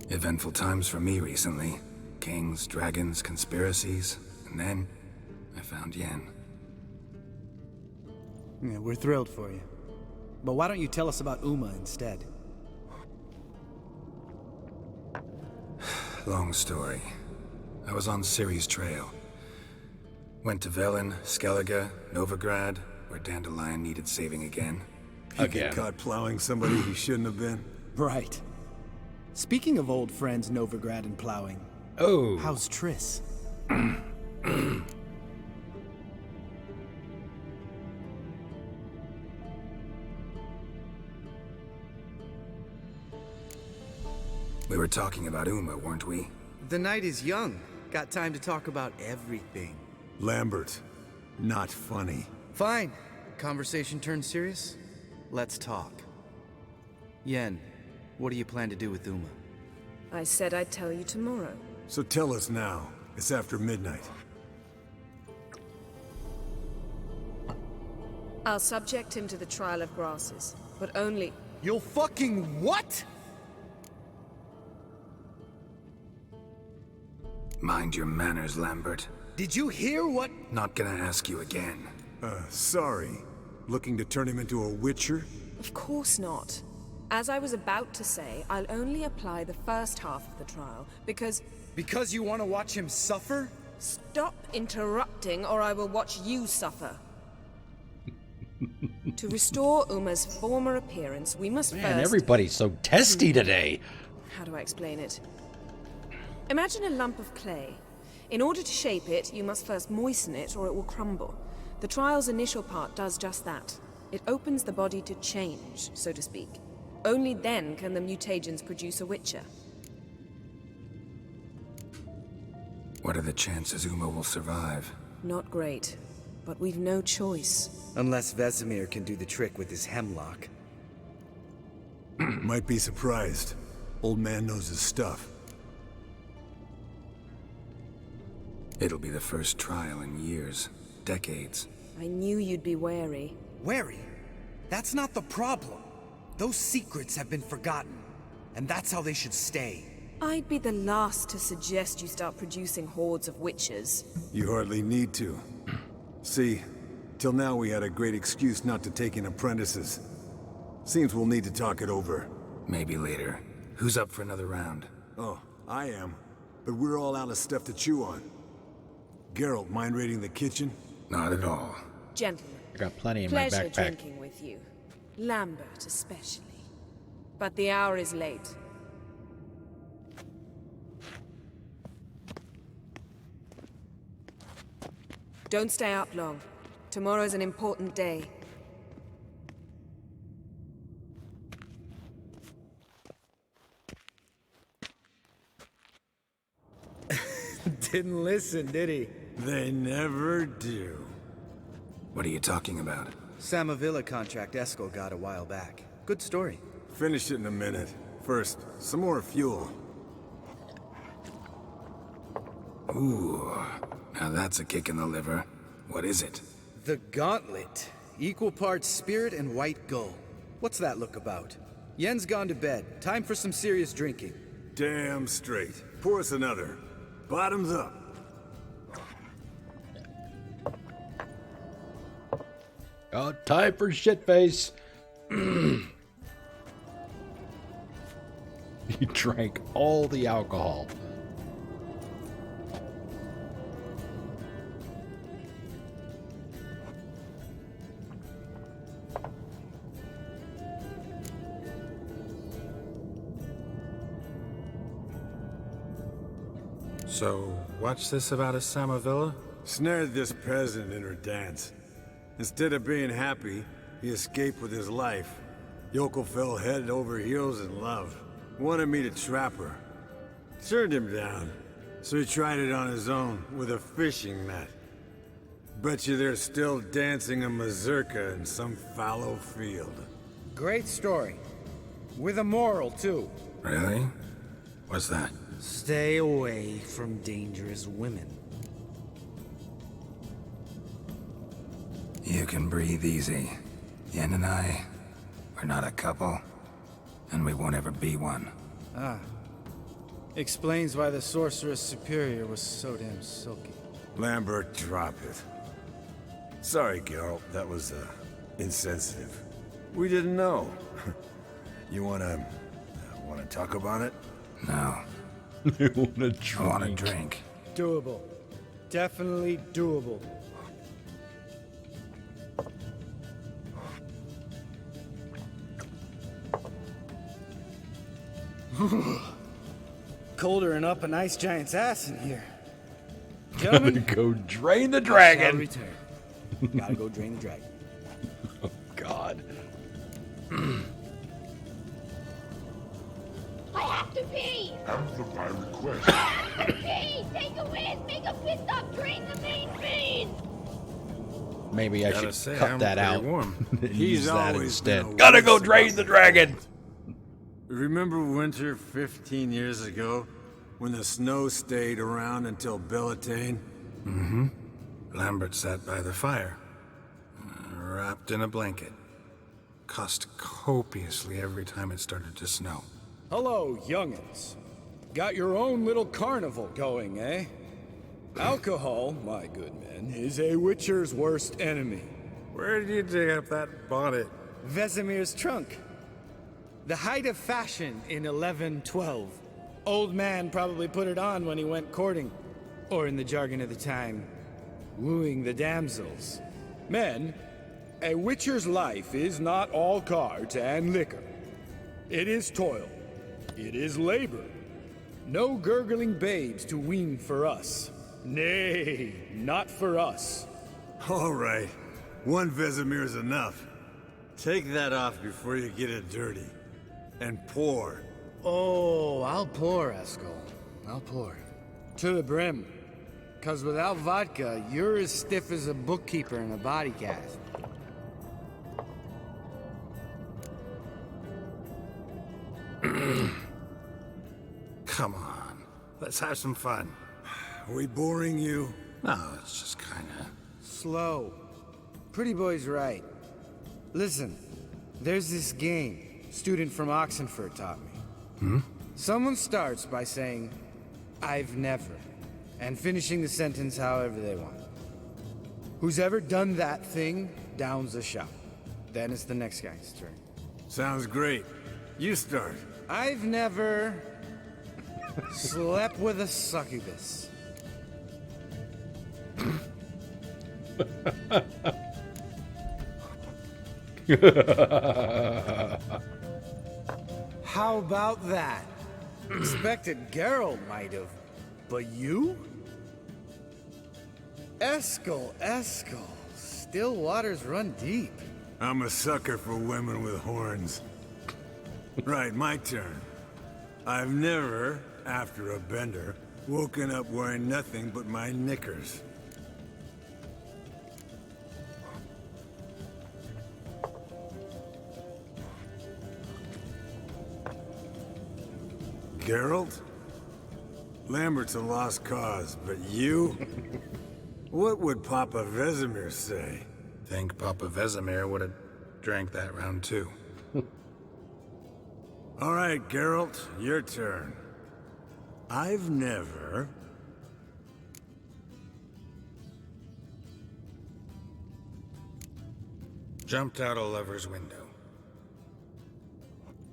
Eventful times for me recently. Kings, dragons, conspiracies, and then I found Yen. Yeah, we're thrilled for you. But why don't you tell us about Uma instead? Long story. I was on Ciri's trail. Went to Velen, Skellige, Novigrad, where Dandelion needed saving again. He get caught plowing somebody he shouldn't have been. Right. Speaking of old friends Novigrad and plowing. Oh. How's Triss? We were talking about Uma, weren't we? The night is young. Got time to talk about everything. Lambert, not funny. Fine. Conversation turned serious? Let's talk. Yen, what do you plan to do with Uma? I said I'd tell you tomorrow. So tell us now. It's after midnight. I'll subject him to the trial of grasses, but only... You'll fucking what? Mind your manners, Lambert. Did you hear what? Not gonna ask you again. Sorry. Looking to turn him into a witcher? Of course not. As I was about to say, I'll only apply the first half of the trial, because... Because you want to watch him suffer? Stop interrupting, or I will watch you suffer. To restore Uma's former appearance, we must Man, first... everybody's so testy today. How do I explain it? Imagine a lump of clay. In order to shape it, you must first moisten it, or it will crumble. The trial's initial part does just that. It opens the body to change, so to speak. Only then can the mutagens produce a witcher. What are the chances Uma will survive? Not great, but we've no choice. Unless Vesemir can do the trick with his hemlock. Might be surprised. Old man knows his stuff. It'll be the first trial in years. Decades. I knew you'd be wary. Wary? That's not the problem. Those secrets have been forgotten, and that's how they should stay. I'd be the last to suggest you start producing hordes of witches. You hardly need to. See, till now we had a great excuse not to take in apprentices. Seems we'll need to talk it over. Maybe later. Who's up for another round? Oh, I am. But we're all out of stuff to chew on. Geralt, mind raiding the kitchen? Not at all. Gentlemen, I got plenty in my pleasure backpack. drinking with you. Lambert especially. But the hour is late. Don't stay up long. Tomorrow's an important day. Didn't listen, did he? They never do. What are you talking about? Samavilla contract Eskel got a while back. Good story. Finish it in a minute. First, some more fuel. Ooh, now that's a kick in the liver. What is it? The Gauntlet. Equal parts spirit and white gull. What's that look about? Yen's gone to bed. Time for some serious drinking. Damn straight. Pour us another. Bottoms up. Oh, time for shitface. He drank all the alcohol. So, what's this about a Samavilla? Snared this peasant in her dance. Instead of being happy, he escaped with his life. Yokel fell head over heels in love. Wanted me to trap her. Turned him down. So he tried it on his own, with a fishing net. Bet you they're still dancing a mazurka in some fallow field. Great story. With a moral, too. Really? What's that? Stay away from dangerous women. You can breathe easy. Yen and I, we're not a couple, and we won't ever be one. Ah. Explains why the Sorceress Superior was so damn silky. Lambert, drop it. Sorry, Geralt, that was, insensitive. We didn't know. You wanna talk about it? No. I wanna drink. I want a drink. Doable. Definitely doable. Colder and up a nice giant's ass in here. Gentlemen, go drain the I shall dragon. return. Gotta go drain the dragon. Oh, God. I have to pee! Amplify request. Pee! Take a whiz! Make a pit stop! Drain the main vein! Maybe I Gotta should say, cut I'm that pretty out. warm. and He's use that always been instead. a Gotta go wuss drain about the the dragon. Remember winter 15 years ago? When the snow stayed around until Bellatane? Mm-hmm. Lambert sat by the fire, wrapped in a blanket. Cussed copiously every time it started to snow. Hello, young'uns. Got your own little carnival going, eh? Alcohol, my good men, is a witcher's worst enemy. Where did you dig up that bonnet? Vesemir's trunk. The height of fashion in 1112. Old man probably put it on when he went courting. Or in the jargon of the time, wooing the damsels. Men, a witcher's life is not all cards and liquor. It is toil. It is labor. No gurgling babes to wean for us. Nay, not for us. All right. One Vesemir's enough. Take that off before you get it dirty. And pour. Oh, I'll pour, Eskel. I'll pour. To the brim. 'Cause without vodka, you're as stiff as a bookkeeper in a body cast. Come on, let's have some fun. Are we boring you? No, it's just kinda... Slow. Pretty boy's right. Listen, there's this game student from Oxenford taught me. Someone starts by saying, I've never, and finishing the sentence however they want. Who's ever done that thing downs the shot. Then it's the next guy's turn. Sounds great. You start. I've never slept with a succubus. How about that? Expected Geralt might have, but you? Eskel, still waters run deep. I'm a sucker for women with horns. Right, my turn. I've never, after a bender, woken up wearing nothing but my knickers. Geralt? Lambert's a lost cause, but you? What would Papa Vesemir say? Think Papa Vesemir would have drank that round too. All right, Geralt, your turn. I've never... Jumped out a lover's window.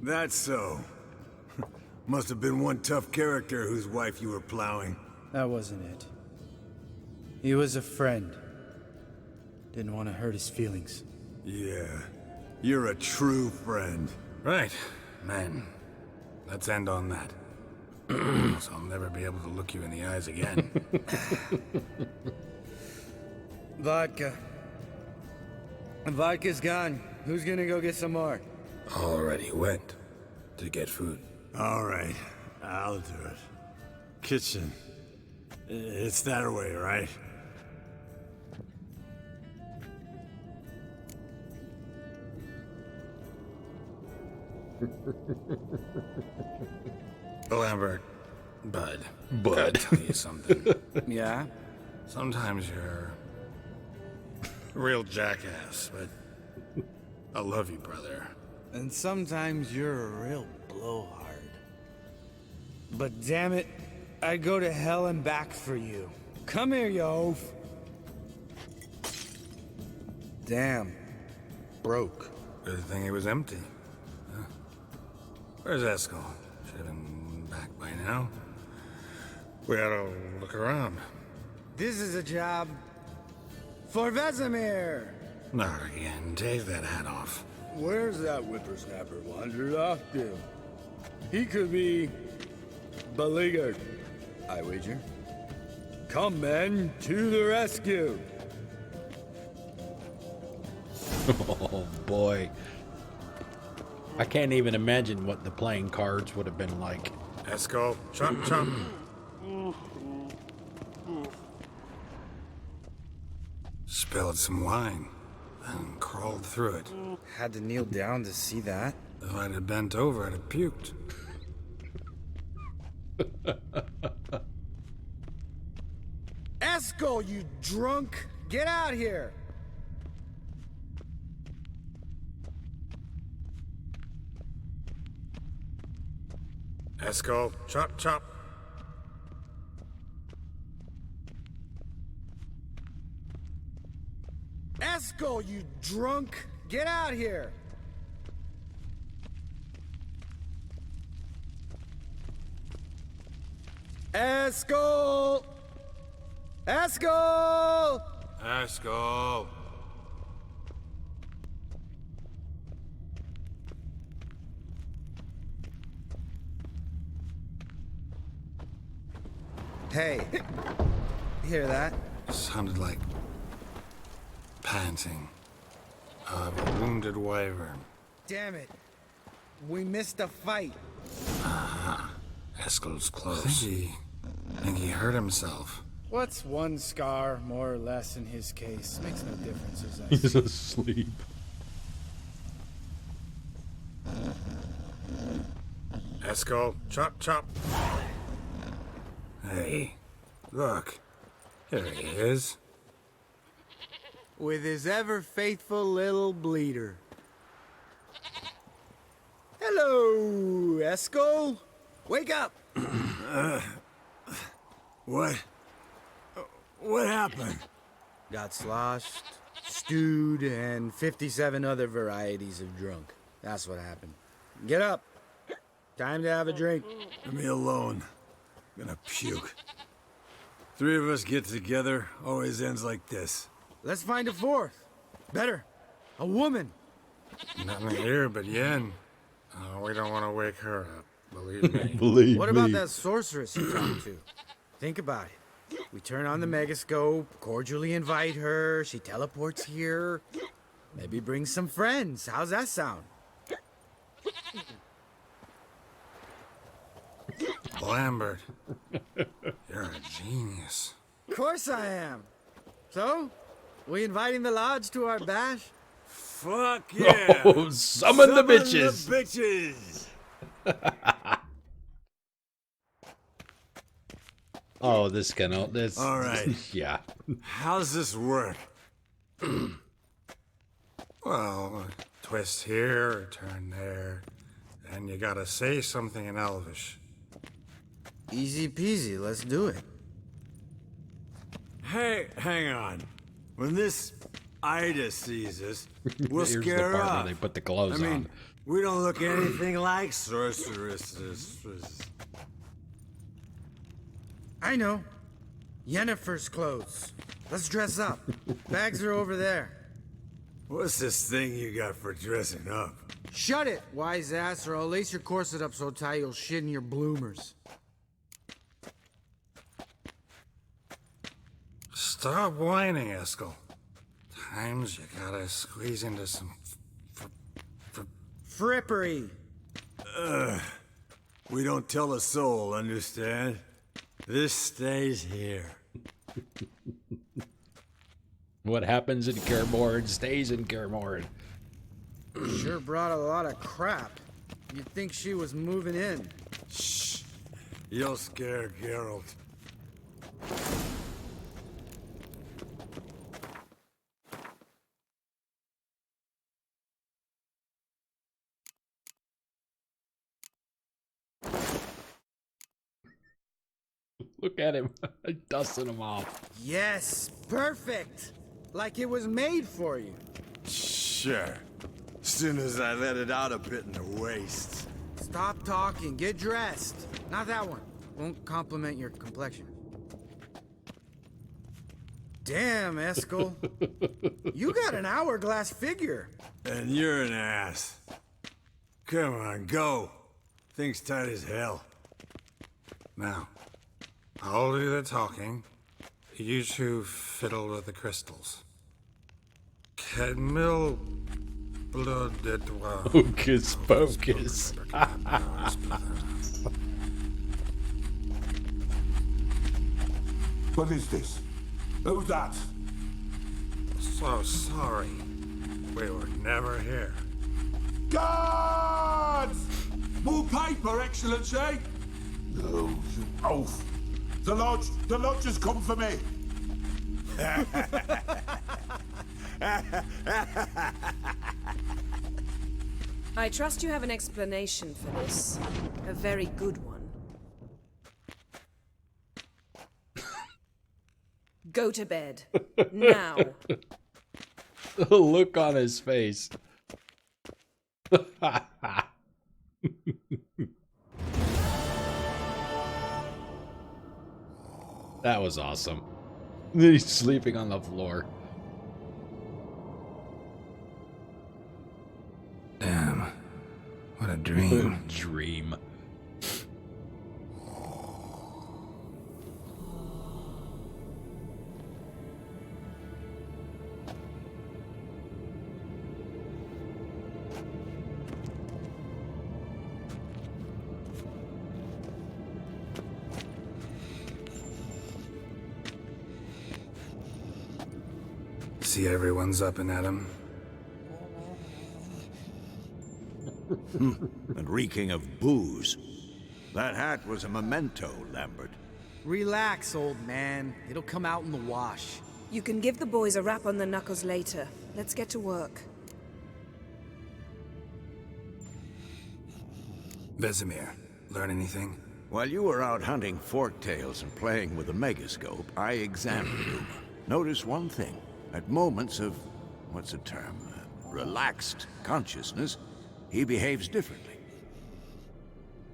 That's so. Must have been one tough character whose wife you were plowing. That wasn't it. He was a friend. Didn't want to hurt his feelings. Yeah, you're a true friend. Right, man. Let's end on that. Else I'll never be able to look you in the eyes again. Vodka. Vodka's gone. Who's gonna go get some more? Already went to get food. All right, I'll do it. Kitchen. It's that way, right? Lambert, Bud. Gotta tell you something. Yeah? Sometimes you're a real jackass, but I love you, brother. And sometimes you're a real blowhard. But damn it, I'd go to hell and back for you. Come here, you oaf. Damn. Broke. Good thing it was empty. Huh? Where's Eskel? Should have been back by now. We ought to look around. This is a job for Vesemir. Not again. Take that hat off. Where's that whippersnapper wandered off to? He could be beleaguered, I wager. Come, men, to the rescue! Oh boy. I can't even imagine what the playing cards would have been like. Esco, chomp chomp. Spilled some wine and crawled through it. Had to kneel down to see that. If I'd have bent over, I'd have puked. Esco, you drunk! Get out here! Esco, chop chop. Esco, you drunk! Get out here! Esco! Esco! Esco. Hey, hear that? Sounded like panting of a wounded wyvern. Damn it. We missed a fight. Esco's close. I think he hurt himself. What's one scar, more or less, in his case? Makes no difference, as I He's see. asleep. Esco, chop chop. Hey, look. There he is. With his ever-faithful little bleeder. Hello, Esco. Wake up! What? What happened? Got sloshed, stewed, and 57 other varieties of drunk. That's what happened. Get up. Time to have a drink. Leave me alone. I'm gonna puke. Three of us get together, always ends like this. Let's find a fourth. Better. A woman. Nothing here but Yen. Oh, we don't want to wake her up. Believe me. Believe What me. about that sorceress you talked to? Think about it. We turn on the megascope, cordially invite her, she teleports here. Maybe bring some friends. How's that sound? Lambert, you're a genius. Of course I am. So, we inviting the lodge to our bash? Fuck yeah! Oh, summon the bitches! The bitches! Oh, this cannot. This. All right. Yeah. How's this work? Well, a twist here, a turn there, and you gotta say something in Elvish. Easy peasy, let's do it. Hey, hang on. When this Ida sees us, we'll Here's the scare her part where off. they put the clothes I mean, on. we don't look anything like sorceresses. I know. Yennefer's clothes. Let's dress up. Bags are over there. What's this thing you got for dressing up? Shut it, wise ass, or I'll lace your corset up so tight you'll shit in your bloomers. Stop whining, Eskel. Times you gotta squeeze into some frippery. We don't tell a soul, understand? This stays here. What happens in Kaer stays in Kaer. Sure brought a lot of crap. You'd think she was moving in. Shh. You'll scare Geralt. Look at him, dusting him off. Yes, perfect. Like it was made for you. Sure. Soon as I let it out a bit in the waist. Stop talking, get dressed. Not that one. Won't compliment your complexion. Damn, Eskel. You got an hourglass figure. And you're an ass. Come on, go. Thing's tight as hell. Now, I'll do the talking. You two fiddle with the crystals. Cadmil blood de toi. Hocus pocus. What is this? Who's that? So sorry. We were never here. Guards! More paper, Excellency! No, oath. The lodge has come for me. I trust you have an explanation for this. A very good one. Go to bed. Now. The look on his face. That was awesome. He's sleeping on the floor. Damn. What a dream. Dream. See everyone's up and at 'em. And reeking of booze. That hat was a memento, Lambert. Relax, old man. It'll come out in the wash. You can give the boys a rap on the knuckles later. Let's get to work. Vesemir, learn anything? While you were out hunting forktails and playing with a megascope, I examined him. Notice one thing. At moments of, what's the term, relaxed consciousness, he behaves differently.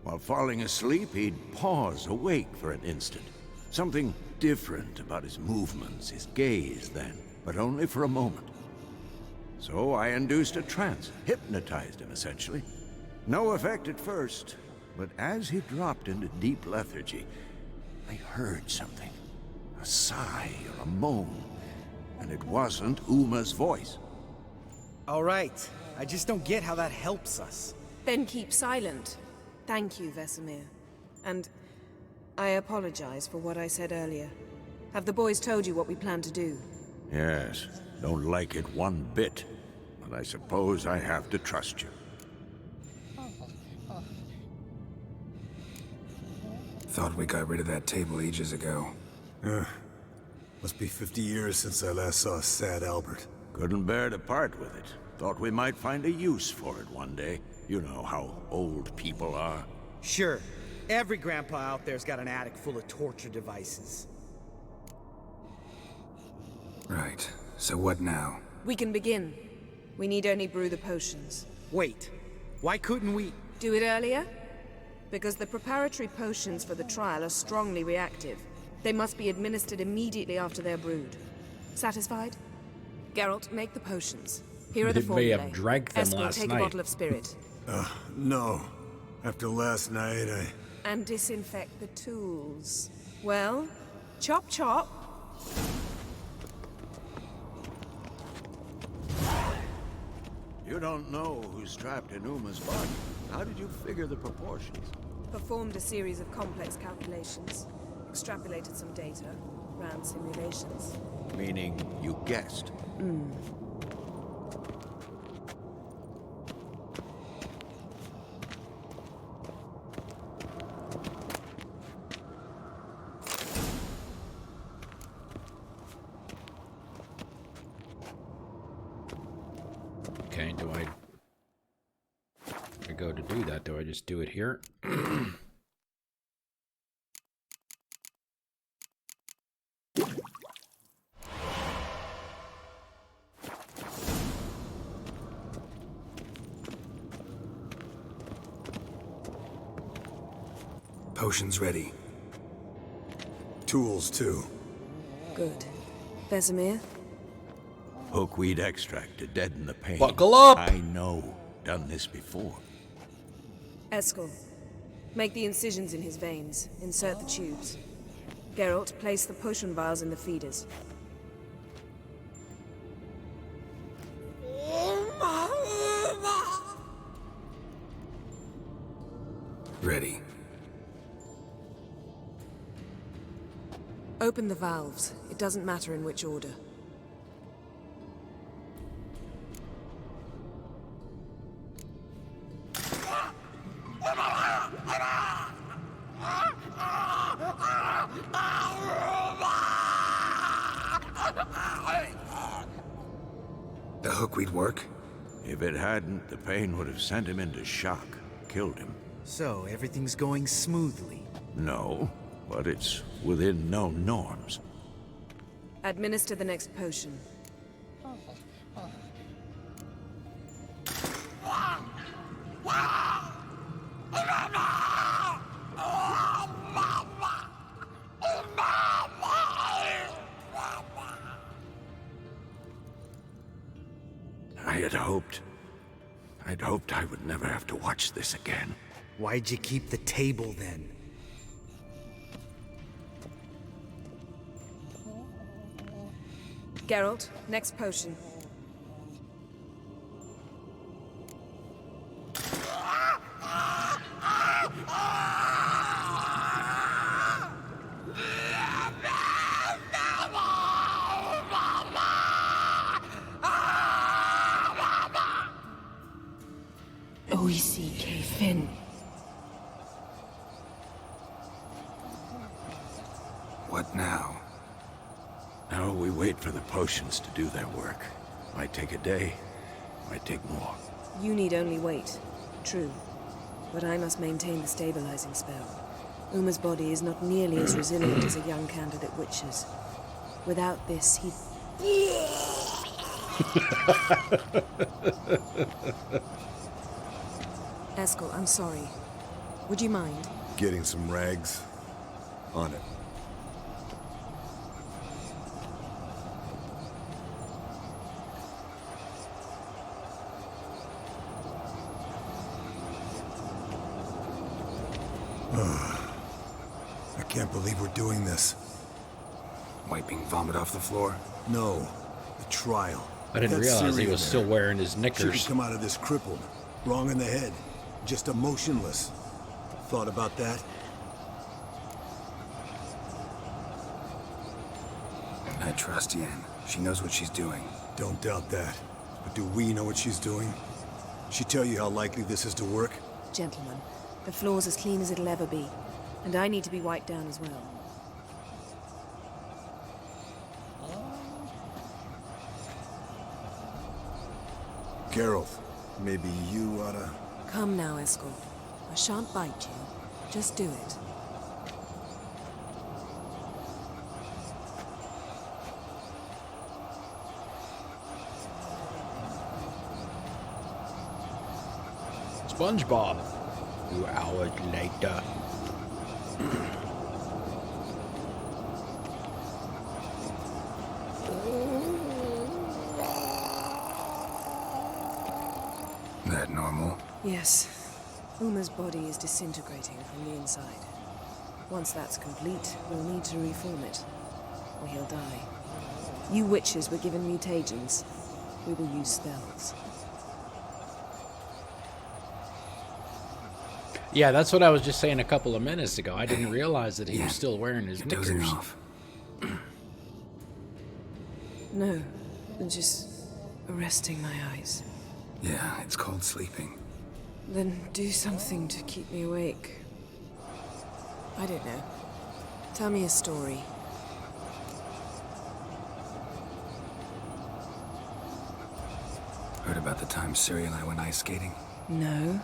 While falling asleep, he'd pause awake for an instant. Something different about his movements, his gaze then, but only for a moment. So I induced a trance, hypnotized him essentially. No effect at first, but as he dropped into deep lethargy, I heard something. A sigh or a moan. And it wasn't Uma's voice. All right. I just don't get how that helps us. Then keep silent. Thank you, Vesemir. And I apologize for what I said earlier. Have the boys told you what we plan to do? Yes. Don't like it one bit. But I suppose I have to trust you. Thought we got rid of that table ages ago. Must be 50 years since I last saw sad Albert. Couldn't bear to part with it. Thought we might find a use for it one day. You know how old people are. Sure. Every grandpa out there's got an attic full of torture devices. Right. So what now? We can begin. We need only brew the potions. Wait. Why couldn't we... Do it earlier? Because the preparatory potions for the trial are strongly reactive. They must be administered immediately after they're brewed. Satisfied? Geralt, make the potions. Here are the They may formulae. have drank them Escort, last take night. a bottle of spirit. No. After last night, And disinfect the tools. Well, chop chop. You don't know who's trapped in Uma's body. How did you figure the proportions? Performed a series of complex calculations. Extrapolated some data. Ran simulations. Meaning you guessed. Okay, do I go to do that? Do I just do it here? Potions ready. tools too. Good. Vesemir? Hookweed extract to deaden the pain. Buckle up! I know. Done this before. Eskel, Make the incisions in his veins. Insert the tubes. Geralt, place the potion vials in the feeders. Ready. Open the valves. It doesn't matter in which order. The hookweed work? If it hadn't, the pain would have sent him into shock, killed him. So, everything's going smoothly? No, but it's within known norms. Administer the next potion. I'd hoped I would never have to watch this again. Why'd you keep the table then? Geralt, next potion. Fin. What now? Now we wait for the potions to do their work. Might take a day, might take more. You need only wait. True. But I must maintain the stabilizing spell. Uma's body is not nearly as resilient as a young candidate witch's. Without this, he'd... Eskel, I'm sorry. Would you mind? Getting some rags? On it. I can't believe we're doing this. Wiping vomit off the floor? No. The trial. I didn't realize he was still wearing his knickers. Should come out of this crippled. Wrong in the head. Just emotionless. Thought about that? I trust Yen. She knows what she's doing. Don't doubt that. But do we know what she's doing? She tell you how likely this is to work? Gentlemen, the floor's as clean as it'll ever be. And I need to be wiped down as well. Geralt, maybe you oughta... Come now, Eskel. I shan't bite you. Just do it. SpongeBob. 2 hours later. That normal? Yes. Uma's body is disintegrating from the inside. Once that's complete, we'll need to reform it, or he'll die. You witches were given mutagens. We will use spells. Yeah, that's what I was just saying a couple of minutes ago. I didn't realize that he was still wearing his knickers. Dozing off. No, just resting my eyes. Yeah, it's called sleeping. Then do something to keep me awake. I don't know. Tell me a story. Heard about the time Ciri and I went ice skating? No,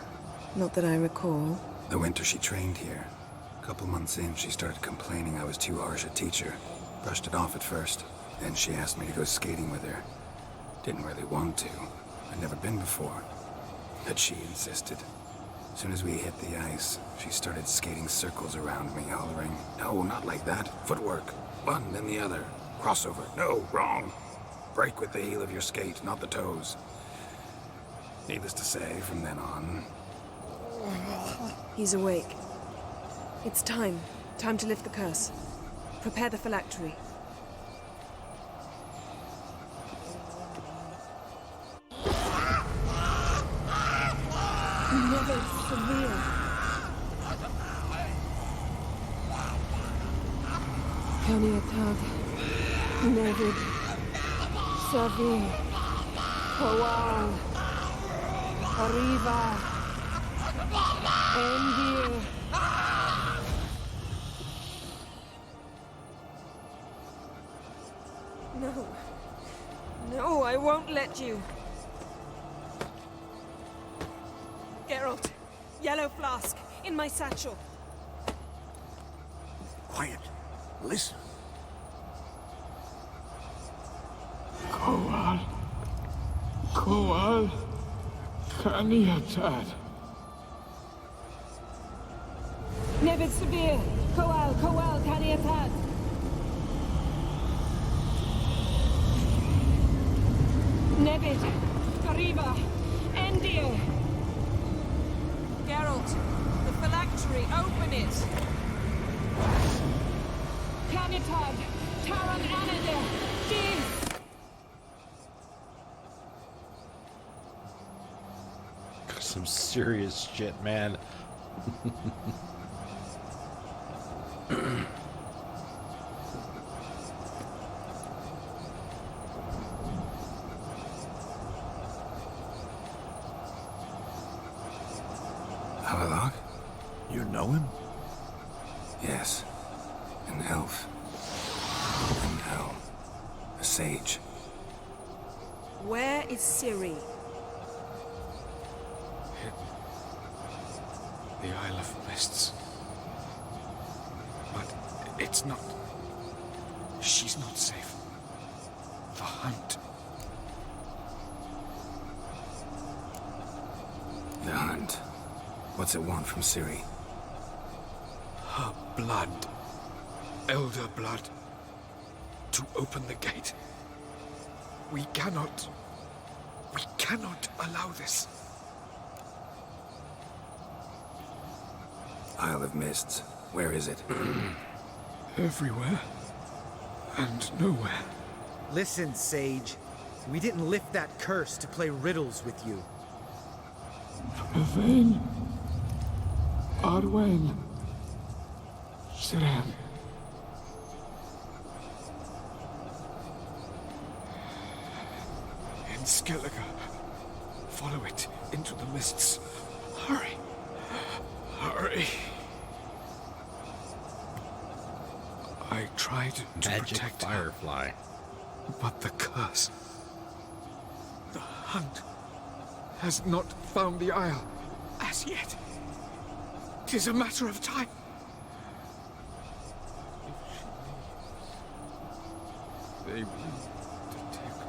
not that I recall. The winter she trained here. A couple months in, she started complaining I was too harsh a teacher. Brushed it off at first. Then she asked me to go skating with her. Didn't really want to. I'd never been before. But she insisted. As soon as we hit the ice, she started skating circles around me, hollering, "No, not like that. Footwork. One, then the other. Crossover. No, wrong. Break with the heel of your skate, not the toes." Needless to say, from then on... He's awake. It's time. Time to lift the curse. Prepare the phylactery. Never severe. Kaniatag. Nevid. Savi. Kowal. Arriva. Endir. No. No, I won't let you. Geralt, yellow flask, in my satchel. Quiet. Listen. Kowal. Kowal. Kaniatad. Nevid Severe. Kowal, Kaniatad. Nevid. Arriva. Endir. Geralt, the phylactery, open it. Kaniatad. Taran Anadir. Dis. Some serious shit, man. Havelock? You know him? Yes. An elf. An elf. A sage. Where is Ciri? The Isle of Mists. But it's not... She's not safe. The hunt. The hunt. What's it want from Ciri? Her blood. Elder blood. To open the gate. We cannot allow this. Isle of Mists. Where is it? Everywhere. And nowhere. Listen, Sage. We didn't lift that curse to play riddles with you. Yvain. Arwen. Siren. In Skellige. Follow it into the mists. Hurry. Hurry. I tried to Magic protect Firefly. her, but the curse. The hunt has not found the Isle as yet. 'Tis a matter of time. If she leaves, they will detect her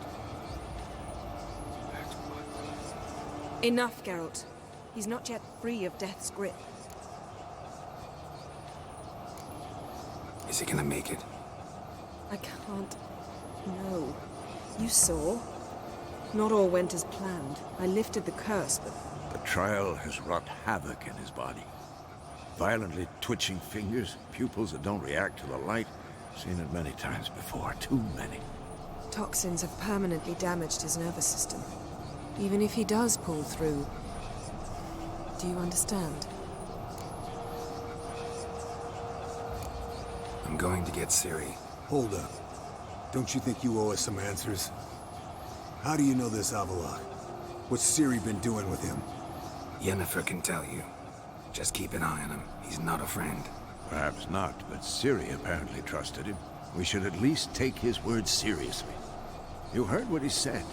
at once. Enough, Geralt. He's not yet free of death's grip. Is he gonna make it? I can't. No. You saw. Not all went as planned. I lifted the curse, but... The trial has wrought havoc in his body. Violently twitching fingers, pupils that don't react to the light. Seen it many times before, too many. Toxins have permanently damaged his nervous system. Even if he does pull through... Do you understand? I'm going to get Ciri. Hold up. Don't you think you owe us some answers? How do you know this Havelock? What's Ciri been doing with him? Yennefer can tell you. Just keep an eye on him. He's not a friend. Perhaps not, but Ciri apparently trusted him. We should at least take his words seriously. You heard what he said.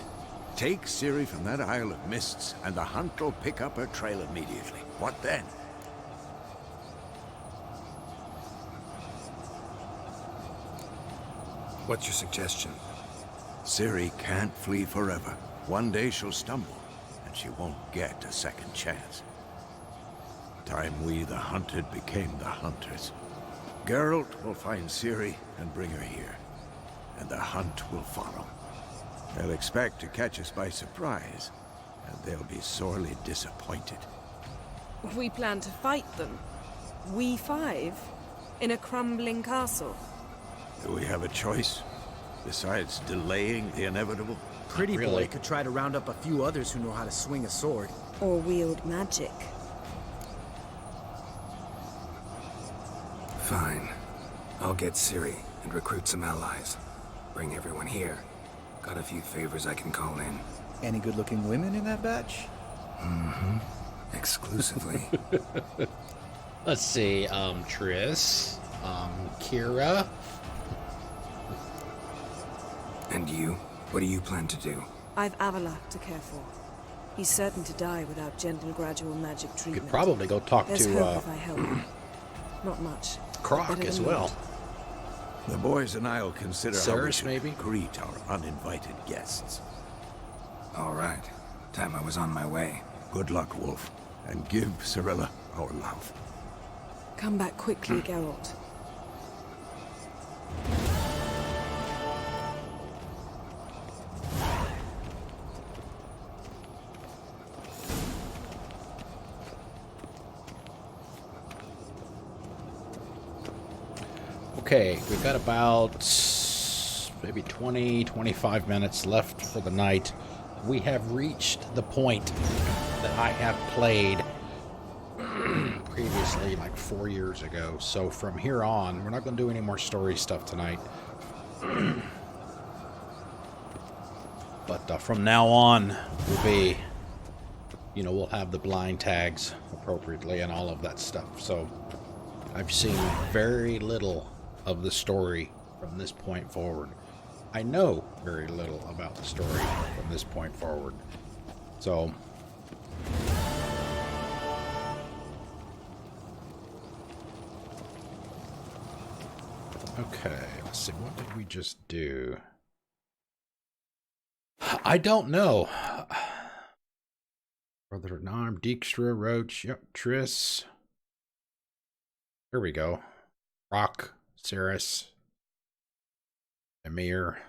Take Ciri from that Isle of Mists, and the hunt will pick up her trail immediately. What then? What's your suggestion? Ciri can't flee forever. One day she'll stumble, and she won't get a second chance. Time we, the hunted, became the hunters. Geralt will find Ciri and bring her here, and the hunt will follow. They'll expect to catch us by surprise, and they'll be sorely disappointed. We plan to fight them. We five? In a crumbling castle? Do we have a choice? Besides delaying the inevitable? Pretty boy could try to round up a few others who know how to swing a sword. Or wield magic. Fine. I'll get Ciri and recruit some allies. Bring everyone here. Got a few favors I can call in. Any good-looking women in that batch? Mm-hmm. Exclusively. Let's see, Triss, Kira. And you? What do you plan to do? I've Avalok to care for. He's certain to die without gentle, gradual magic treatment. Could probably go talk There's to hope if I help. Not much. Croc as well. The boys and I'll consider how we Ceres, should maybe? greet our uninvited guests. All right. Time I was on my way. Good luck, Wolf, and give Cirilla our love. Come back quickly, Geralt. Okay, we've got about maybe 20-25 minutes left for the night. We have reached the point that I have played previously, like 4 years ago. So from here on, we're not going to do any more story stuff tonight. But from now on, we'll be, we'll have the blind tags appropriately and all of that stuff. So I've seen very little of the story from this point forward. I know very little about the story from this point forward. So okay, let's see, what did we just do? I don't know. Brother Narm, Dijkstra, Roach, yep, Triss. Here we go. Rock, Ceres, Emir.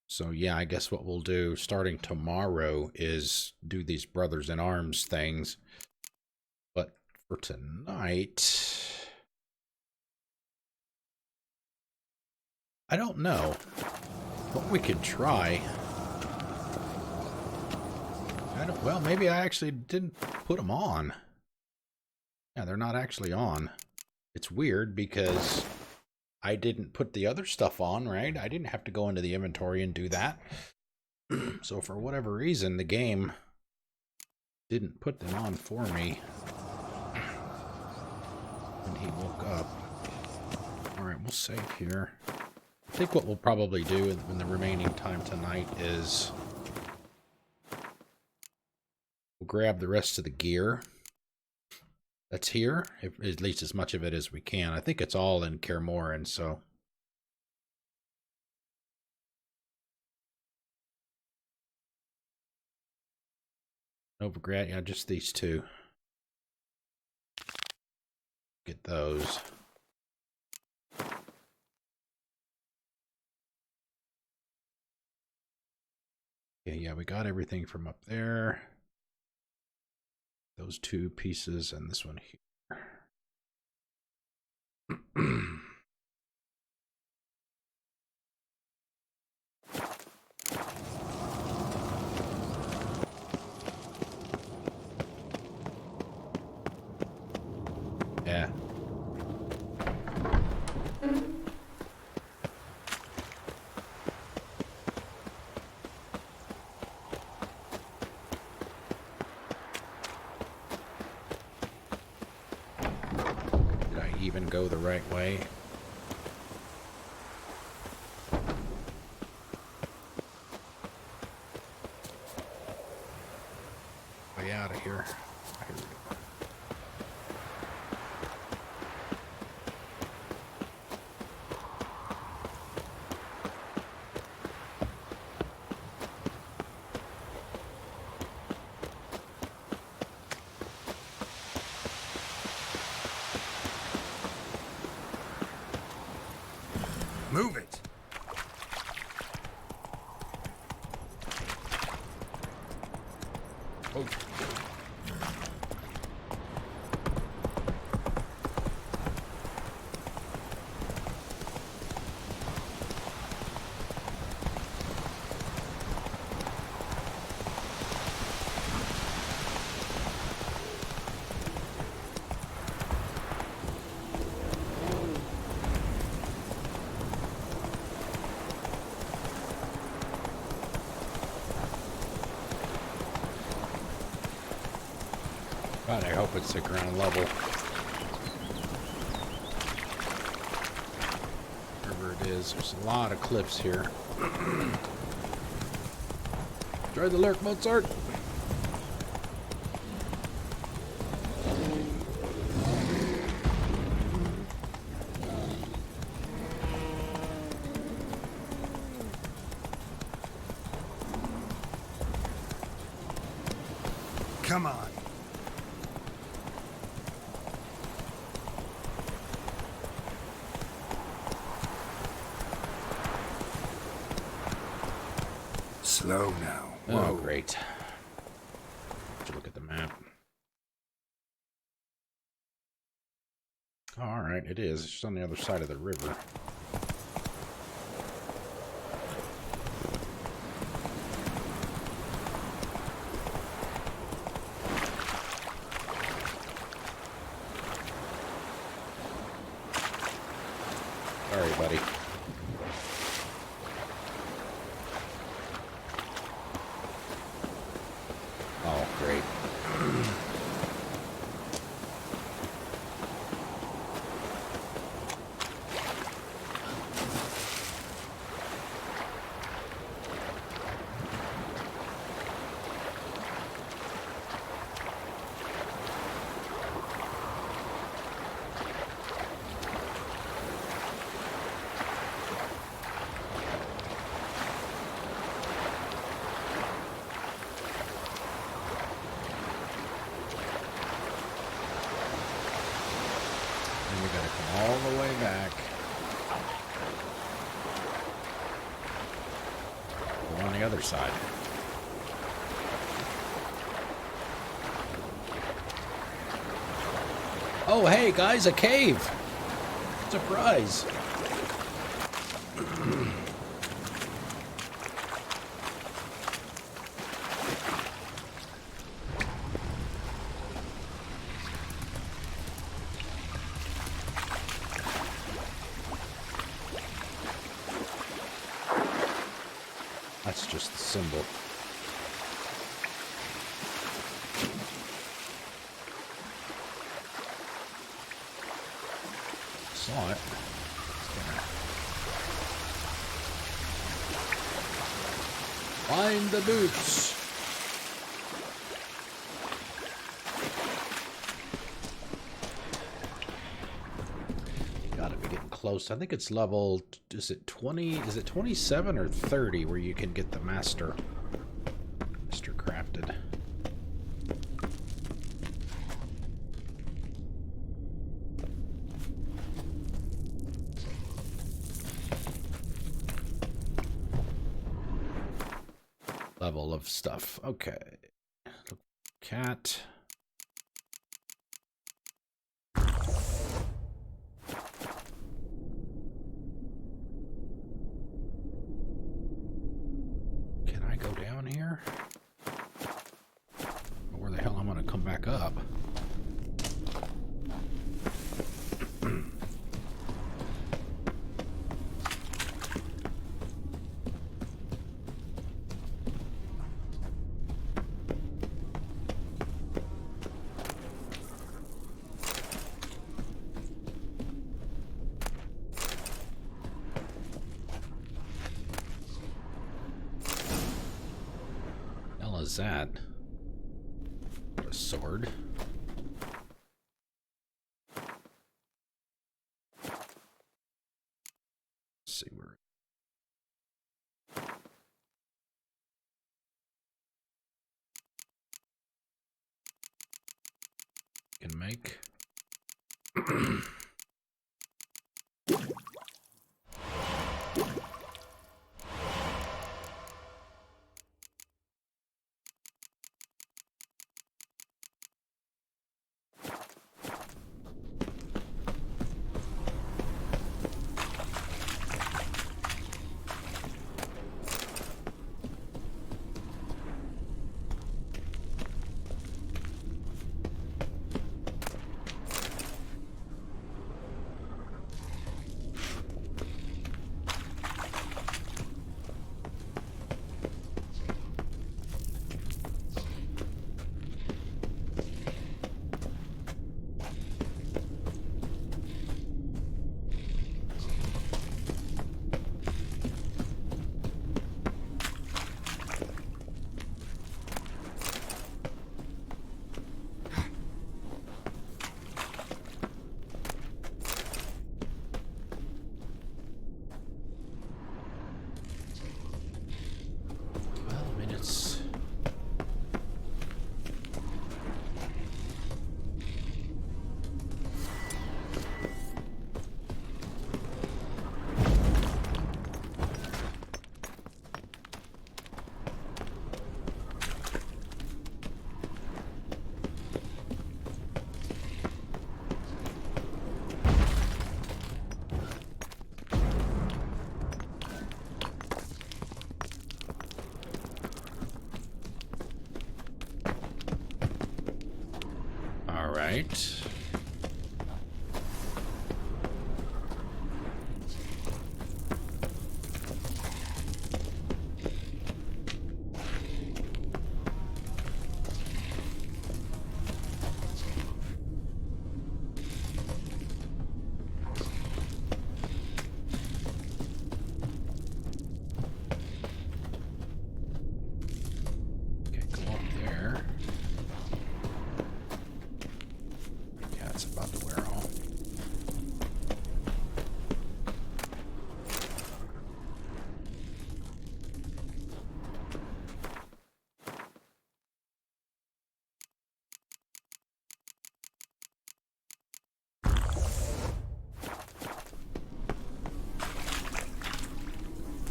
So yeah, I guess what we'll do starting tomorrow is do these Brothers in Arms things. But for tonight, I don't know what we could try. Well, maybe I actually didn't put them on. Yeah, they're not actually on. It's weird because I didn't put the other stuff on, right? I didn't have to go into the inventory and do that. So for whatever reason, the game didn't put them on for me when he woke up. Alright, we'll save here. I think what we'll probably do in the remaining time tonight is we'll grab the rest of the gear that's here, at least as much of it as we can. I think it's all in Kaer Morhen, so Novigrad, yeah, just these two. Get those. Yeah, we got everything from up there. Those two pieces and this one here. Yeah. Even go the right way. Way out of here. Here we go. Move it! Oh. God, I hope it's the ground level. Wherever it is, there's a lot of cliffs here. Try the lurk, Mozart. Come on. Slow now. Oh, great. Let's look at the map. Oh, all right, it is. It's just on the other side of the river. Sorry, buddy. Oh, great. And we gotta come all the way back. Go on the other side. Oh, hey guys, a cave! Surprise! That's just the symbol. Saw it. Find the boots. Gotta be getting close. I think it's level, is it 20? Is it 27 or 30 where you can get the master crafted? Level of stuff. Okay. Cat. Can I go down here? Or where the hell I'm gonna come back up? Is that a sword? Let's see where can make. right.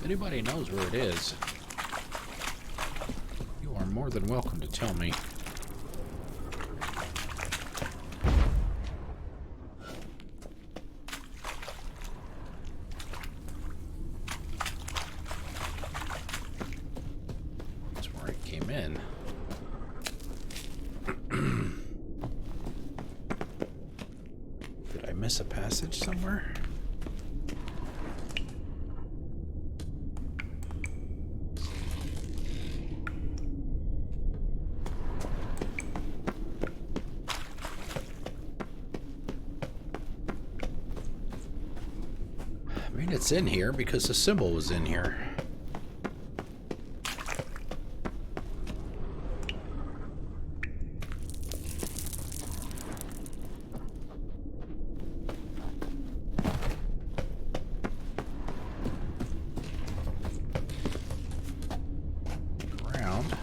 Anybody knows where it is, you are more than welcome to tell me. That's where I came in. Did I miss a passage somewhere? It's in here because the symbol was in here. Around.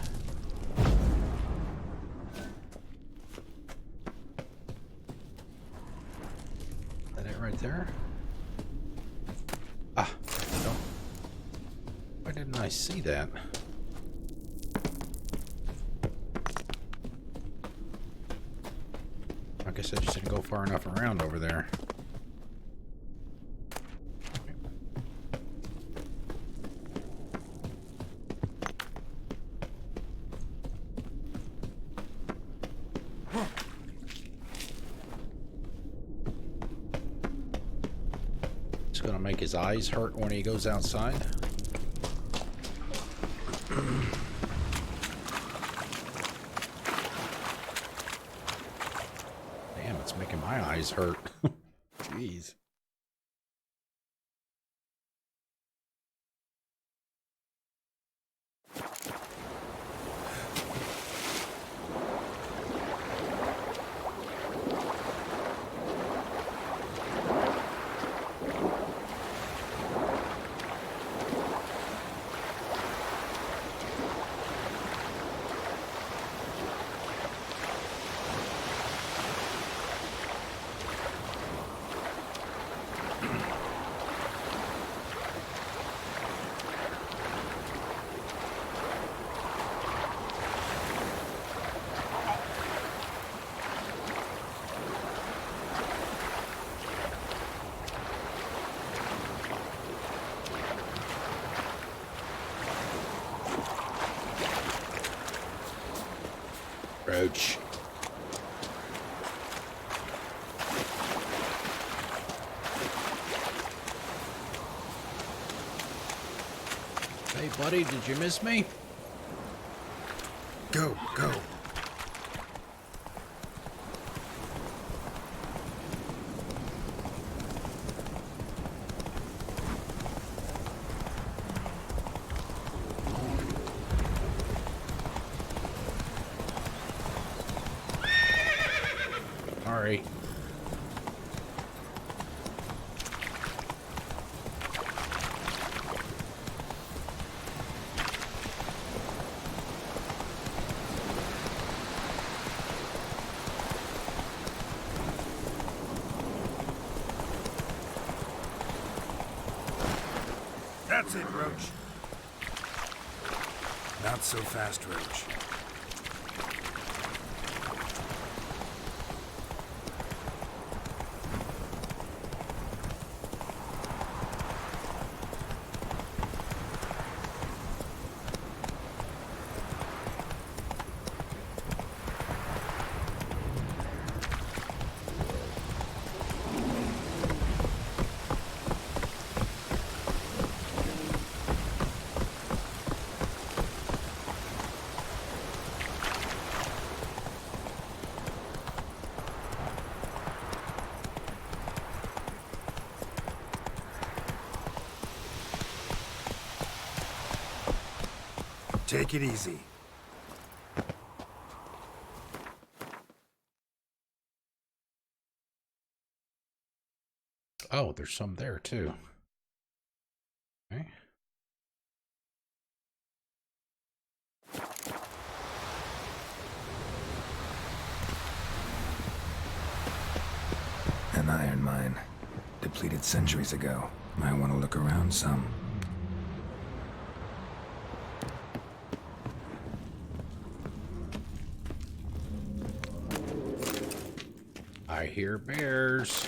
Is that it right there? Why didn't I see that? I guess I just didn't go far enough around over there. It's gonna make his eyes hurt when he goes outside. Damn, it's making my eyes hurt. Jeez. Roach. Hey, buddy, did you miss me? Go, go. Sorry. That's it, Roach. Not so fast, Roach. Take it easy. Oh, there's some there too. Okay. An iron mine. Depleted centuries ago. Might want to look around some. I hear bears.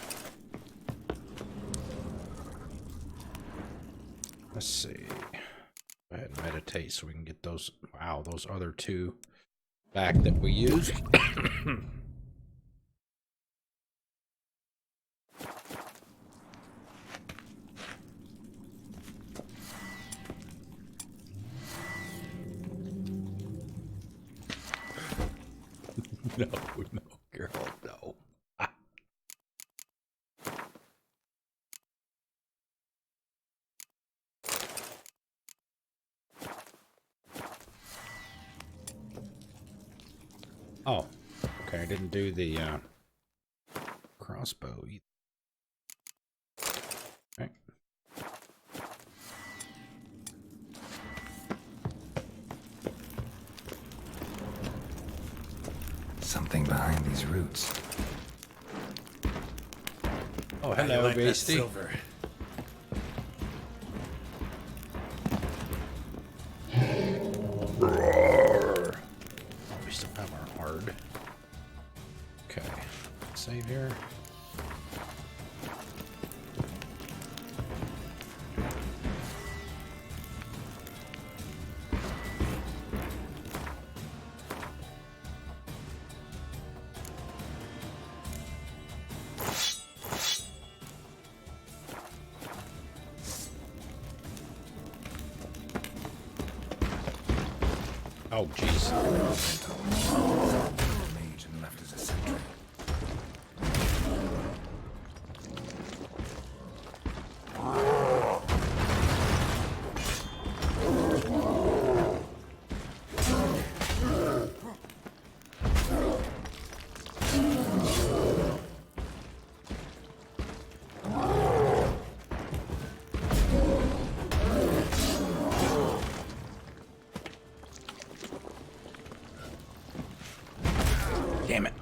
Let's see. Go ahead and meditate so we can get those. Wow, those other two back that we used. No, girl, no. Oh, okay. I didn't do the crossbow either. Okay. Something behind these roots. Oh, hello, Beastie. Roar. We still have our hard. Okay. Save here. Oh, jeez. Mage and left as a sentry. Damn it.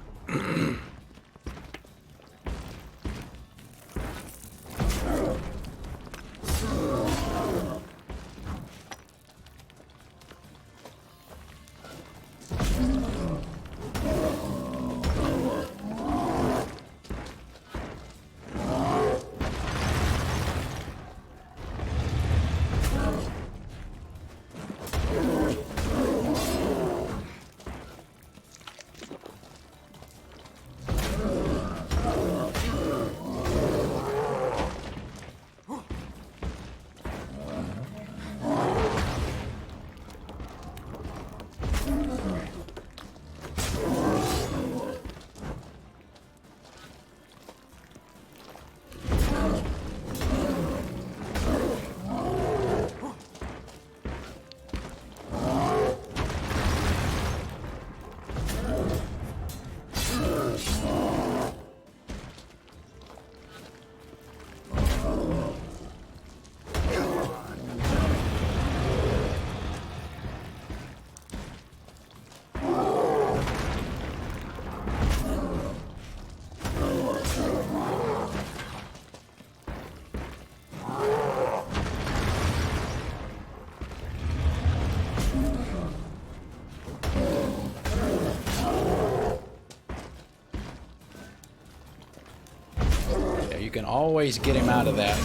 You can always get him out of that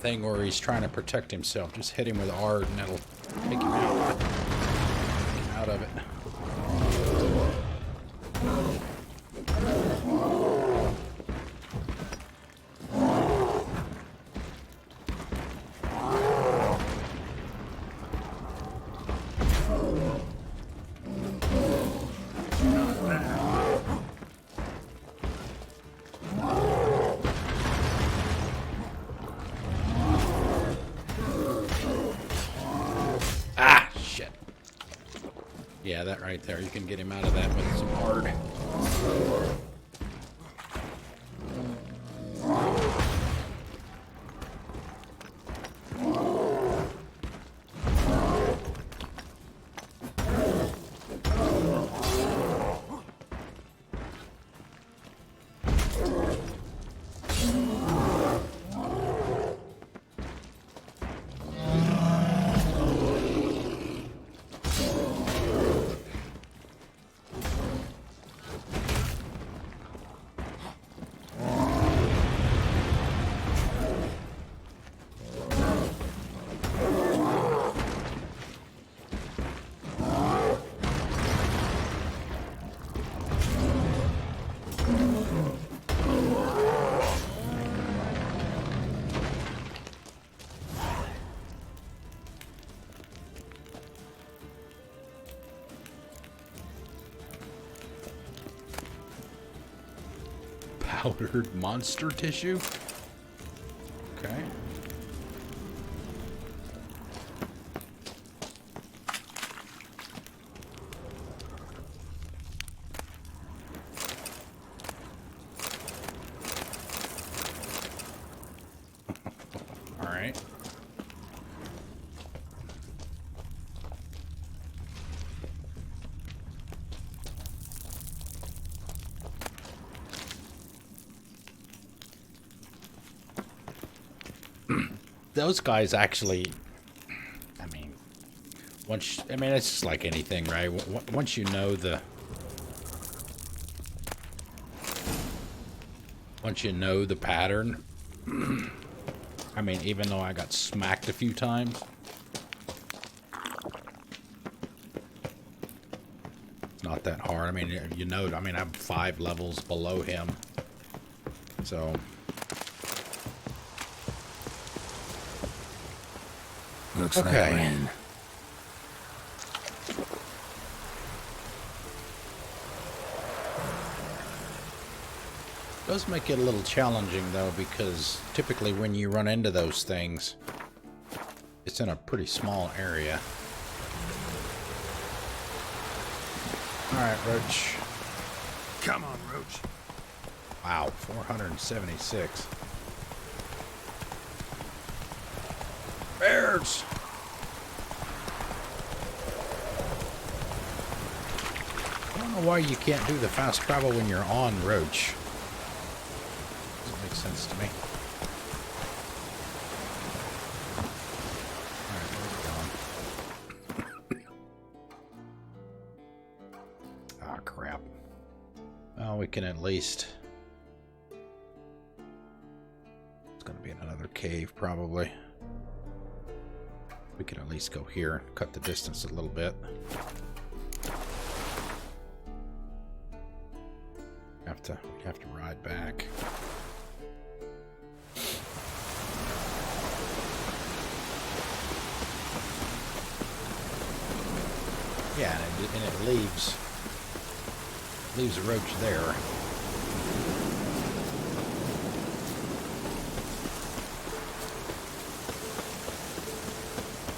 thing where he's trying to protect himself. Just hit him with R and that'll take him out. Take him out of it. Ah! shit. Yeah, that right there. You can get him out of that with some hard. Powdered monster tissue? Okay. All right. Those guys actually, I mean, it's just like anything, right? Once you know the pattern, I mean, even though I got smacked a few times, it's not that hard. I mean, you know, I'm 5 levels below him, so. Looks Okay. like rain. Does make it a little challenging though, because typically when you run into those things, it's in a pretty small area. Alright, Roach. Come on, Roach. Wow, 476. Bears! I don't know why you can't do the fast travel when you're on Roach. Doesn't make sense to me. Alright, where's it going? Ah, crap. Well, we can at least... It's gonna be in another cave, probably. We can at least go here, cut the distance a little bit. We have to ride back. Yeah, and it leaves a roach there.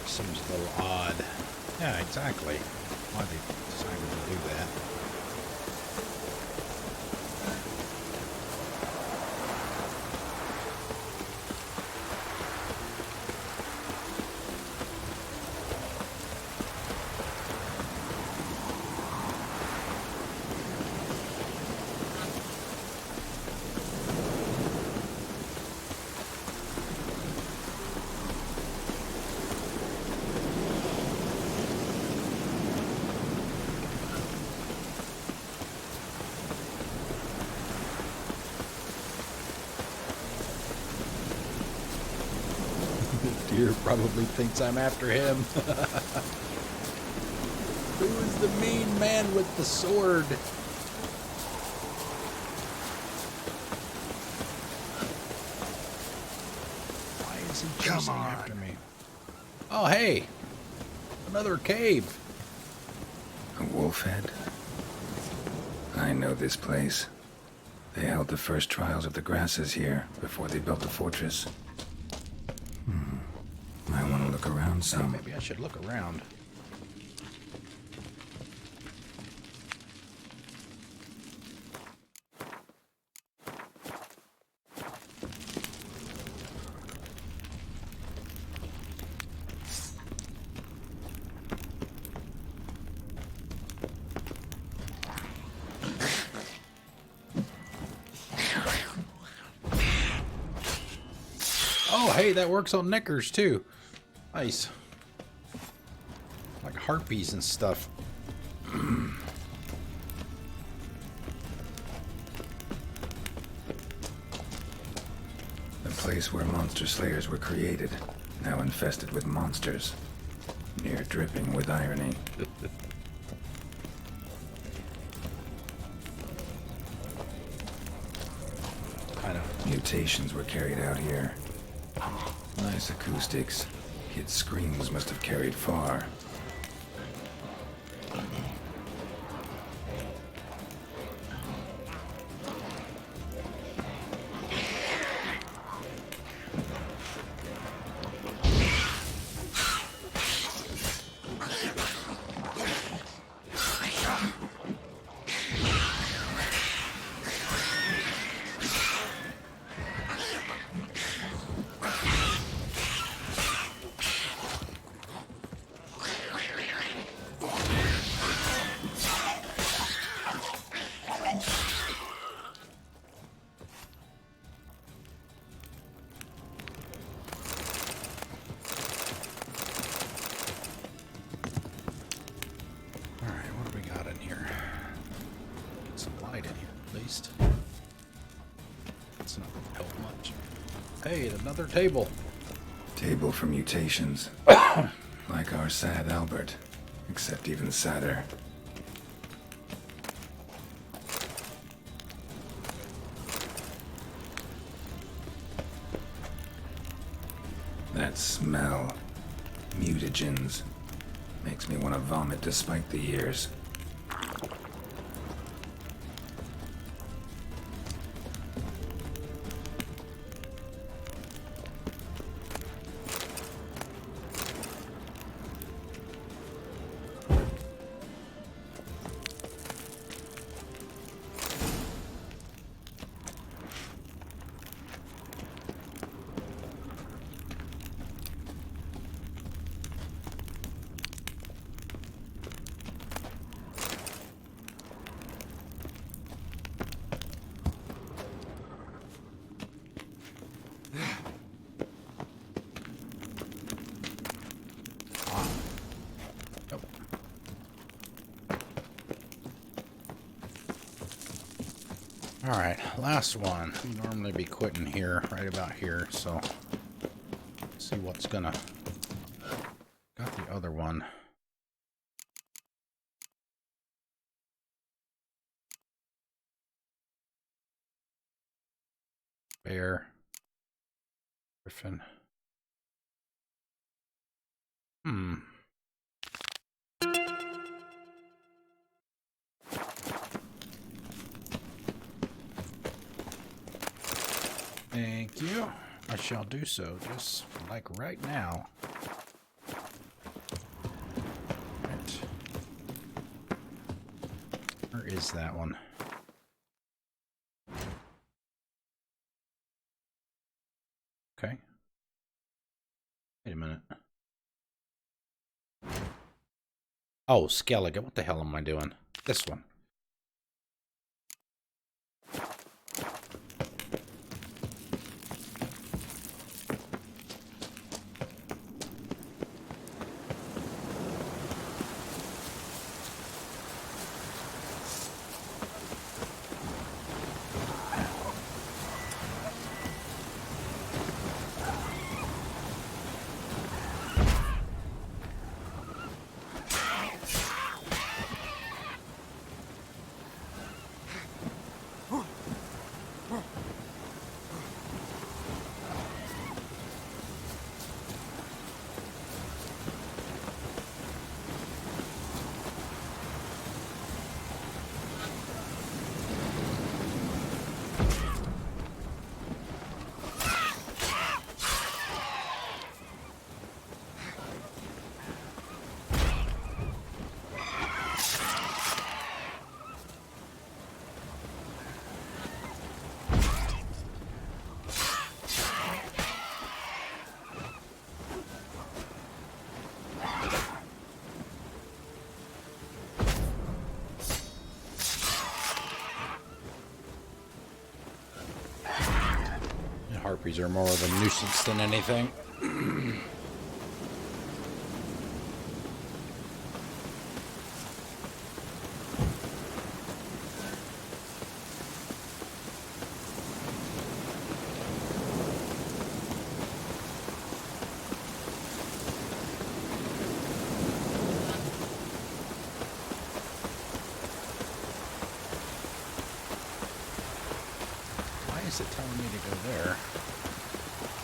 Seems a little odd. Yeah, exactly. Why they decided to do that. Deer probably thinks I'm after him. Who is the mean man with the sword? Why is he chasing after me? Oh, hey! Another cave. A wolf head? I know this place. They held the first trials of the grasses here before they built the fortress. I want to look around some. Maybe I should look around. Oh, hey, that works on knickers too. Nice. Like harpies and stuff. The place where monster slayers were created, now infested with monsters. Near dripping with irony. Kind of. Mutations were carried out here. Nice acoustics. Kids' screams must have carried far. Hey, another table. Table for mutations. Like our sad Albert, except even sadder. That smell. Mutagens. Makes me want to vomit despite the years. Alright, last one. We normally be quitting here, right about here, so let's see what's gonna... Got the other one. Bear. Griffin. Thank you. I shall do so, just like right now. Right. Where is that one? Okay. Wait a minute. Oh, Skellige. What the hell am I doing? This one. Harpies are more of a nuisance than anything. Why is it telling me to go there?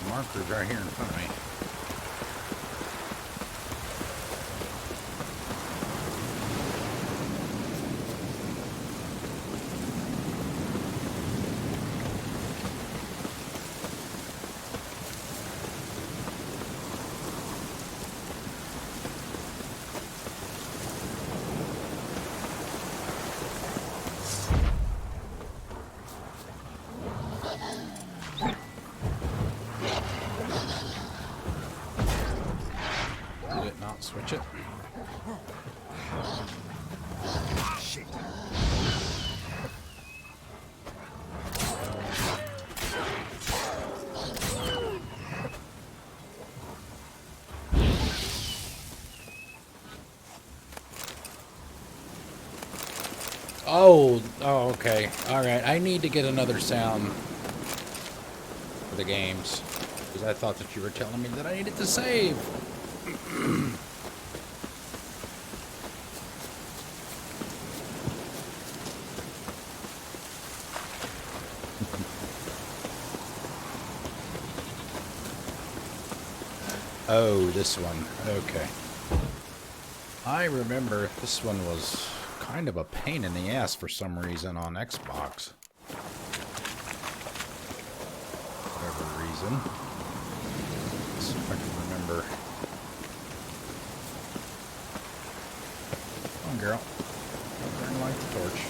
The marker's right here in front of me. Did it not switch it? Shit. Oh, okay. Alright, I need to get another sound for the games. Because I thought that you were telling me that I needed to save. Oh, this one. Okay. I remember this one was kind of a pain in the ass for some reason on Xbox. Whatever reason. Let's see if I can remember. Come on, girl. Turn light the torch.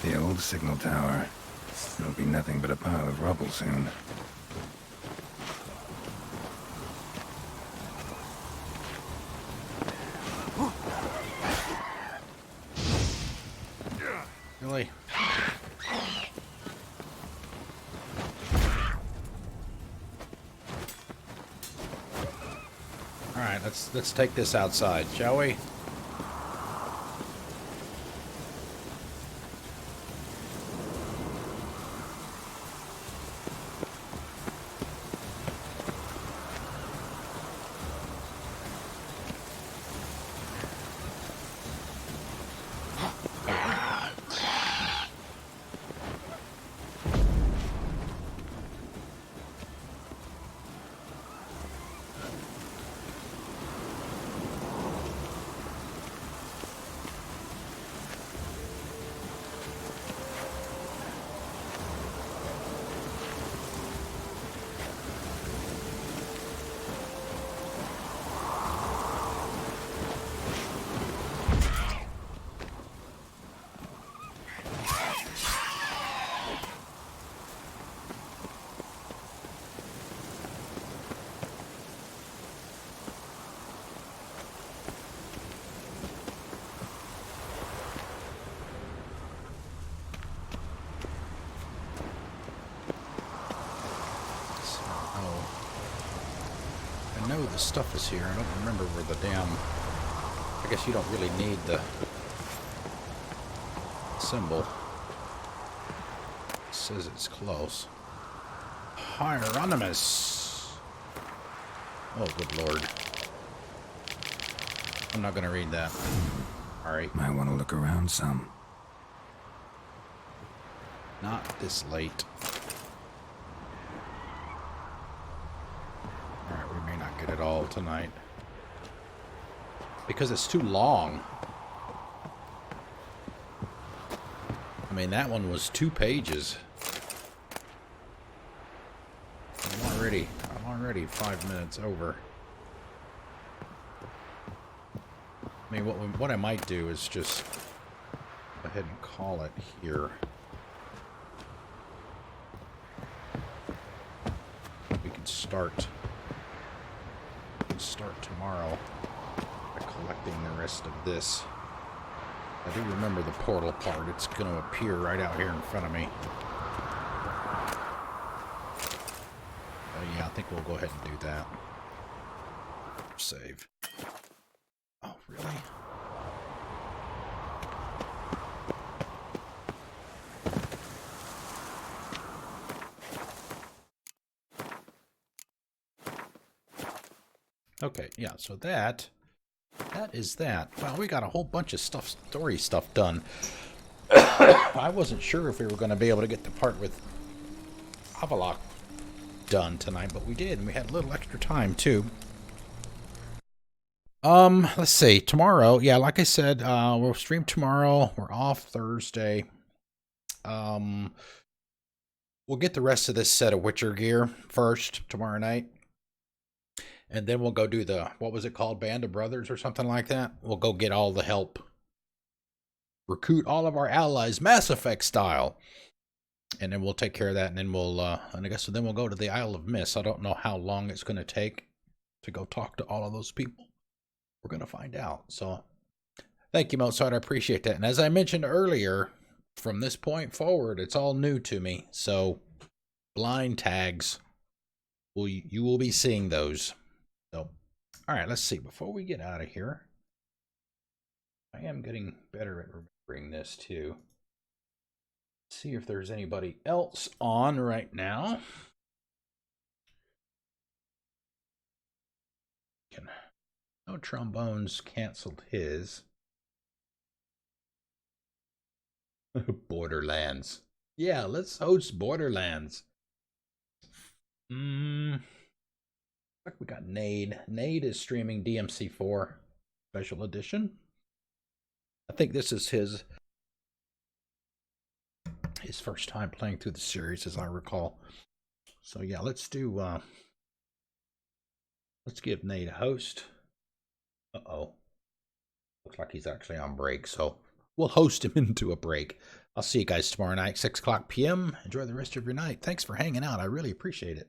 The old signal tower. It'll be nothing but a pile of rubble soon. Really? Alright, let's take this outside, shall we? I know the stuff is here. I don't remember where the damn... I guess you don't really need the symbol. It says it's close. Hieronymus! Oh, good lord. I'm not gonna read that. Alright. Might want to look around some. Not this late. Alright, we may not get it all tonight. Because it's too long. I mean, that one was 2 pages. I'm already 5 minutes over. I mean, what I might do is just go ahead and call it here. We can start tomorrow by collecting the rest of this. I do remember the portal part. It's going to appear right out here in front of me. Yeah, I think we'll go ahead and do that. Save. Oh, really? Okay, yeah, so that is that. Well, we got a whole bunch of story stuff done. I wasn't sure if we were going to be able to get the part with Avalok done tonight, but we did, and we had a little extra time too. Let's see. Tomorrow, yeah, like I said, we'll stream tomorrow. We're off Thursday. We'll get the rest of this set of Witcher gear first tomorrow night. And then we'll go do the, what was it called? Band of Brothers or something like that. We'll go get all the help. Recruit all of our allies, Mass Effect style. And then we'll take care of that. And then we'll, and I guess then we'll go to the Isle of Mist. I don't know how long it's going to take to go talk to all of those people. We're going to find out. So thank you, Mozart. I appreciate that. And as I mentioned earlier, from this point forward, it's all new to me. So blind tags, you will be seeing those. So, all right, let's see. Before we get out of here, I am getting better at remembering this too. Let's see if there's anybody else on right now. No, Trombones canceled his. Borderlands. Yeah, let's host Borderlands. We got Nade. Nade is streaming DMC4 Special Edition. I think this is his first time playing through the series, as I recall. So yeah, let's do. Let's give Nade a host. Uh-oh. Looks like he's actually on break, so we'll host him into a break. I'll see you guys tomorrow night, 6 o'clock p.m. Enjoy the rest of your night. Thanks for hanging out. I really appreciate it.